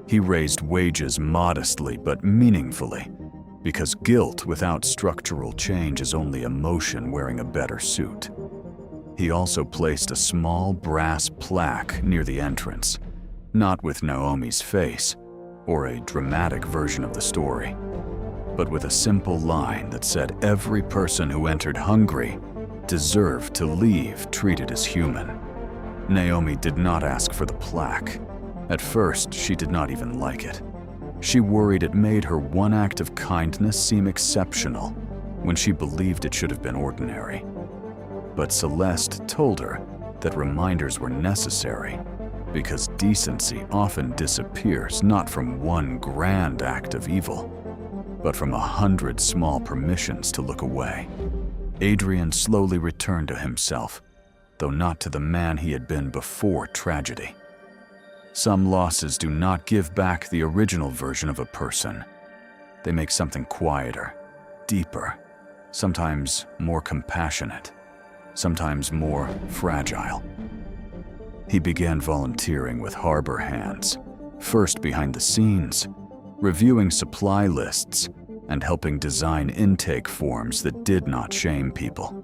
He raised wages modestly but meaningfully, because guilt without structural change is only emotion wearing a better suit. He also placed a small brass plaque near the entrance, not with Naomi's face or a dramatic version of the story, but with a simple line that said every person who entered hungry deserved to leave treated as human. Naomi did not ask for the plaque. At first, she did not even like it. She worried it made her one act of kindness seem exceptional when she believed it should have been ordinary. But Celeste told her that reminders were necessary because decency often disappears not from one grand act of evil, but from 100 small permissions to look away. Adrian slowly returned to himself, though not to the man he had been before tragedy. Some losses do not give back the original version of a person. They make something quieter, deeper, sometimes more compassionate, sometimes more fragile. He began volunteering with Harbor Hands, first behind the scenes, reviewing supply lists and helping design intake forms that did not shame people.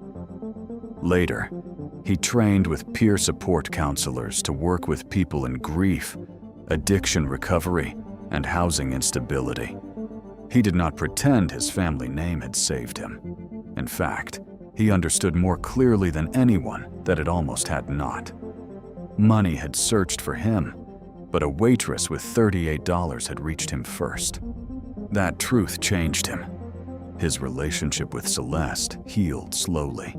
Later, he trained with peer support counselors to work with people in grief, addiction recovery, and housing instability. He did not pretend his family name had saved him. In fact, he understood more clearly than anyone that it almost had not. Money had searched for him, but a waitress with $38 had reached him first. That truth changed him. His relationship with Celeste healed slowly.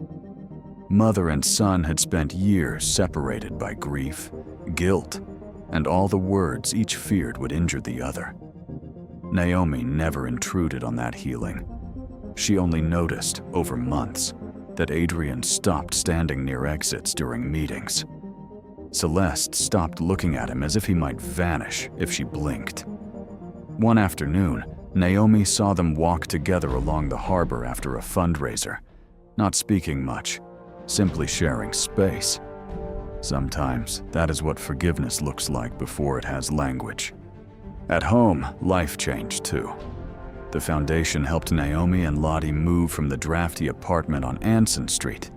Mother and son had spent years separated by grief, guilt, and all the words each feared would injure the other. Naomi never intruded on that healing. She only noticed, over months, that Adrian stopped standing near exits during meetings. Celeste stopped looking at him as if he might vanish if she blinked. One afternoon, Naomi saw them walk together along the harbor after a fundraiser, not speaking much, simply sharing space. Sometimes that is what forgiveness looks like before it has language. At home, life changed too. The foundation helped Naomi and Lottie move from the drafty apartment on Anson Street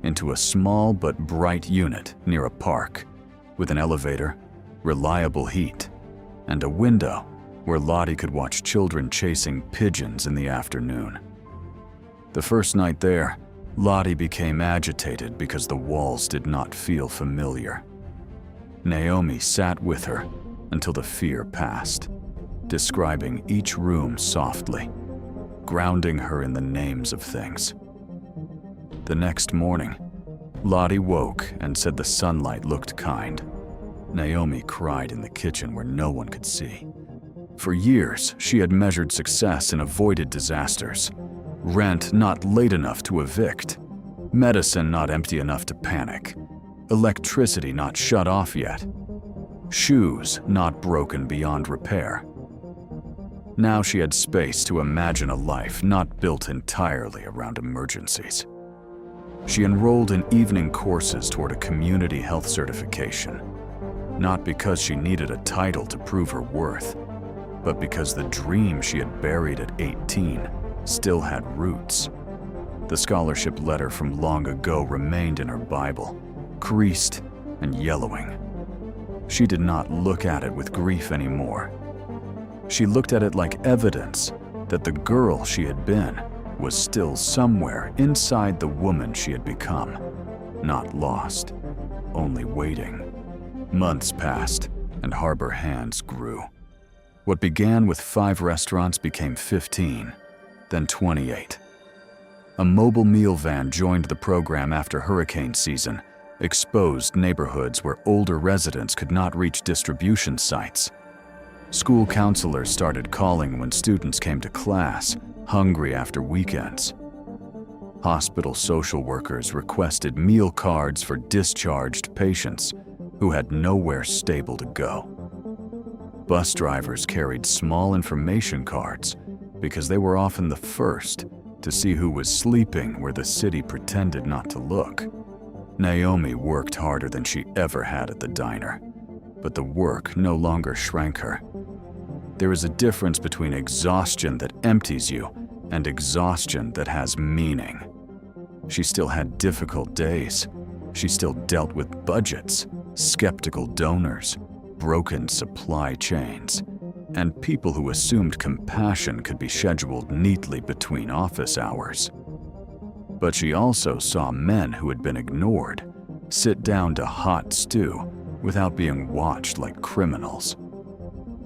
into a small but bright unit near a park, with an elevator, reliable heat, and a window where Lottie could watch children chasing pigeons in the afternoon. The first night there, Lottie became agitated because the walls did not feel familiar. Naomi sat with her until the fear passed, describing each room softly, grounding her in the names of things. The next morning, Lottie woke and said the sunlight looked kind. Naomi cried in the kitchen where no one could see. For years, she had measured success in avoided disasters. Rent not late enough to evict. Medicine not empty enough to panic. Electricity not shut off yet. Shoes not broken beyond repair. Now she had space to imagine a life not built entirely around emergencies. She enrolled in evening courses toward a community health certification, not because she needed a title to prove her worth, but because the dream she had buried at 18 still had roots. The scholarship letter from long ago remained in her Bible, creased and yellowing. She did not look at it with grief anymore. She looked at it like evidence that the girl she had been was still somewhere inside the woman she had become. Not lost, only waiting. Months passed, and Harbor Hands grew. What began with 5 restaurants became 15, then 28. A mobile meal van joined the program after hurricane season, exposed neighborhoods where older residents could not reach distribution sites. School counselors started calling when students came to class, hungry after weekends. Hospital social workers requested meal cards for discharged patients who had nowhere stable to go. Bus drivers carried small information cards because they were often the first to see who was sleeping where the city pretended not to look. Naomi worked harder than she ever had at the diner, but the work no longer shrank her. There is a difference between exhaustion that empties you and exhaustion that has meaning. She still had difficult days. She still dealt with budgets, skeptical donors, broken supply chains, and people who assumed compassion could be scheduled neatly between office hours. But she also saw men who had been ignored sit down to hot stew without being watched like criminals.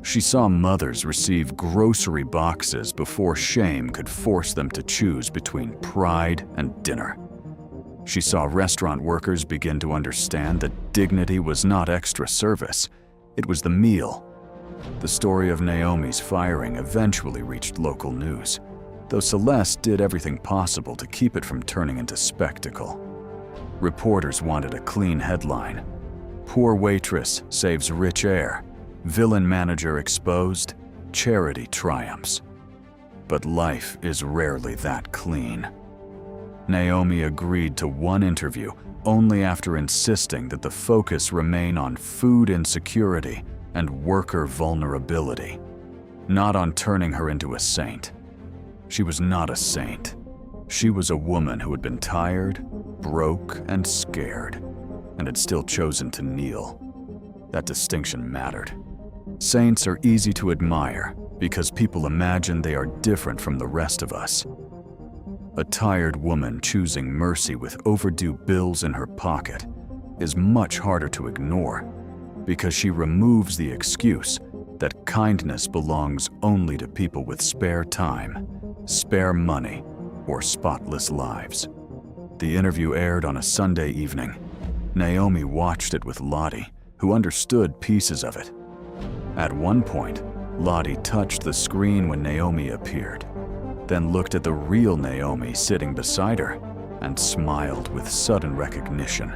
She saw mothers receive grocery boxes before shame could force them to choose between pride and dinner. She saw restaurant workers begin to understand that dignity was not extra service, it was the meal. The story of Naomi's firing eventually reached local news, though Celeste did everything possible to keep it from turning into spectacle. Reporters wanted a clean headline. Poor waitress saves rich heir. Villain manager exposed. Charity triumphs. But life is rarely that clean. Naomi agreed to one interview only after insisting that the focus remain on food insecurity and worker vulnerability, not on turning her into a saint. She was not a saint. She was a woman who had been tired, broke, and scared, and had still chosen to kneel. That distinction mattered. Saints are easy to admire because people imagine they are different from the rest of us. A tired woman choosing mercy with overdue bills in her pocket is much harder to ignore because she removes the excuse that kindness belongs only to people with spare time, spare money, or spotless lives. The interview aired on a Sunday evening. Naomi watched it with Lottie, who understood pieces of it. At one point, Lottie touched the screen when Naomi appeared, then looked at the real Naomi sitting beside her and smiled with sudden recognition.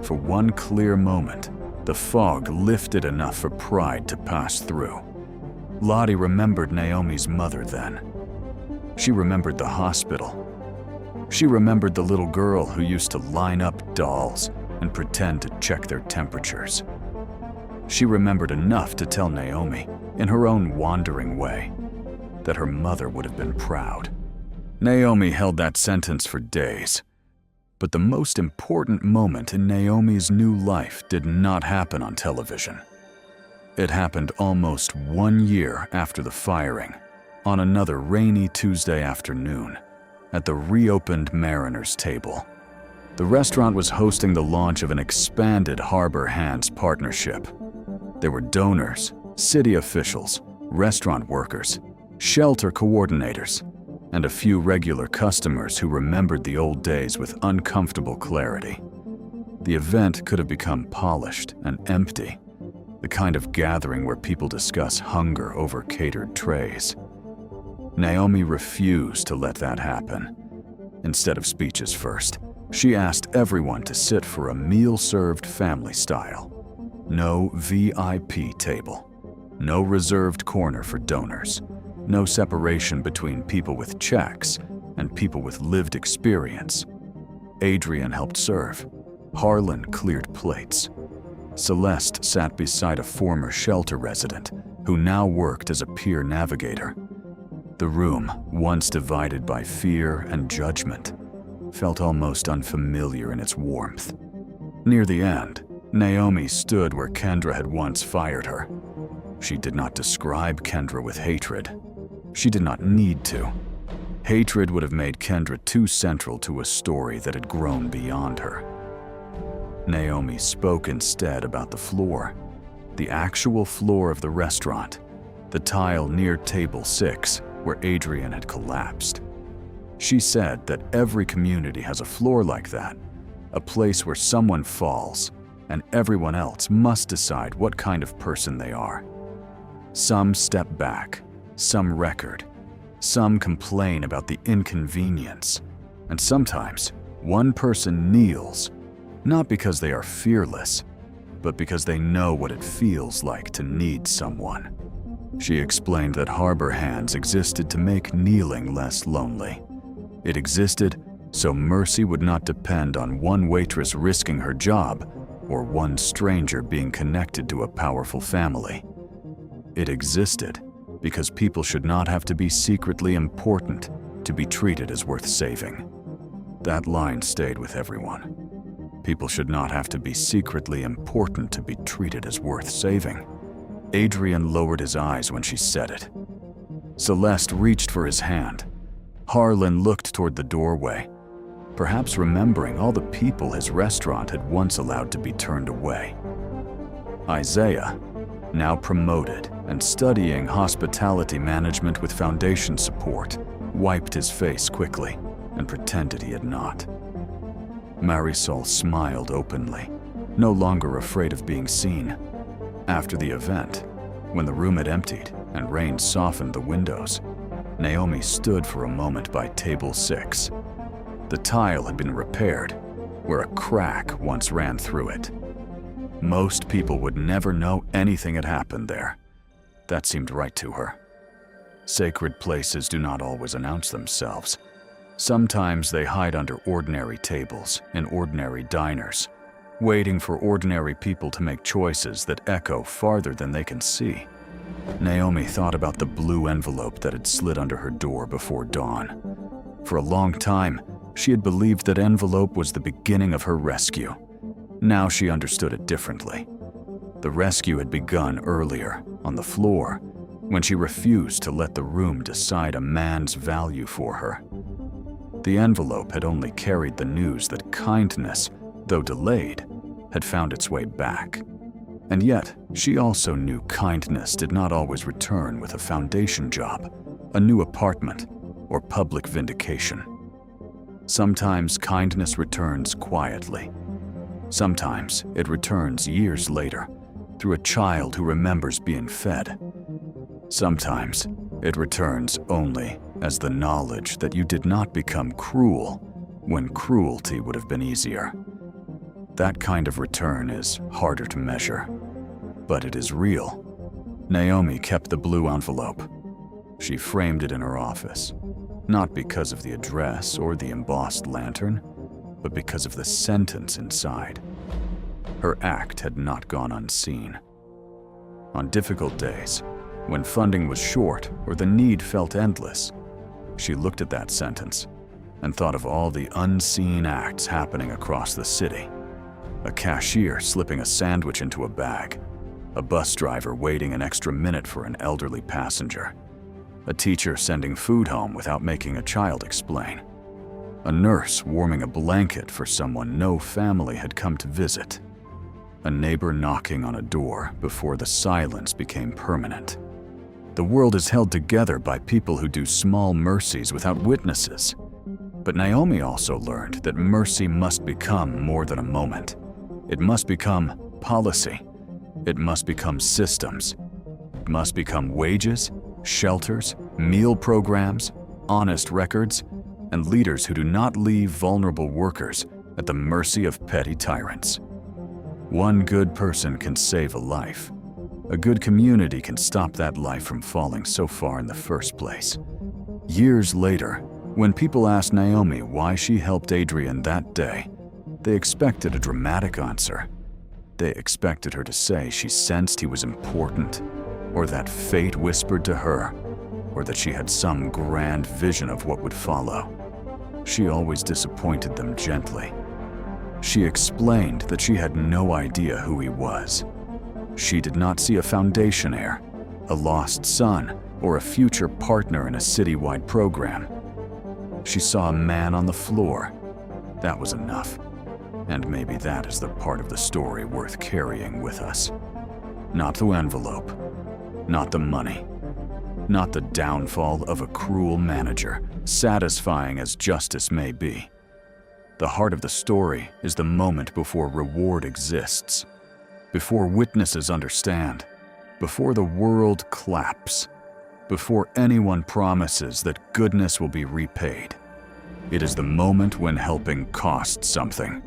For one clear moment, the fog lifted enough for pride to pass through. Lottie remembered Naomi's mother then. She remembered the hospital. She remembered the little girl who used to line up dolls and pretend to check their temperatures. She remembered enough to tell Naomi, in her own wandering way, that her mother would have been proud. Naomi held that sentence for days. But the most important moment in Naomi's new life did not happen on television. It happened almost 1 year after the firing, on another rainy Tuesday afternoon, at the reopened Mariner's Table. The restaurant was hosting the launch of an expanded Harbor Hands partnership. There were donors, city officials, restaurant workers, shelter coordinators, and a few regular customers who remembered the old days with uncomfortable clarity. The event could have become polished and empty, the kind of gathering where people discuss hunger over catered trays. Naomi refused to let that happen. Instead of speeches first, she asked everyone to sit for a meal served family style. No VIP table, no reserved corner for donors, no separation between people with checks and people with lived experience. Adrian helped serve. Harlan cleared plates. Celeste sat beside a former shelter resident who now worked as a peer navigator. The room, once divided by fear and judgment, felt almost unfamiliar in its warmth. Near the end, Naomi stood where Kendra had once fired her. She did not describe Kendra with hatred. She did not need to. Hatred would have made Kendra too central to a story that had grown beyond her. Naomi spoke instead about the floor, the actual floor of the restaurant, the tile near table 6 where Adrian had collapsed. She said that every community has a floor like that, a place where someone falls and everyone else must decide what kind of person they are. Some step back, some record, some complain about the inconvenience, and sometimes one person kneels, not because they are fearless, but because they know what it feels like to need someone. She explained that harbor hands existed to make kneeling less lonely. It existed so mercy would not depend on one waitress risking her job or one stranger being connected to a powerful family. It existed because people should not have to be secretly important to be treated as worth saving. That line stayed with everyone. People should not have to be secretly important to be treated as worth saving. Adrian lowered his eyes when she said it. Celeste reached for his hand. Harlan looked toward the doorway, perhaps remembering all the people his restaurant had once allowed to be turned away. Isaiah, now promoted and studying hospitality management with foundation support, wiped his face quickly and pretended he had not. Marisol smiled openly, no longer afraid of being seen. After the event, when the room had emptied and rain softened the windows, Naomi stood for a moment by table 6. The tile had been repaired, where a crack once ran through it. Most people would never know anything had happened there. That seemed right to her. Sacred places do not always announce themselves. Sometimes they hide under ordinary tables in ordinary diners, waiting for ordinary people to make choices that echo farther than they can see. Naomi thought about the blue envelope that had slid under her door before dawn. For a long time, she had believed that envelope was the beginning of her rescue. Now she understood it differently. The rescue had begun earlier, on the floor, when she refused to let the room decide a man's value for her. The envelope had only carried the news that kindness, though delayed, had found its way back. And yet, she also knew kindness did not always return with a foundation job, a new apartment, or public vindication. Sometimes kindness returns quietly. Sometimes it returns years later, through a child who remembers being fed. Sometimes it returns only as the knowledge that you did not become cruel when cruelty would have been easier. That kind of return is harder to measure, but it is real. Naomi kept the blue envelope. She framed it in her office, not because of the address or the embossed lantern, but because of the sentence inside. Her act had not gone unseen. On difficult days, when funding was short or the need felt endless, she looked at that sentence and thought of all the unseen acts happening across the city. A cashier slipping a sandwich into a bag, a bus driver waiting an extra minute for an elderly passenger, a teacher sending food home without making a child explain, a nurse warming a blanket for someone no family had come to visit, a neighbor knocking on a door before the silence became permanent. The world is held together by people who do small mercies without witnesses. But Naomi also learned that mercy must become more than a moment. It must become policy. It must become systems. It must become wages, shelters, meal programs, honest records, and leaders who do not leave vulnerable workers at the mercy of petty tyrants. One good person can save a life. A good community can stop that life from falling so far in the first place. Years later, when people asked Naomi why she helped Adrian that day, they expected a dramatic answer. They expected her to say she sensed he was important, or that fate whispered to her, or that she had some grand vision of what would follow. She always disappointed them gently. She explained that she had no idea who he was. She did not see a foundation heir, a lost son, or a future partner in a citywide program. She saw a man on the floor. That was enough. And maybe that is the part of the story worth carrying with us. Not the envelope, not the money, not the downfall of a cruel manager, satisfying as justice may be. The heart of the story is the moment before reward exists, before witnesses understand, before the world claps, before anyone promises that goodness will be repaid. It is the moment when helping costs something.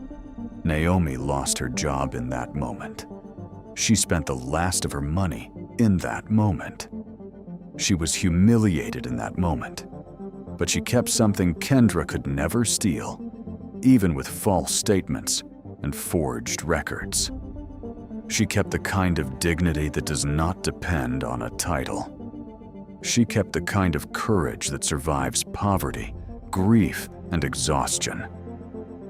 Naomi lost her job in that moment. She spent the last of her money in that moment. She was humiliated in that moment, but she kept something Kendra could never steal, even with false statements and forged records. She kept the kind of dignity that does not depend on a title. She kept the kind of courage that survives poverty, grief, and exhaustion.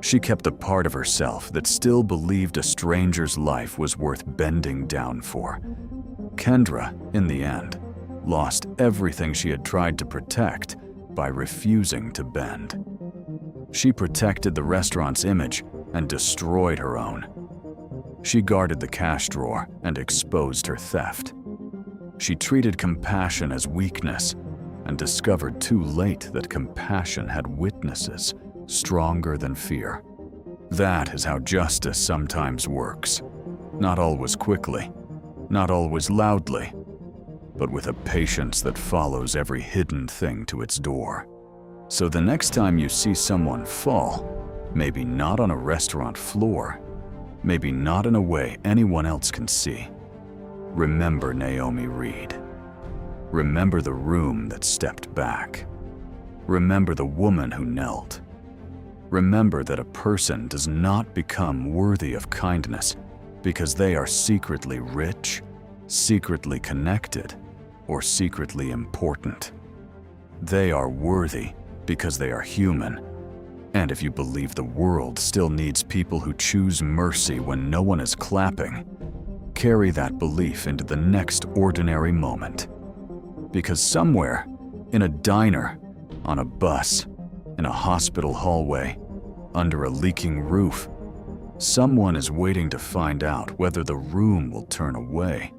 She kept the part of herself that still believed a stranger's life was worth bending down for. Kendra, in the end, lost everything she had tried to protect by refusing to bend. She protected the restaurant's image and destroyed her own. She guarded the cash drawer and exposed her theft. She treated compassion as weakness and discovered too late that compassion had witnesses stronger than fear. That is how justice sometimes works. Not always quickly, not always loudly, but with a patience that follows every hidden thing to its door. So the next time you see someone fall, maybe not on a restaurant floor, maybe not in a way anyone else can see, remember Naomi Reed. Remember the room that stepped back. Remember the woman who knelt. Remember that a person does not become worthy of kindness because they are secretly rich, secretly connected, or secretly important. They are worthy because they are human. And if you believe the world still needs people who choose mercy when no one is clapping, carry that belief into the next ordinary moment. Because somewhere, in a diner, on a bus, in a hospital hallway, under a leaking roof, someone is waiting to find out whether the room will turn away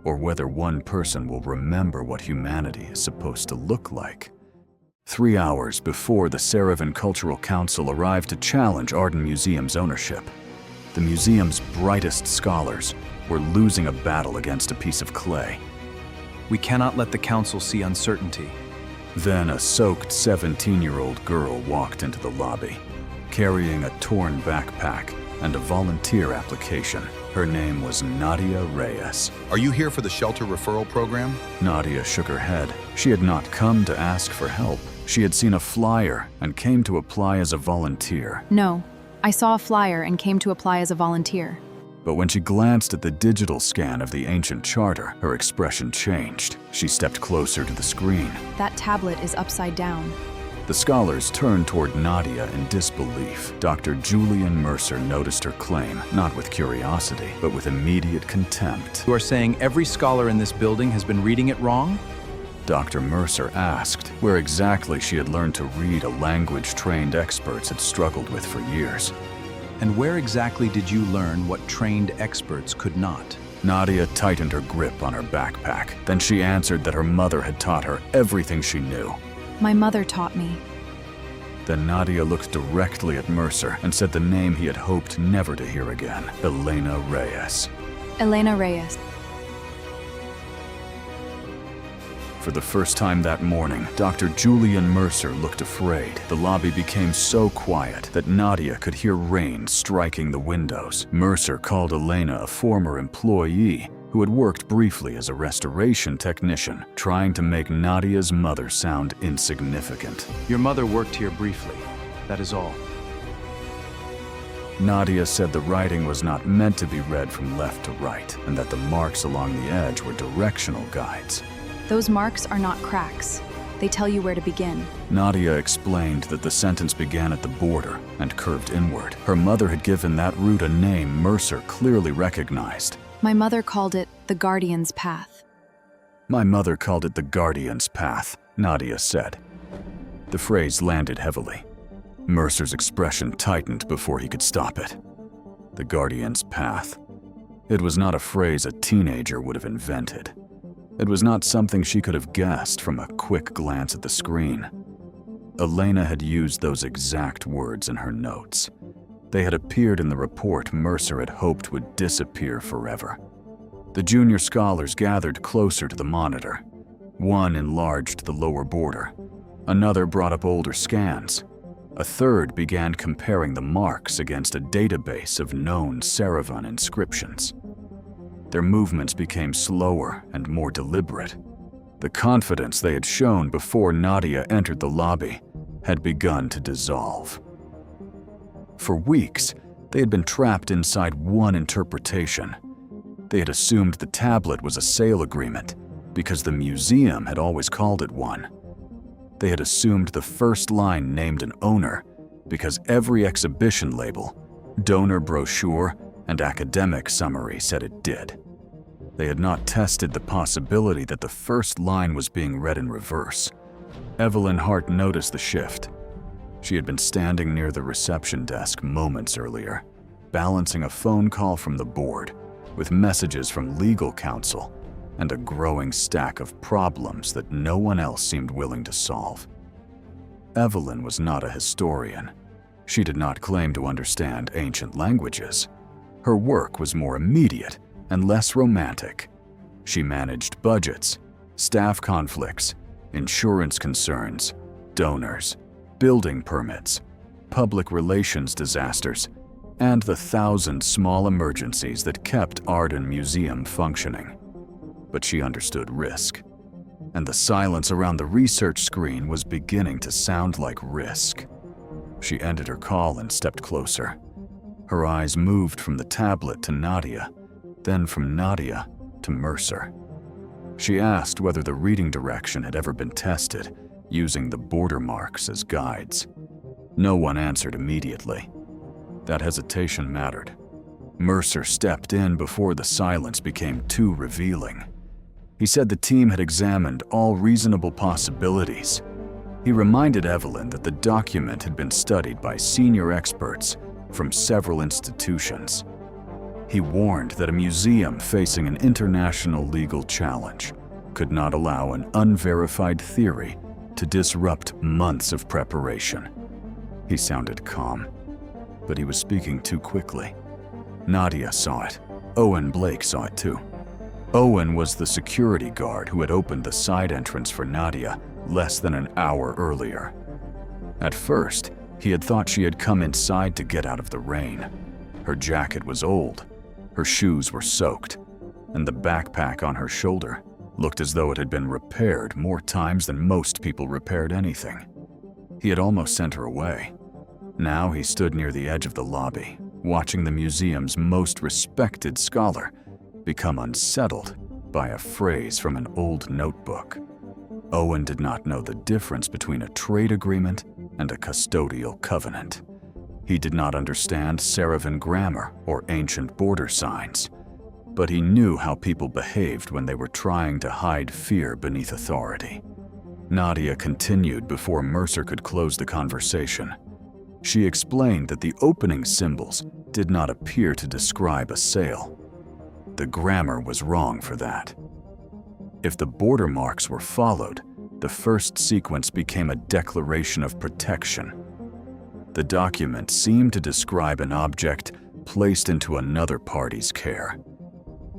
or whether one person will remember what humanity is supposed to look like. 3 hours before the Saravan Cultural Council arrived to challenge Arden Museum's ownership, the museum's brightest scholars were losing a battle against a piece of clay. We cannot let the council see uncertainty. Then a soaked 17-year-old girl walked into the lobby, carrying a torn backpack and a volunteer application. Her name was Nadia Reyes. Are you here for the shelter referral program? Nadia shook her head. She had not come to ask for help. She had seen a flyer and came to apply as a volunteer. No, I saw a flyer and came to apply as a volunteer. But when she glanced at the digital scan of the ancient charter, her expression changed. She stepped closer to the screen. That tablet is upside down. The scholars turned toward Nadia in disbelief. Dr. Julian Mercer noticed her claim, not with curiosity, but with immediate contempt. You are saying every scholar in this building has been reading it wrong? Dr. Mercer asked where exactly she had learned to read a language trained experts had struggled with for years. And where exactly did you learn what trained experts could not? Nadia tightened her grip on her backpack. Then she answered that her mother had taught her everything she knew. My mother taught me. Then Nadia looked directly at Mercer and said the name he had hoped never to hear again, Elena Reyes. Elena Reyes. For the first time that morning, Dr. Julian Mercer looked afraid. The lobby became so quiet that Nadia could hear rain striking the windows. Mercer called Elena a former employee who had worked briefly as a restoration technician, trying to make Nadia's mother sound insignificant. Your mother worked here briefly. That is all. Nadia said the writing was not meant to be read from left to right, and that the marks along the edge were directional guides. Those marks are not cracks. They tell you where to begin. Nadia explained that the sentence began at the border and curved inward. Her mother had given that route a name Mercer clearly recognized. My mother called it the Guardian's Path. My mother called it the Guardian's Path, Nadia said. The phrase landed heavily. Mercer's expression tightened before he could stop it. The Guardian's Path. It was not a phrase a teenager would have invented. It was not something she could have guessed from a quick glance at the screen. Elena had used those exact words in her notes. They had appeared in the report Mercer had hoped would disappear forever. The junior scholars gathered closer to the monitor. One enlarged the lower border. Another brought up older scans. A third began comparing the marks against a database of known Saravan inscriptions. Their movements became slower and more deliberate. The confidence they had shown before Nadia entered the lobby had begun to dissolve. For weeks, they had been trapped inside one interpretation. They had assumed the tablet was a sale agreement because the museum had always called it one. They had assumed the first line named an owner because every exhibition label, donor brochure, and academic summary said it did. They had not tested the possibility that the first line was being read in reverse. Evelyn Hart noticed the shift. She had been standing near the reception desk moments earlier, balancing a phone call from the board with messages from legal counsel and a growing stack of problems that no one else seemed willing to solve. Evelyn was not a historian. She did not claim to understand ancient languages. Her work was more immediate and less romantic. She managed budgets, staff conflicts, insurance concerns, donors, building permits, public relations disasters, and the 1,000 small emergencies that kept Arden Museum functioning. But she understood risk, and the silence around the research screen was beginning to sound like risk. She ended her call and stepped closer. Her eyes moved from the tablet to Nadia, then from Nadia to Mercer. She asked whether the reading direction had ever been tested using the border marks as guides. No one answered immediately. That hesitation mattered. Mercer stepped in before the silence became too revealing. He said the team had examined all reasonable possibilities. He reminded Evelyn that the document had been studied by senior experts from several institutions. He warned that a museum facing an international legal challenge could not allow an unverified theory to disrupt months of preparation. He sounded calm, but he was speaking too quickly. Nadia saw it. Owen Blake saw it too. Owen was the security guard who had opened the side entrance for Nadia less than an hour earlier. At first, he had thought she had come inside to get out of the rain. Her jacket was old, her shoes were soaked, and the backpack on her shoulder looked as though it had been repaired more times than most people repaired anything. He had almost sent her away. Now he stood near the edge of the lobby, watching the museum's most respected scholar become unsettled by a phrase from an old notebook. Owen did not know the difference between a trade agreement and a custodial covenant. He did not understand Saravan grammar or ancient border signs, but he knew how people behaved when they were trying to hide fear beneath authority. Nadia continued before Mercer could close the conversation. She explained that the opening symbols did not appear to describe a sale. The grammar was wrong for that. If the border marks were followed, the first sequence became a declaration of protection The document seemed to describe an object placed into another party's care.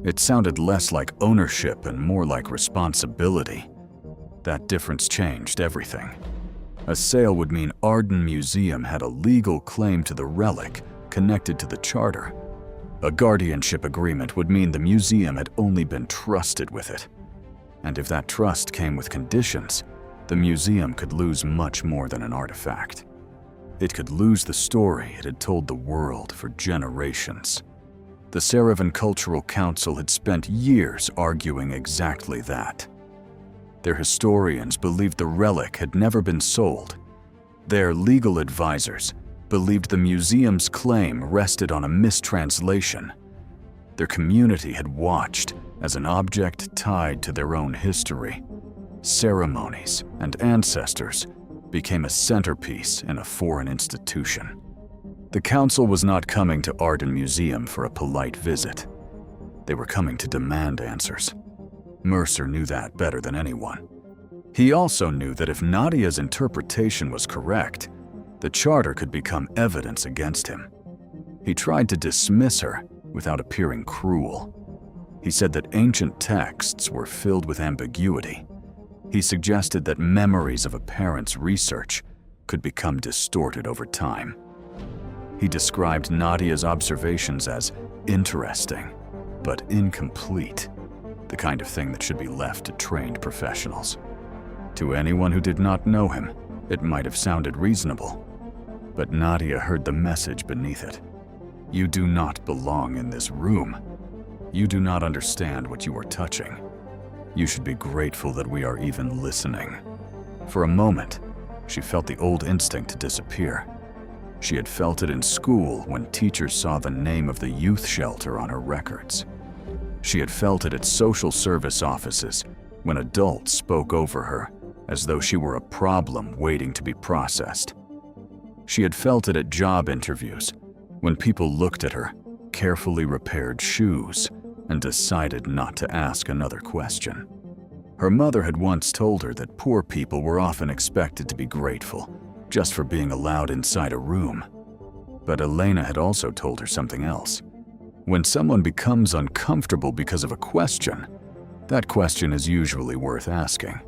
It sounded less like ownership and more like responsibility. That difference changed everything. A sale would mean Arden Museum had a legal claim to the relic connected to the charter. A guardianship agreement would mean the museum had only been trusted with it. And if that trust came with conditions, the museum could lose much more than an artifact. It could lose the story it had told the world for generations. The Saravan Cultural Council had spent years arguing exactly that. Their historians believed the relic had never been sold. Their legal advisors believed the museum's claim rested on a mistranslation. Their community had watched as an object tied to their own history, ceremonies, and ancestors became a centerpiece in a foreign institution. The council was not coming to Arden Museum for a polite visit. They were coming to demand answers. Mercer knew that better than anyone. He also knew that if Nadia's interpretation was correct, the charter could become evidence against him. He tried to dismiss her without appearing cruel. He said that ancient texts were filled with ambiguity. He suggested that memories of a parent's research could become distorted over time. He described Nadia's observations as interesting, but incomplete, the kind of thing that should be left to trained professionals. To anyone who did not know him, it might have sounded reasonable, but Nadia heard the message beneath it. You do not belong in this room. You do not understand what you are touching. You should be grateful that we are even listening. For a moment, she felt the old instinct disappear. She had felt it in school when teachers saw the name of the youth shelter on her records. She had felt it at social service offices when adults spoke over her as though she were a problem waiting to be processed. She had felt it at job interviews when people looked at her carefully repaired shoes and decided not to ask another question. Her mother had once told her that poor people were often expected to be grateful just for being allowed inside a room. But Elena had also told her something else. When someone becomes uncomfortable because of a question, that question is usually worth asking.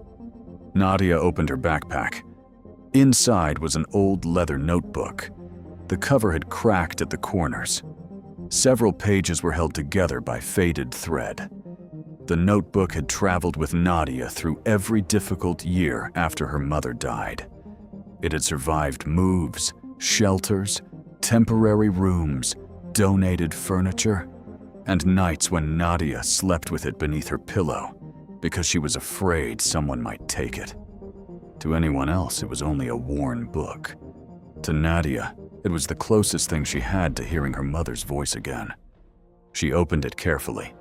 Nadia opened her backpack. Inside was an old leather notebook. The cover had cracked at the corners. Several pages were held together by faded thread. The notebook had traveled with Nadia through every difficult year after her mother died. It had survived moves, shelters, temporary rooms, donated furniture, and nights when Nadia slept with it beneath her pillow because she was afraid someone might take it. To anyone else, it was only a worn book. To Nadia, it was the closest thing she had to hearing her mother's voice again. She opened it carefully.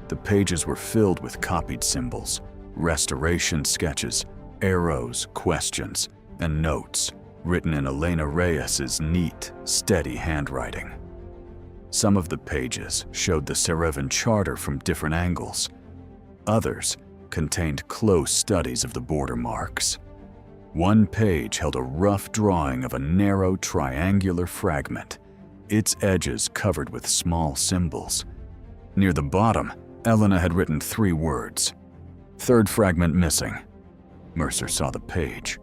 The pages were filled with copied symbols, restoration sketches, arrows, questions, and notes written in Elena Reyes's neat, steady handwriting. Some of the pages showed the Saravan Charter from different angles. Others contained close studies of the border marks. One page held a rough drawing of a narrow triangular fragment, its edges covered with small symbols. Near the bottom, Elena had written 3 words. "Third fragment missing." Mercer saw the page,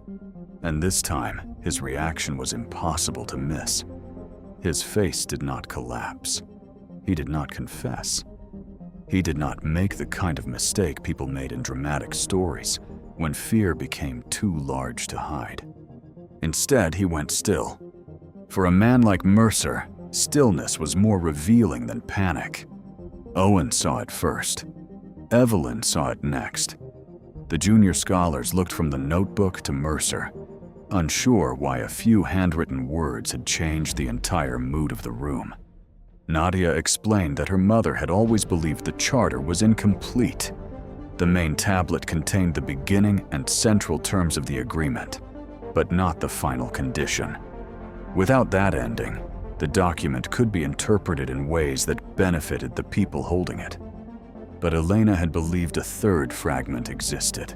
and this time his reaction was impossible to miss. His face did not collapse. He did not confess. He did not make the kind of mistake people made in dramatic stories when fear became too large to hide. Instead, he went still. For a man like Mercer, stillness was more revealing than panic. Owen saw it first. Evelyn saw it next. The junior scholars looked from the notebook to Mercer, unsure why a few handwritten words had changed the entire mood of the room. Nadia explained that her mother had always believed the charter was incomplete. The main tablet contained the beginning and central terms of the agreement, but not the final condition. Without that ending, the document could be interpreted in ways that benefited the people holding it. But Elena had believed a third fragment existed,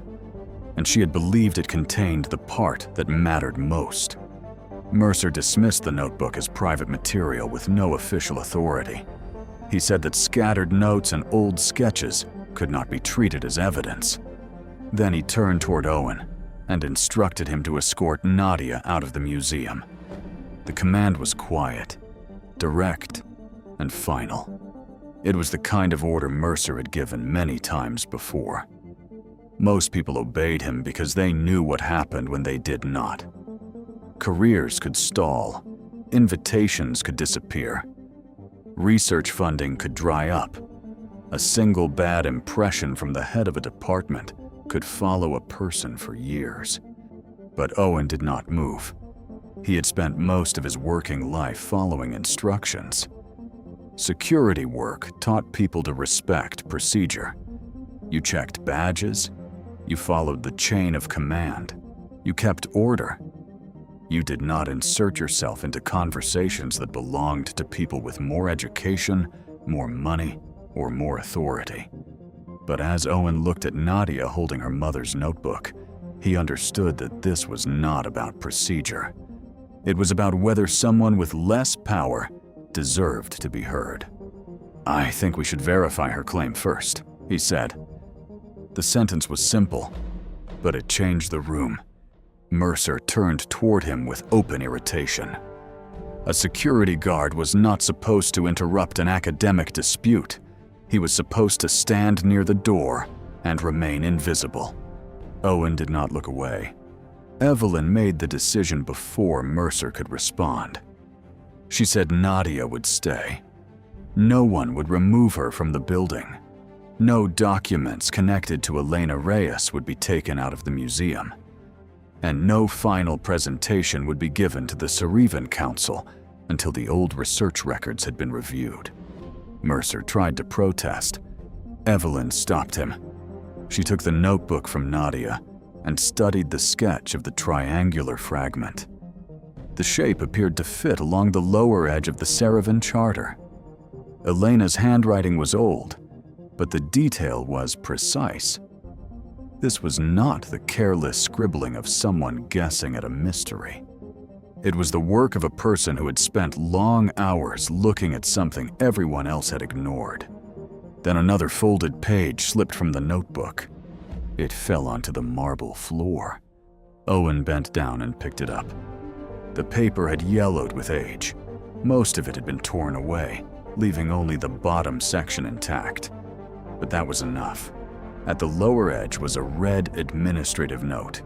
and she had believed it contained the part that mattered most. Mercer dismissed the notebook as private material with no official authority. He said that scattered notes and old sketches could not be treated as evidence. Then he turned toward Owen and instructed him to escort Nadia out of the museum. The command was quiet, direct, and final. It was the kind of order Mercer had given many times before. Most people obeyed him because they knew what happened when they did not. Careers could stall, invitations could disappear, research funding could dry up. A single bad impression from the head of a department could follow a person for years. But Owen did not move. He had spent most of his working life following instructions. Security work taught people to respect procedure. You checked badges, you followed the chain of command, you kept order. You did not insert yourself into conversations that belonged to people with more education, more money, or more authority. But as Owen looked at Nadia holding her mother's notebook, he understood that this was not about procedure. It was about whether someone with less power deserved to be heard. "I think we should verify her claim first," he said. The sentence was simple, but it changed the room. Mercer turned toward him with open irritation. A security guard was not supposed to interrupt an academic dispute. He was supposed to stand near the door and remain invisible. Owen did not look away. Evelyn made the decision before Mercer could respond. She said Nadia would stay. No one would remove her from the building. No documents connected to Elena Reyes would be taken out of the museum. And no final presentation would be given to the Cerevan Council until the old research records had been reviewed. Mercer tried to protest. Evelyn stopped him. She took the notebook from Nadia and studied the sketch of the triangular fragment. The shape appeared to fit along the lower edge of the Cerevan Charter. Elena's handwriting was old, but the detail was precise. This was not the careless scribbling of someone guessing at a mystery. It was the work of a person who had spent long hours looking at something everyone else had ignored. Then another folded page slipped from the notebook. It fell onto the marble floor. Owen bent down and picked it up. The paper had yellowed with age. Most of it had been torn away, leaving only the bottom section intact. But that was enough. At the lower edge was a red administrative note.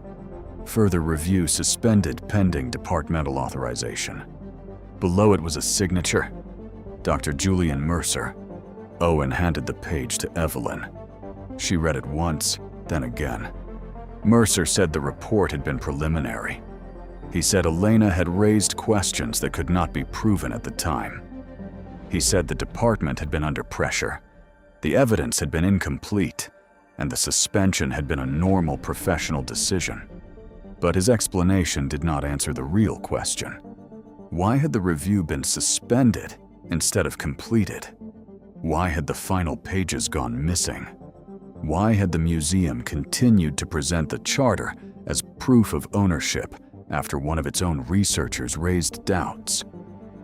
Further review suspended pending departmental authorization. Below it was a signature, Dr. Julian Mercer. Owen handed the page to Evelyn. She read it once, then again. Mercer said the report had been preliminary. He said Elena had raised questions that could not be proven at the time. He said the department had been under pressure. The evidence had been incomplete, and the suspension had been a normal professional decision. But his explanation did not answer the real question. Why had the review been suspended instead of completed? Why had the final pages gone missing? Why had the museum continued to present the charter as proof of ownership after one of its own researchers raised doubts?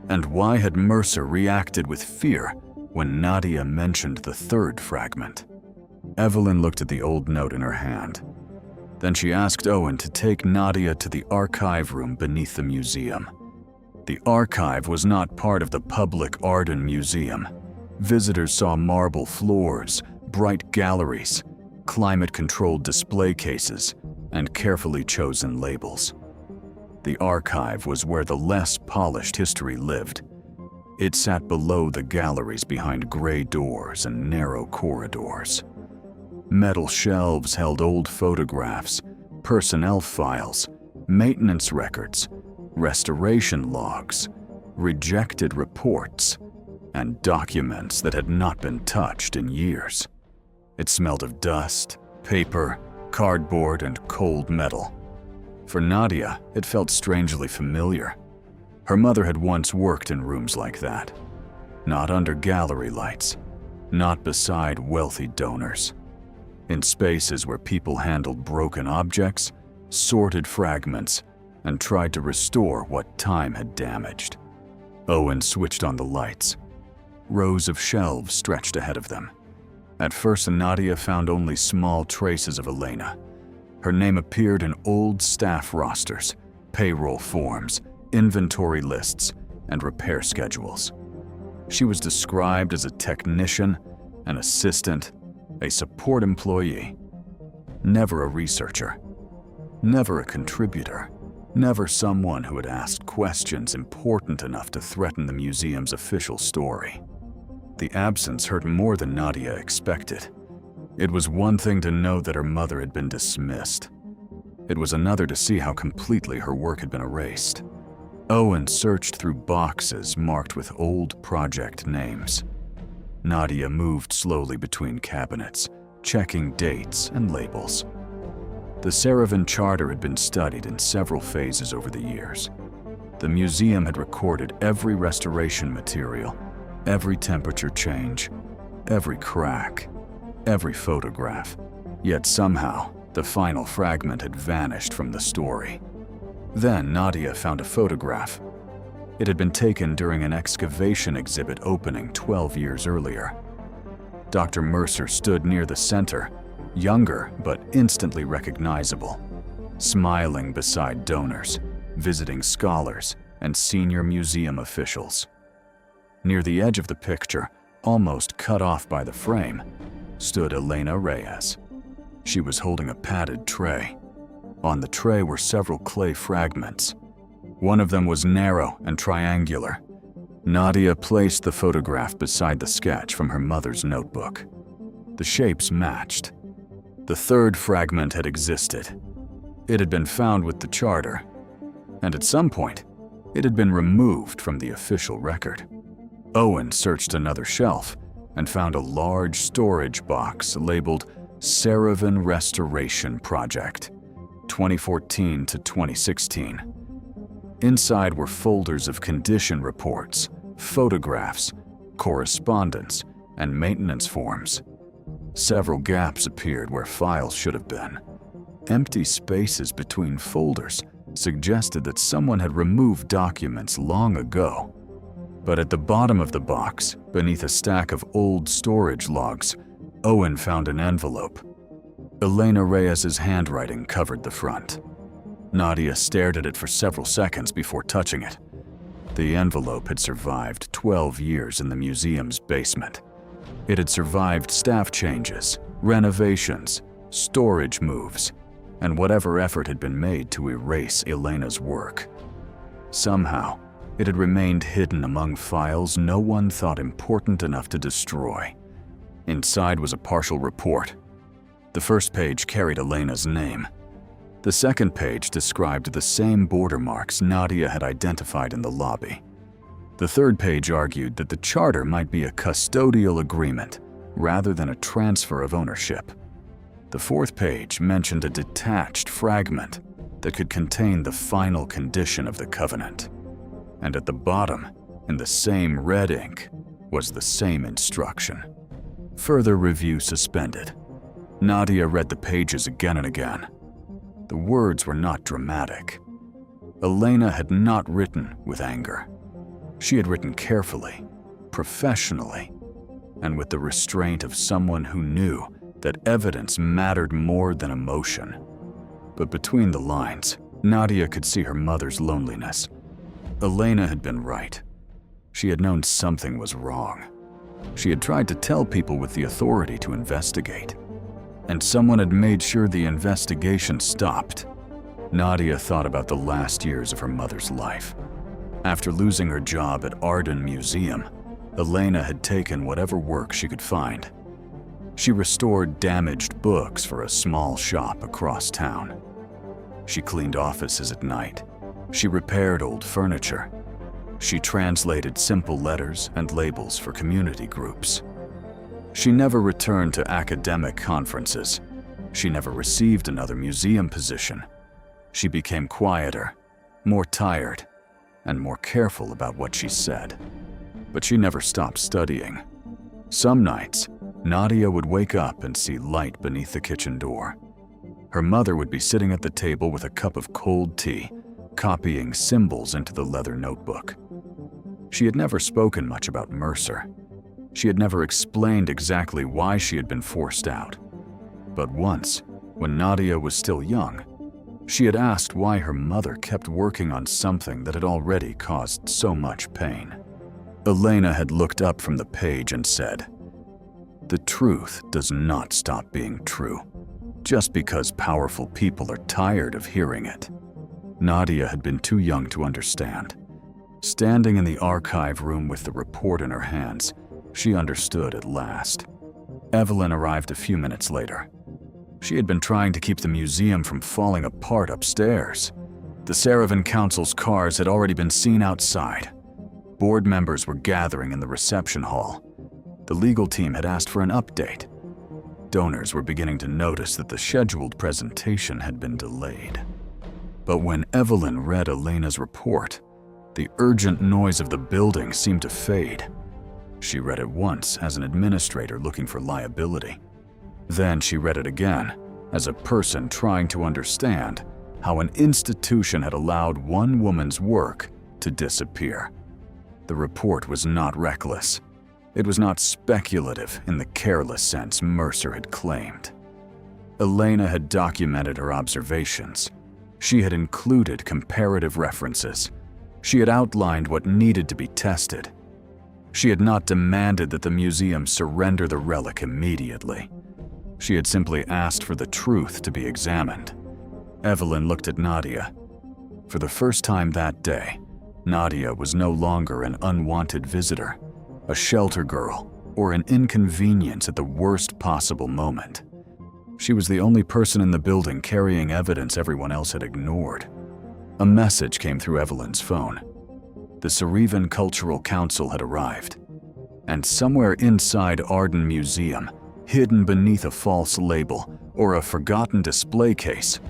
And why had Mercer reacted with fear when Nadia mentioned the third fragment? Evelyn looked at the old note in her hand. Then she asked Owen to take Nadia to the archive room beneath the museum. The archive was not part of the public Arden Museum. Visitors saw marble floors, bright galleries, climate-controlled display cases, and carefully chosen labels. The archive was where the less polished history lived. It sat below the galleries behind gray doors and narrow corridors. Metal shelves held old photographs, personnel files, maintenance records, restoration logs, rejected reports, and documents that had not been touched in years. It smelled of dust, paper, cardboard, and cold metal. For Nadia, it felt strangely familiar. Her mother had once worked in rooms like that. Not under gallery lights, not beside wealthy donors. In spaces where people handled broken objects, sorted fragments, and tried to restore what time had damaged. Owen switched on the lights. Rows of shelves stretched ahead of them. At first, Nadia found only small traces of Elena. Her name appeared in old staff rosters, payroll forms, inventory lists, and repair schedules. She was described as a technician, an assistant, a support employee. Never a researcher. Never a contributor. Never someone who had asked questions important enough to threaten the museum's official story. The absence hurt more than Nadia expected. It was one thing to know that her mother had been dismissed. It was another to see how completely her work had been erased. Owen searched through boxes marked with old project names. Nadia moved slowly between cabinets, checking dates and labels. The Saravan Charter had been studied in several phases over the years. The museum had recorded every restoration material, every temperature change, every crack, every photograph. Yet somehow, the final fragment had vanished from the story. Then Nadia found a photograph. It had been taken during an excavation exhibit opening 12 years earlier. Dr. Mercer stood near the center, younger but instantly recognizable, smiling beside donors, visiting scholars, and senior museum officials. Near the edge of the picture, almost cut off by the frame, stood Elena Reyes. She was holding a padded tray. On the tray were several clay fragments. One of them was narrow and triangular. Nadia placed the photograph beside the sketch from her mother's notebook. The shapes matched. The third fragment had existed. It had been found with the charter, and at some point, it had been removed from the official record. Owen searched another shelf and found a large storage box labeled Saravan Restoration Project, 2014 to 2016. Inside were folders of condition reports, photographs, correspondence, and maintenance forms. Several gaps appeared where files should have been. Empty spaces between folders suggested that someone had removed documents long ago. But at the bottom of the box, beneath a stack of old storage logs, Owen found an envelope. Elena Reyes's handwriting covered the front. Nadia stared at it for several seconds before touching it. The envelope had survived 12 years in the museum's basement. It had survived staff changes, renovations, storage moves, and whatever effort had been made to erase Elena's work. Somehow, it had remained hidden among files no one thought important enough to destroy. Inside was a partial report. The first page carried Elena's name. The second page described the same border marks Nadia had identified in the lobby. The third page argued that the charter might be a custodial agreement rather than a transfer of ownership. The fourth page mentioned a detached fragment that could contain the final condition of the covenant. And at the bottom, in the same red ink, was the same instruction. Further review suspended. Nadia read the pages again and again. The words were not dramatic. Elena had not written with anger. She had written carefully, professionally, and with the restraint of someone who knew that evidence mattered more than emotion. But between the lines, Nadia could see her mother's loneliness. Elena had been right. She had known something was wrong. She had tried to tell people with the authority to investigate. And someone had made sure the investigation stopped. Nadia thought about the last years of her mother's life. After losing her job at Arden Museum, Elena had taken whatever work she could find. She restored damaged books for a small shop across town. She cleaned offices at night. She repaired old furniture. She translated simple letters and labels for community groups. She never returned to academic conferences. She never received another museum position. She became quieter, more tired, and more careful about what she said. But she never stopped studying. Some nights, Nadia would wake up and see light beneath the kitchen door. Her mother would be sitting at the table with a cup of cold tea, copying symbols into the leather notebook. She had never spoken much about Mercer. She had never explained exactly why she had been forced out. But once, when Nadia was still young, she had asked why her mother kept working on something that had already caused so much pain. Elena had looked up from the page and said, "The truth does not stop being true, just because powerful people are tired of hearing it." Nadia had been too young to understand. Standing in the archive room with the report in her hands, she understood at last. Evelyn arrived a few minutes later. She had been trying to keep the museum from falling apart upstairs. The Saravan Council's cars had already been seen outside. Board members were gathering in the reception hall. The legal team had asked for an update. Donors were beginning to notice that the scheduled presentation had been delayed. But when Evelyn read Elena's report, the urgent noise of the building seemed to fade. She read it once as an administrator looking for liability. Then she read it again as a person trying to understand how an institution had allowed one woman's work to disappear. The report was not reckless. It was not speculative in the careless sense Mercer had claimed. Elena had documented her observations. She had included comparative references. She had outlined what needed to be tested. She had not demanded that the museum surrender the relic immediately. She had simply asked for the truth to be examined. Evelyn looked at Nadia. For the first time that day, Nadia was no longer an unwanted visitor, a shelter girl, or an inconvenience at the worst possible moment. She was the only person in the building carrying evidence everyone else had ignored. A message came through Evelyn's phone. The Saravan Cultural Council had arrived, and somewhere inside Arden Museum, hidden beneath a false label or a forgotten display case,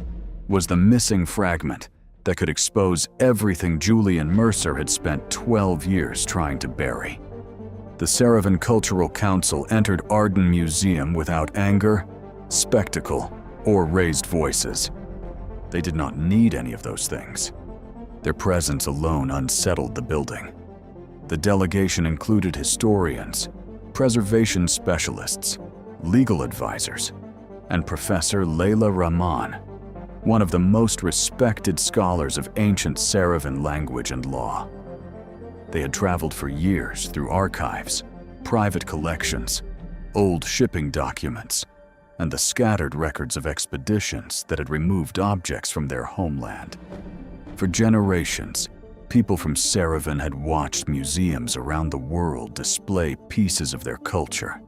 was the missing fragment that could expose everything Julian Mercer had spent 12 years trying to bury. The Saravan Cultural Council entered Arden Museum without anger, spectacle, or raised voices. They did not need any of those things. Their presence alone unsettled the building. The delegation included historians, preservation specialists, legal advisors, and Professor Layla Rahman, one of the most respected scholars of ancient Saravan language and law. They had traveled for years through archives, private collections, old shipping documents, and the scattered records of expeditions that had removed objects from their homeland. For generations, people from Saravan had watched museums around the world display pieces of their culture.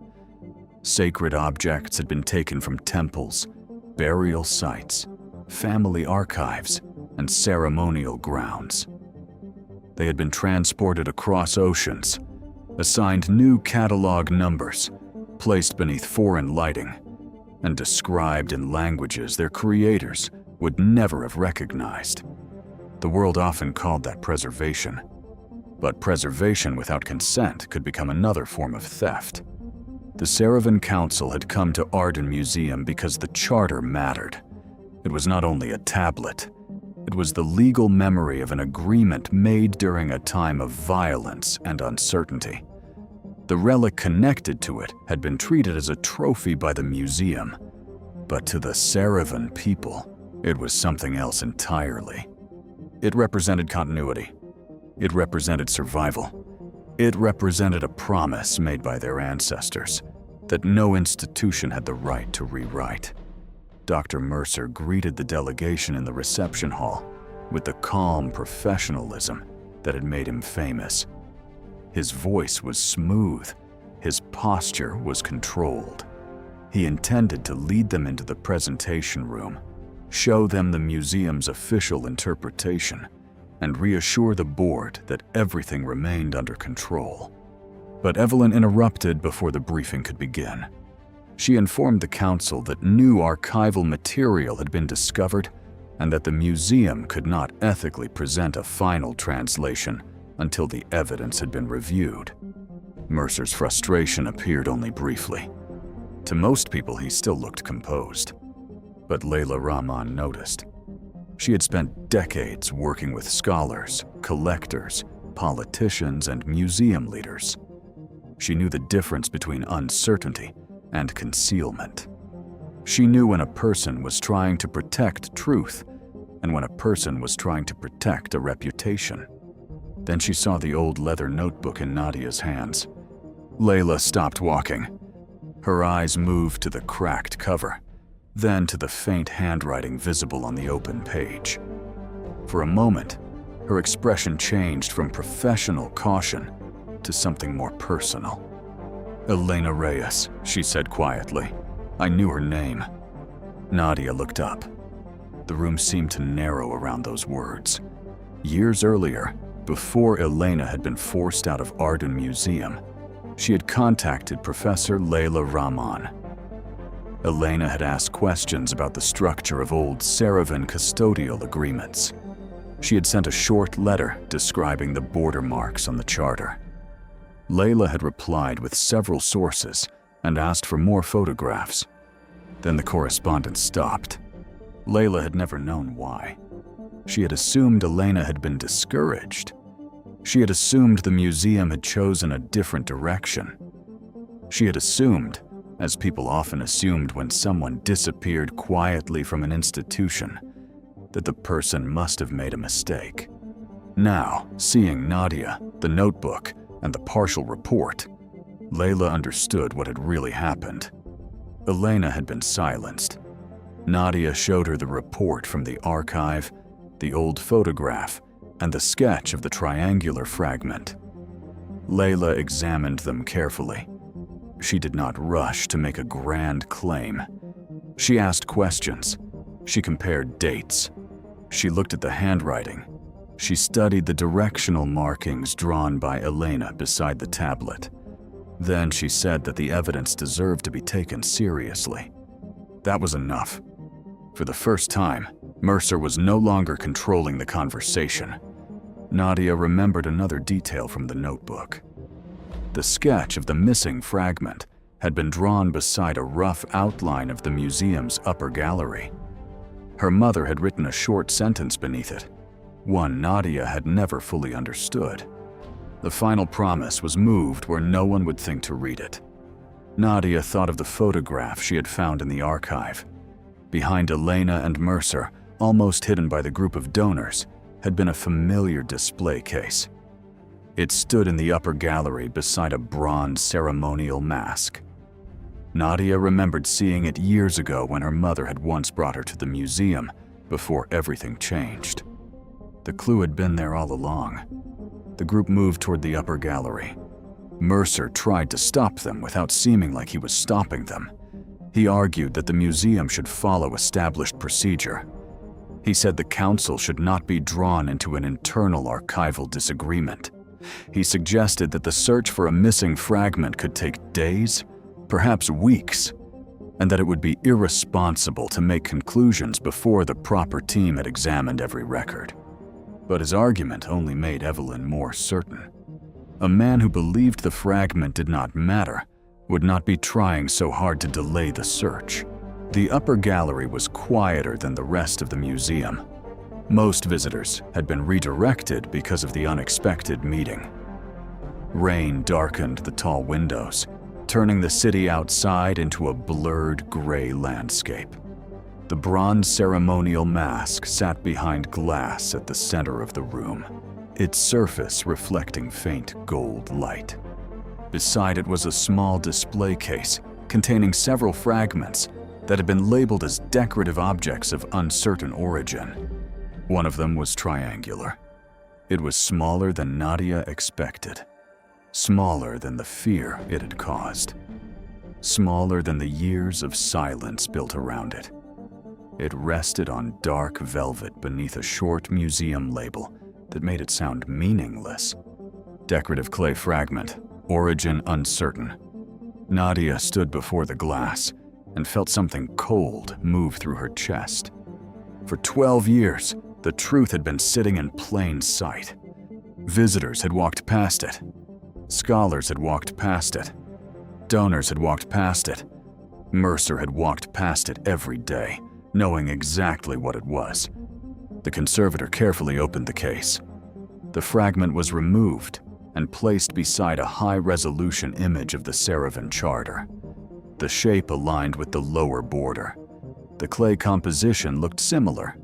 Sacred objects had been taken from temples, burial sites, family archives, and ceremonial grounds. They had been transported across oceans, assigned new catalog numbers, placed beneath foreign lighting, and described in languages their creators would never have recognized. The world often called that preservation, but preservation without consent could become another form of theft. The Saravan Council had come to Arden Museum because the charter mattered. It was not only a tablet, it was the legal memory of an agreement made during a time of violence and uncertainty. The relic connected to it had been treated as a trophy by the museum, but to the Saravan people, it was something else entirely. It represented continuity. It represented survival. It represented a promise made by their ancestors that no institution had the right to rewrite. Dr. Mercer greeted the delegation in the reception hall with the calm professionalism that had made him famous. His voice was smooth. His posture was controlled. He intended to lead them into the presentation room, show them the museum's official interpretation, and reassure the board that everything remained under control. But Evelyn interrupted before the briefing could begin. She informed the council that new archival material had been discovered and that the museum could not ethically present a final translation until the evidence had been reviewed. Mercer's frustration appeared only briefly. To most people, he still looked composed. But Layla Rahman noticed. She had spent decades working with scholars, collectors, politicians, and museum leaders. She knew the difference between uncertainty and concealment. She knew when a person was trying to protect truth and when a person was trying to protect a reputation. Then she saw the old leather notebook in Nadia's hands. Layla stopped walking. Her eyes moved to the cracked cover, then to the faint handwriting visible on the open page. For a moment, her expression changed from professional caution to something more personal. "Elena Reyes," she said quietly. I knew her name. Nadia looked up. The room seemed to narrow around those words. Years earlier, before Elena had been forced out of Arden Museum, she had contacted Professor Layla Rahman. Elena had asked questions about the structure of old Saravan custodial agreements. She had sent a short letter describing the border marks on the charter. Layla had replied with several sources and asked for more photographs. Then the correspondence stopped. Layla had never known why. She had assumed Elena had been discouraged. She had assumed the museum had chosen a different direction. She had assumed, as people often assumed when someone disappeared quietly from an institution, that the person must have made a mistake. Now, seeing Nadia, the notebook, and the partial report, Layla understood what had really happened. Elena had been silenced. Nadia showed her the report from the archive, the old photograph, and the sketch of the triangular fragment. Layla examined them carefully. She did not rush to make a grand claim. She asked questions. She compared dates. She looked at the handwriting. She studied the directional markings drawn by Elena beside the tablet. Then she said that the evidence deserved to be taken seriously. That was enough. For the first time, Mercer was no longer controlling the conversation. Nadia remembered another detail from the notebook. The sketch of the missing fragment had been drawn beside a rough outline of the museum's upper gallery. Her mother had written a short sentence beneath it, one Nadia had never fully understood. The final promise was moved where no one would think to read it. Nadia thought of the photograph she had found in the archive. Behind Elena and Mercer, almost hidden by the group of donors, had been a familiar display case. It stood in the upper gallery beside a bronze ceremonial mask. Nadia remembered seeing it years ago when her mother had once brought her to the museum before everything changed. The clue had been there all along. The group moved toward the upper gallery. Mercer tried to stop them without seeming like he was stopping them. He argued that the museum should follow established procedure. He said the council should not be drawn into an internal archival disagreement. He suggested that the search for a missing fragment could take days, perhaps weeks, and that it would be irresponsible to make conclusions before the proper team had examined every record. But his argument only made Evelyn more certain. A man who believed the fragment did not matter would not be trying so hard to delay the search. The upper gallery was quieter than the rest of the museum. Most visitors had been redirected because of the unexpected meeting. Rain darkened the tall windows, turning the city outside into a blurred gray landscape. The bronze ceremonial mask sat behind glass at the center of the room, its surface reflecting faint gold light. Beside it was a small display case containing several fragments that had been labeled as decorative objects of uncertain origin. One of them was triangular. It was smaller than Nadia expected, smaller than the fear it had caused, smaller than the years of silence built around it. It rested on dark velvet beneath a short museum label that made it sound meaningless. Decorative clay fragment, origin uncertain. Nadia stood before the glass and felt something cold move through her chest. For 12 years, the truth had been sitting in plain sight. Visitors had walked past it. Scholars had walked past it. Donors had walked past it. Mercer had walked past it every day, knowing exactly what it was. The conservator carefully opened the case. The fragment was removed and placed beside a high-resolution image of the Saravan Charter. The shape aligned with the lower border. The clay composition looked similar.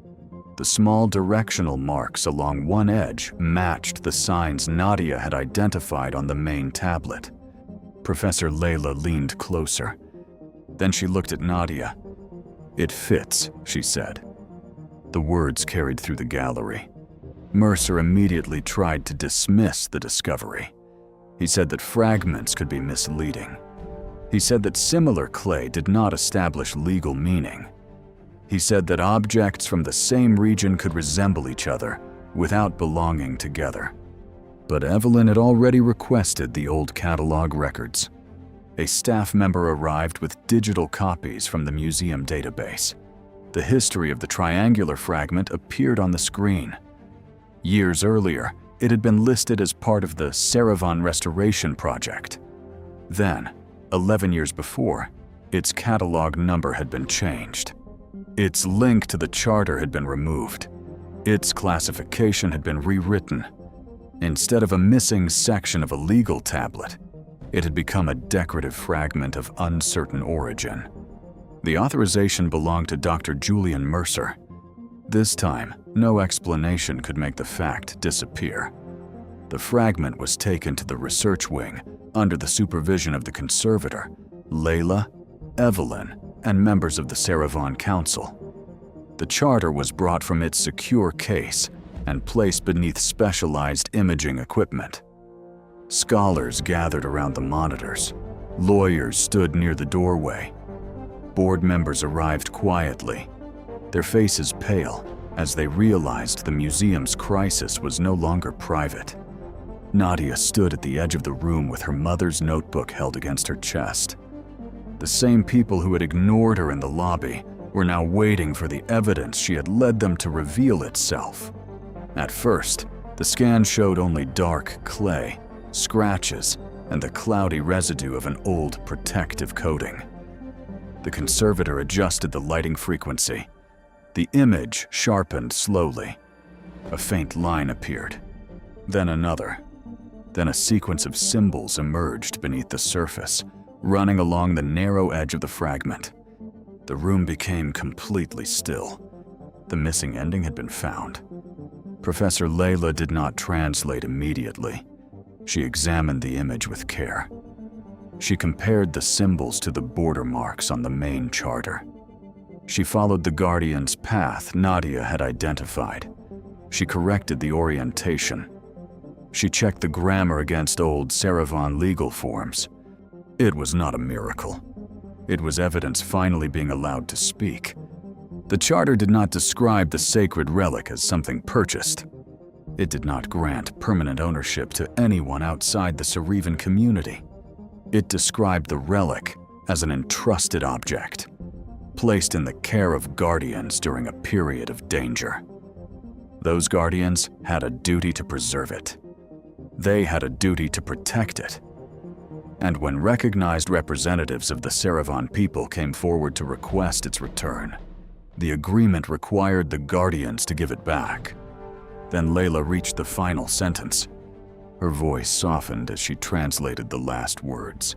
The small directional marks along one edge matched the signs Nadia had identified on the main tablet. Professor Layla leaned closer. Then she looked at Nadia. "It fits," she said. The words carried through the gallery. Mercer immediately tried to dismiss the discovery. He said that fragments could be misleading. He said that similar clay did not establish legal meaning. He said that objects from the same region could resemble each other without belonging together. But Evelyn had already requested the old catalog records. A staff member arrived with digital copies from the museum database. The history of the triangular fragment appeared on the screen. Years earlier, it had been listed as part of the Saravan Restoration Project. Then, 11 years before, its catalog number had been changed. Its link to the charter had been removed. Its classification had been rewritten. Instead of a missing section of a legal tablet, it had become a decorative fragment of uncertain origin. The authorization belonged to Dr. Julian Mercer. This time, no explanation could make the fact disappear. The fragment was taken to the research wing under the supervision of the conservator, Layla, Evelyn, and members of the Saravan Council. The charter was brought from its secure case and placed beneath specialized imaging equipment. Scholars gathered around the monitors. Lawyers stood near the doorway. Board members arrived quietly, their faces pale as they realized the museum's crisis was no longer private. Nadia stood at the edge of the room with her mother's notebook held against her chest. The same people who had ignored her in the lobby were now waiting for the evidence she had led them to reveal itself. At first, the scan showed only dark clay, scratches, and the cloudy residue of an old protective coating. The conservator adjusted the lighting frequency. The image sharpened slowly. A faint line appeared, then another. Then a sequence of symbols emerged beneath the surface, running along the narrow edge of the fragment. The room became completely still. The missing ending had been found. Professor Layla did not translate immediately. She examined the image with care. She compared the symbols to the border marks on the main charter. She followed the Guardian's path Nadia had identified. She corrected the orientation. She checked the grammar against old Saravan legal forms. It was not a miracle. It was evidence finally being allowed to speak. The charter did not describe the sacred relic as something purchased. It did not grant permanent ownership to anyone outside the Saravan community. It described the relic as an entrusted object, placed in the care of guardians during a period of danger. Those guardians had a duty to preserve it. They had a duty to protect it. And when recognized representatives of the Saravan people came forward to request its return, the agreement required the guardians to give it back. Then Layla reached the final sentence. Her voice softened as she translated the last words.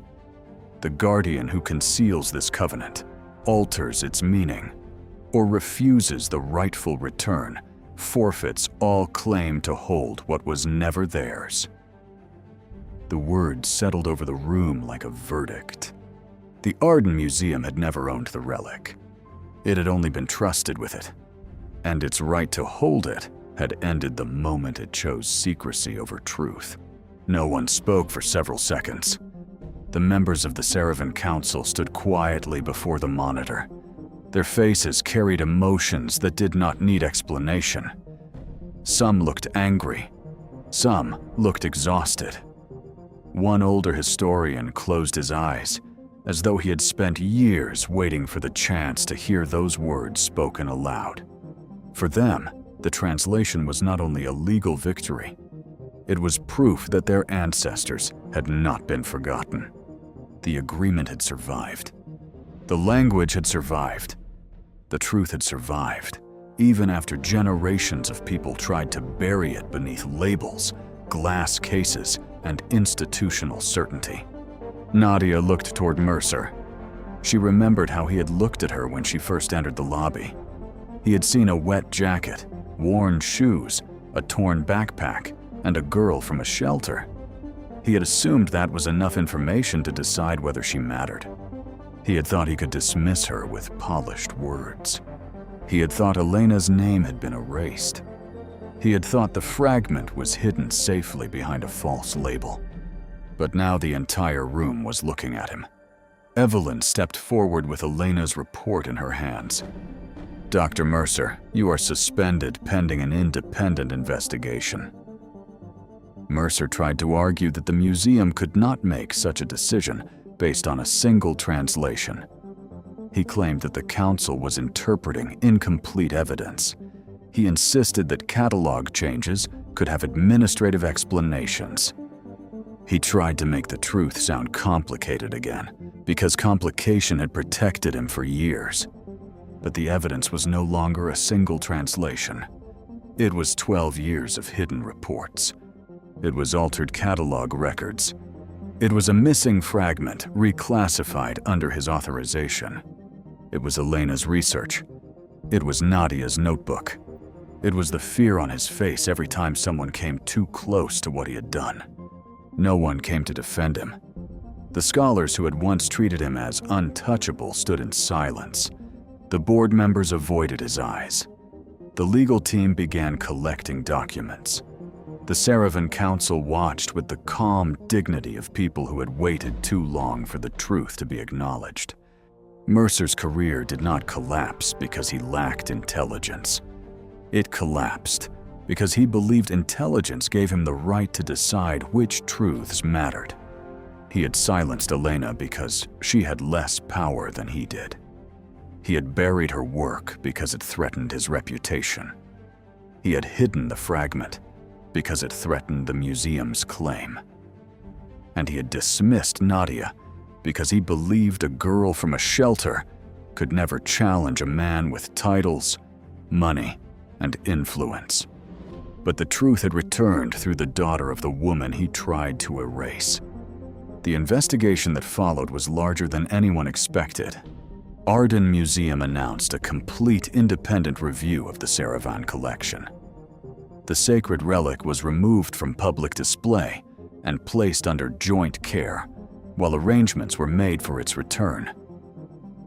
The guardian who conceals this covenant, alters its meaning, or refuses the rightful return, forfeits all claim to hold what was never theirs. The words settled over the room like a verdict. The Arden Museum had never owned the relic. It had only been trusted with it, and its right to hold it had ended the moment it chose secrecy over truth. No one spoke for several seconds. The members of the Saravan Council stood quietly before the monitor. Their faces carried emotions that did not need explanation. Some looked angry. Some looked exhausted. One older historian closed his eyes, as though he had spent years waiting for the chance to hear those words spoken aloud. For them, the translation was not only a legal victory, it was proof that their ancestors had not been forgotten. The agreement had survived. The language had survived. The truth had survived, even after generations of people tried to bury it beneath labels, glass cases, and institutional certainty. Nadia looked toward Mercer. She remembered how he had looked at her when she first entered the lobby. He had seen a wet jacket, worn shoes, a torn backpack, and a girl from a shelter. He had assumed that was enough information to decide whether she mattered. He had thought he could dismiss her with polished words. He had thought Elena's name had been erased. He had thought the fragment was hidden safely behind a false label. But now the entire room was looking at him. Evelyn stepped forward with Elena's report in her hands. "Dr. Mercer, you are suspended pending an independent investigation." Mercer tried to argue that the museum could not make such a decision based on a single translation. He claimed that the council was interpreting incomplete evidence. He insisted that catalog changes could have administrative explanations. He tried to make the truth sound complicated again, because complication had protected him for years. But the evidence was no longer a single translation. It was 12 years of hidden reports. It was altered catalog records. It was a missing fragment reclassified under his authorization. It was Elena's research. It was Nadia's notebook. It was the fear on his face every time someone came too close to what he had done. No one came to defend him. The scholars who had once treated him as untouchable stood in silence. The board members avoided his eyes. The legal team began collecting documents. The Saravan Council watched with the calm dignity of people who had waited too long for the truth to be acknowledged. Mercer's career did not collapse because he lacked intelligence. It collapsed because he believed intelligence gave him the right to decide which truths mattered. He had silenced Elena because she had less power than he did. He had buried her work because it threatened his reputation. He had hidden the fragment because it threatened the museum's claim. And he had dismissed Nadia because he believed a girl from a shelter could never challenge a man with titles, money, and influence. But the truth had returned through the daughter of the woman he tried to erase. The investigation that followed was larger than anyone expected. Arden Museum announced a complete independent review of the Saravan collection. The sacred relic was removed from public display and placed under joint care, while arrangements were made for its return.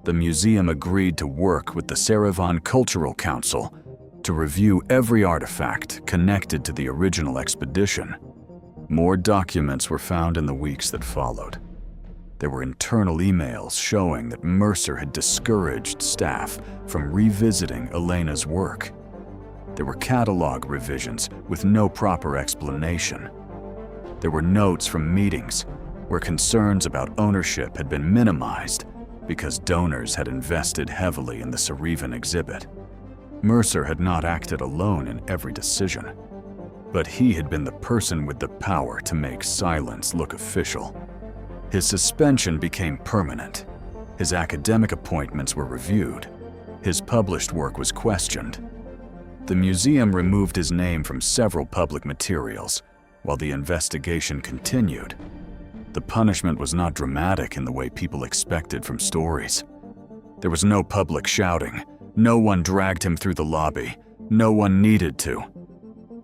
The museum agreed to work with the Saravan Cultural Council to review every artifact connected to the original expedition. More documents were found in the weeks that followed. There were internal emails showing that Mercer had discouraged staff from revisiting Elena's work. There were catalog revisions with no proper explanation. There were notes from meetings where concerns about ownership had been minimized because donors had invested heavily in the Saravan exhibit. Mercer had not acted alone in every decision, but he had been the person with the power to make silence look official. His suspension became permanent. His academic appointments were reviewed. His published work was questioned. The museum removed his name from several public materials while the investigation continued. The punishment was not dramatic in the way people expected from stories. There was no public shouting. No one dragged him through the lobby. No one needed to.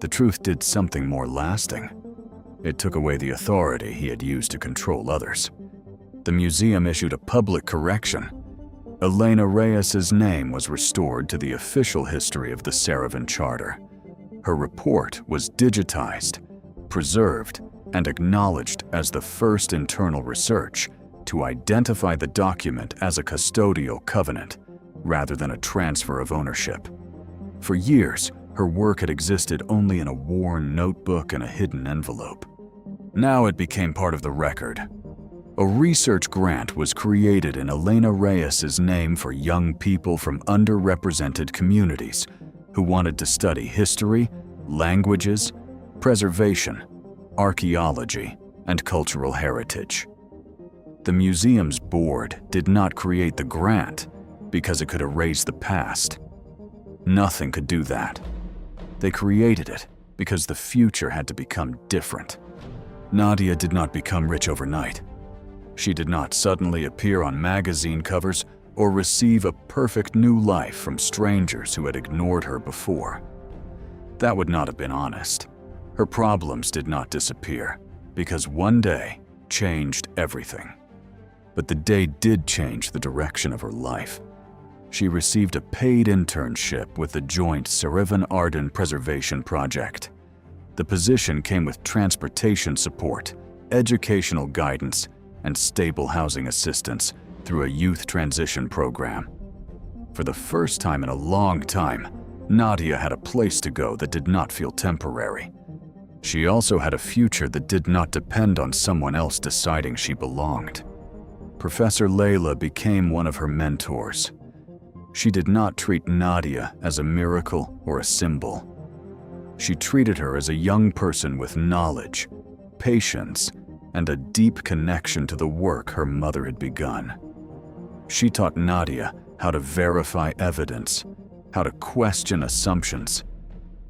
The truth did something more lasting. It took away the authority he had used to control others. The museum issued a public correction. Elena Reyes's name was restored to the official history of the Saravan Charter. Her report was digitized, preserved, and acknowledged as the first internal research to identify the document as a custodial covenant rather than a transfer of ownership. For years, her work had existed only in a worn notebook and a hidden envelope. Now it became part of the record. A research grant was created in Elena Reyes's name for young people from underrepresented communities who wanted to study history, languages, preservation, archaeology, and cultural heritage. The museum's board did not create the grant because it could erase the past. Nothing could do that. They created it because the future had to become different. Nadia did not become rich overnight. She did not suddenly appear on magazine covers or receive a perfect new life from strangers who had ignored her before. That would not have been honest. Her problems did not disappear because one day changed everything. But the day did change the direction of her life. She received a paid internship with the joint Sarivan-Arden Preservation Project. The position came with transportation support, educational guidance, and stable housing assistance through a youth transition program. For the first time in a long time, Nadia had a place to go that did not feel temporary. She also had a future that did not depend on someone else deciding she belonged. Professor Layla became one of her mentors. She did not treat Nadia as a miracle or a symbol. She treated her as a young person with knowledge, patience, and a deep connection to the work her mother had begun. She taught Nadia how to verify evidence, how to question assumptions,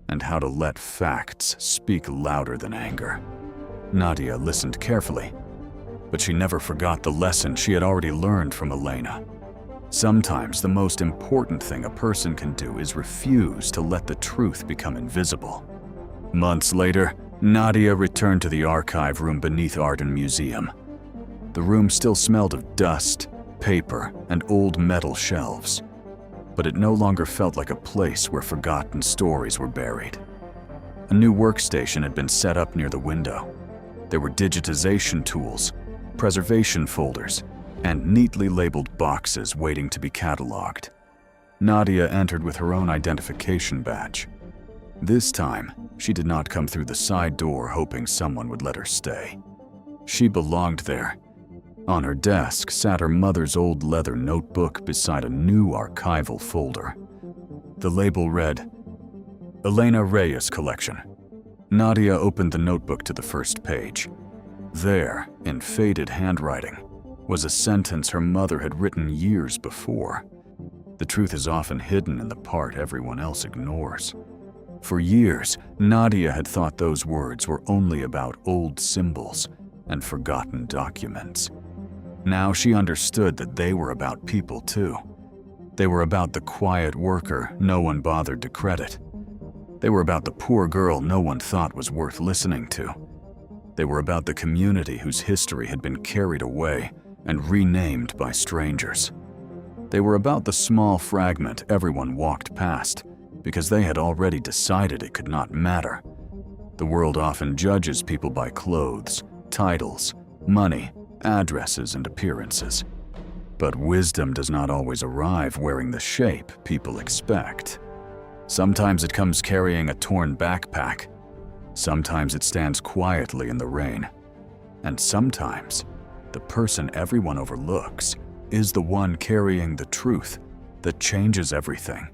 and how to let facts speak louder than anger. Nadia listened carefully, but she never forgot the lesson she had already learned from Elena. Sometimes the most important thing a person can do is refuse to let the truth become invisible. Months later, Nadia returned to the archive room beneath Arden Museum. The room still smelled of dust, paper, and old metal shelves, but it no longer felt like a place where forgotten stories were buried. A new workstation had been set up near the window. There were digitization tools, preservation folders, and neatly labeled boxes waiting to be cataloged. Nadia entered with her own identification badge. This time, she did not come through the side door hoping someone would let her stay. She belonged there. On her desk sat her mother's old leather notebook beside a new archival folder. The label read, Elena Reyes Collection. Nadia opened the notebook to the first page. There, in faded handwriting, was a sentence her mother had written years before. The truth is often hidden in the part everyone else ignores. For years, Nadia had thought those words were only about old symbols and forgotten documents. Now she understood that they were about people too. They were about the quiet worker no one bothered to credit. They were about the poor girl no one thought was worth listening to. They were about the community whose history had been carried away and renamed by strangers. They were about the small fragment everyone walked past because they had already decided it could not matter. The world often judges people by clothes, titles, money, addresses, and appearances. But wisdom does not always arrive wearing the shape people expect. Sometimes it comes carrying a torn backpack. Sometimes it stands quietly in the rain. And sometimes, the person everyone overlooks is the one carrying the truth that changes everything.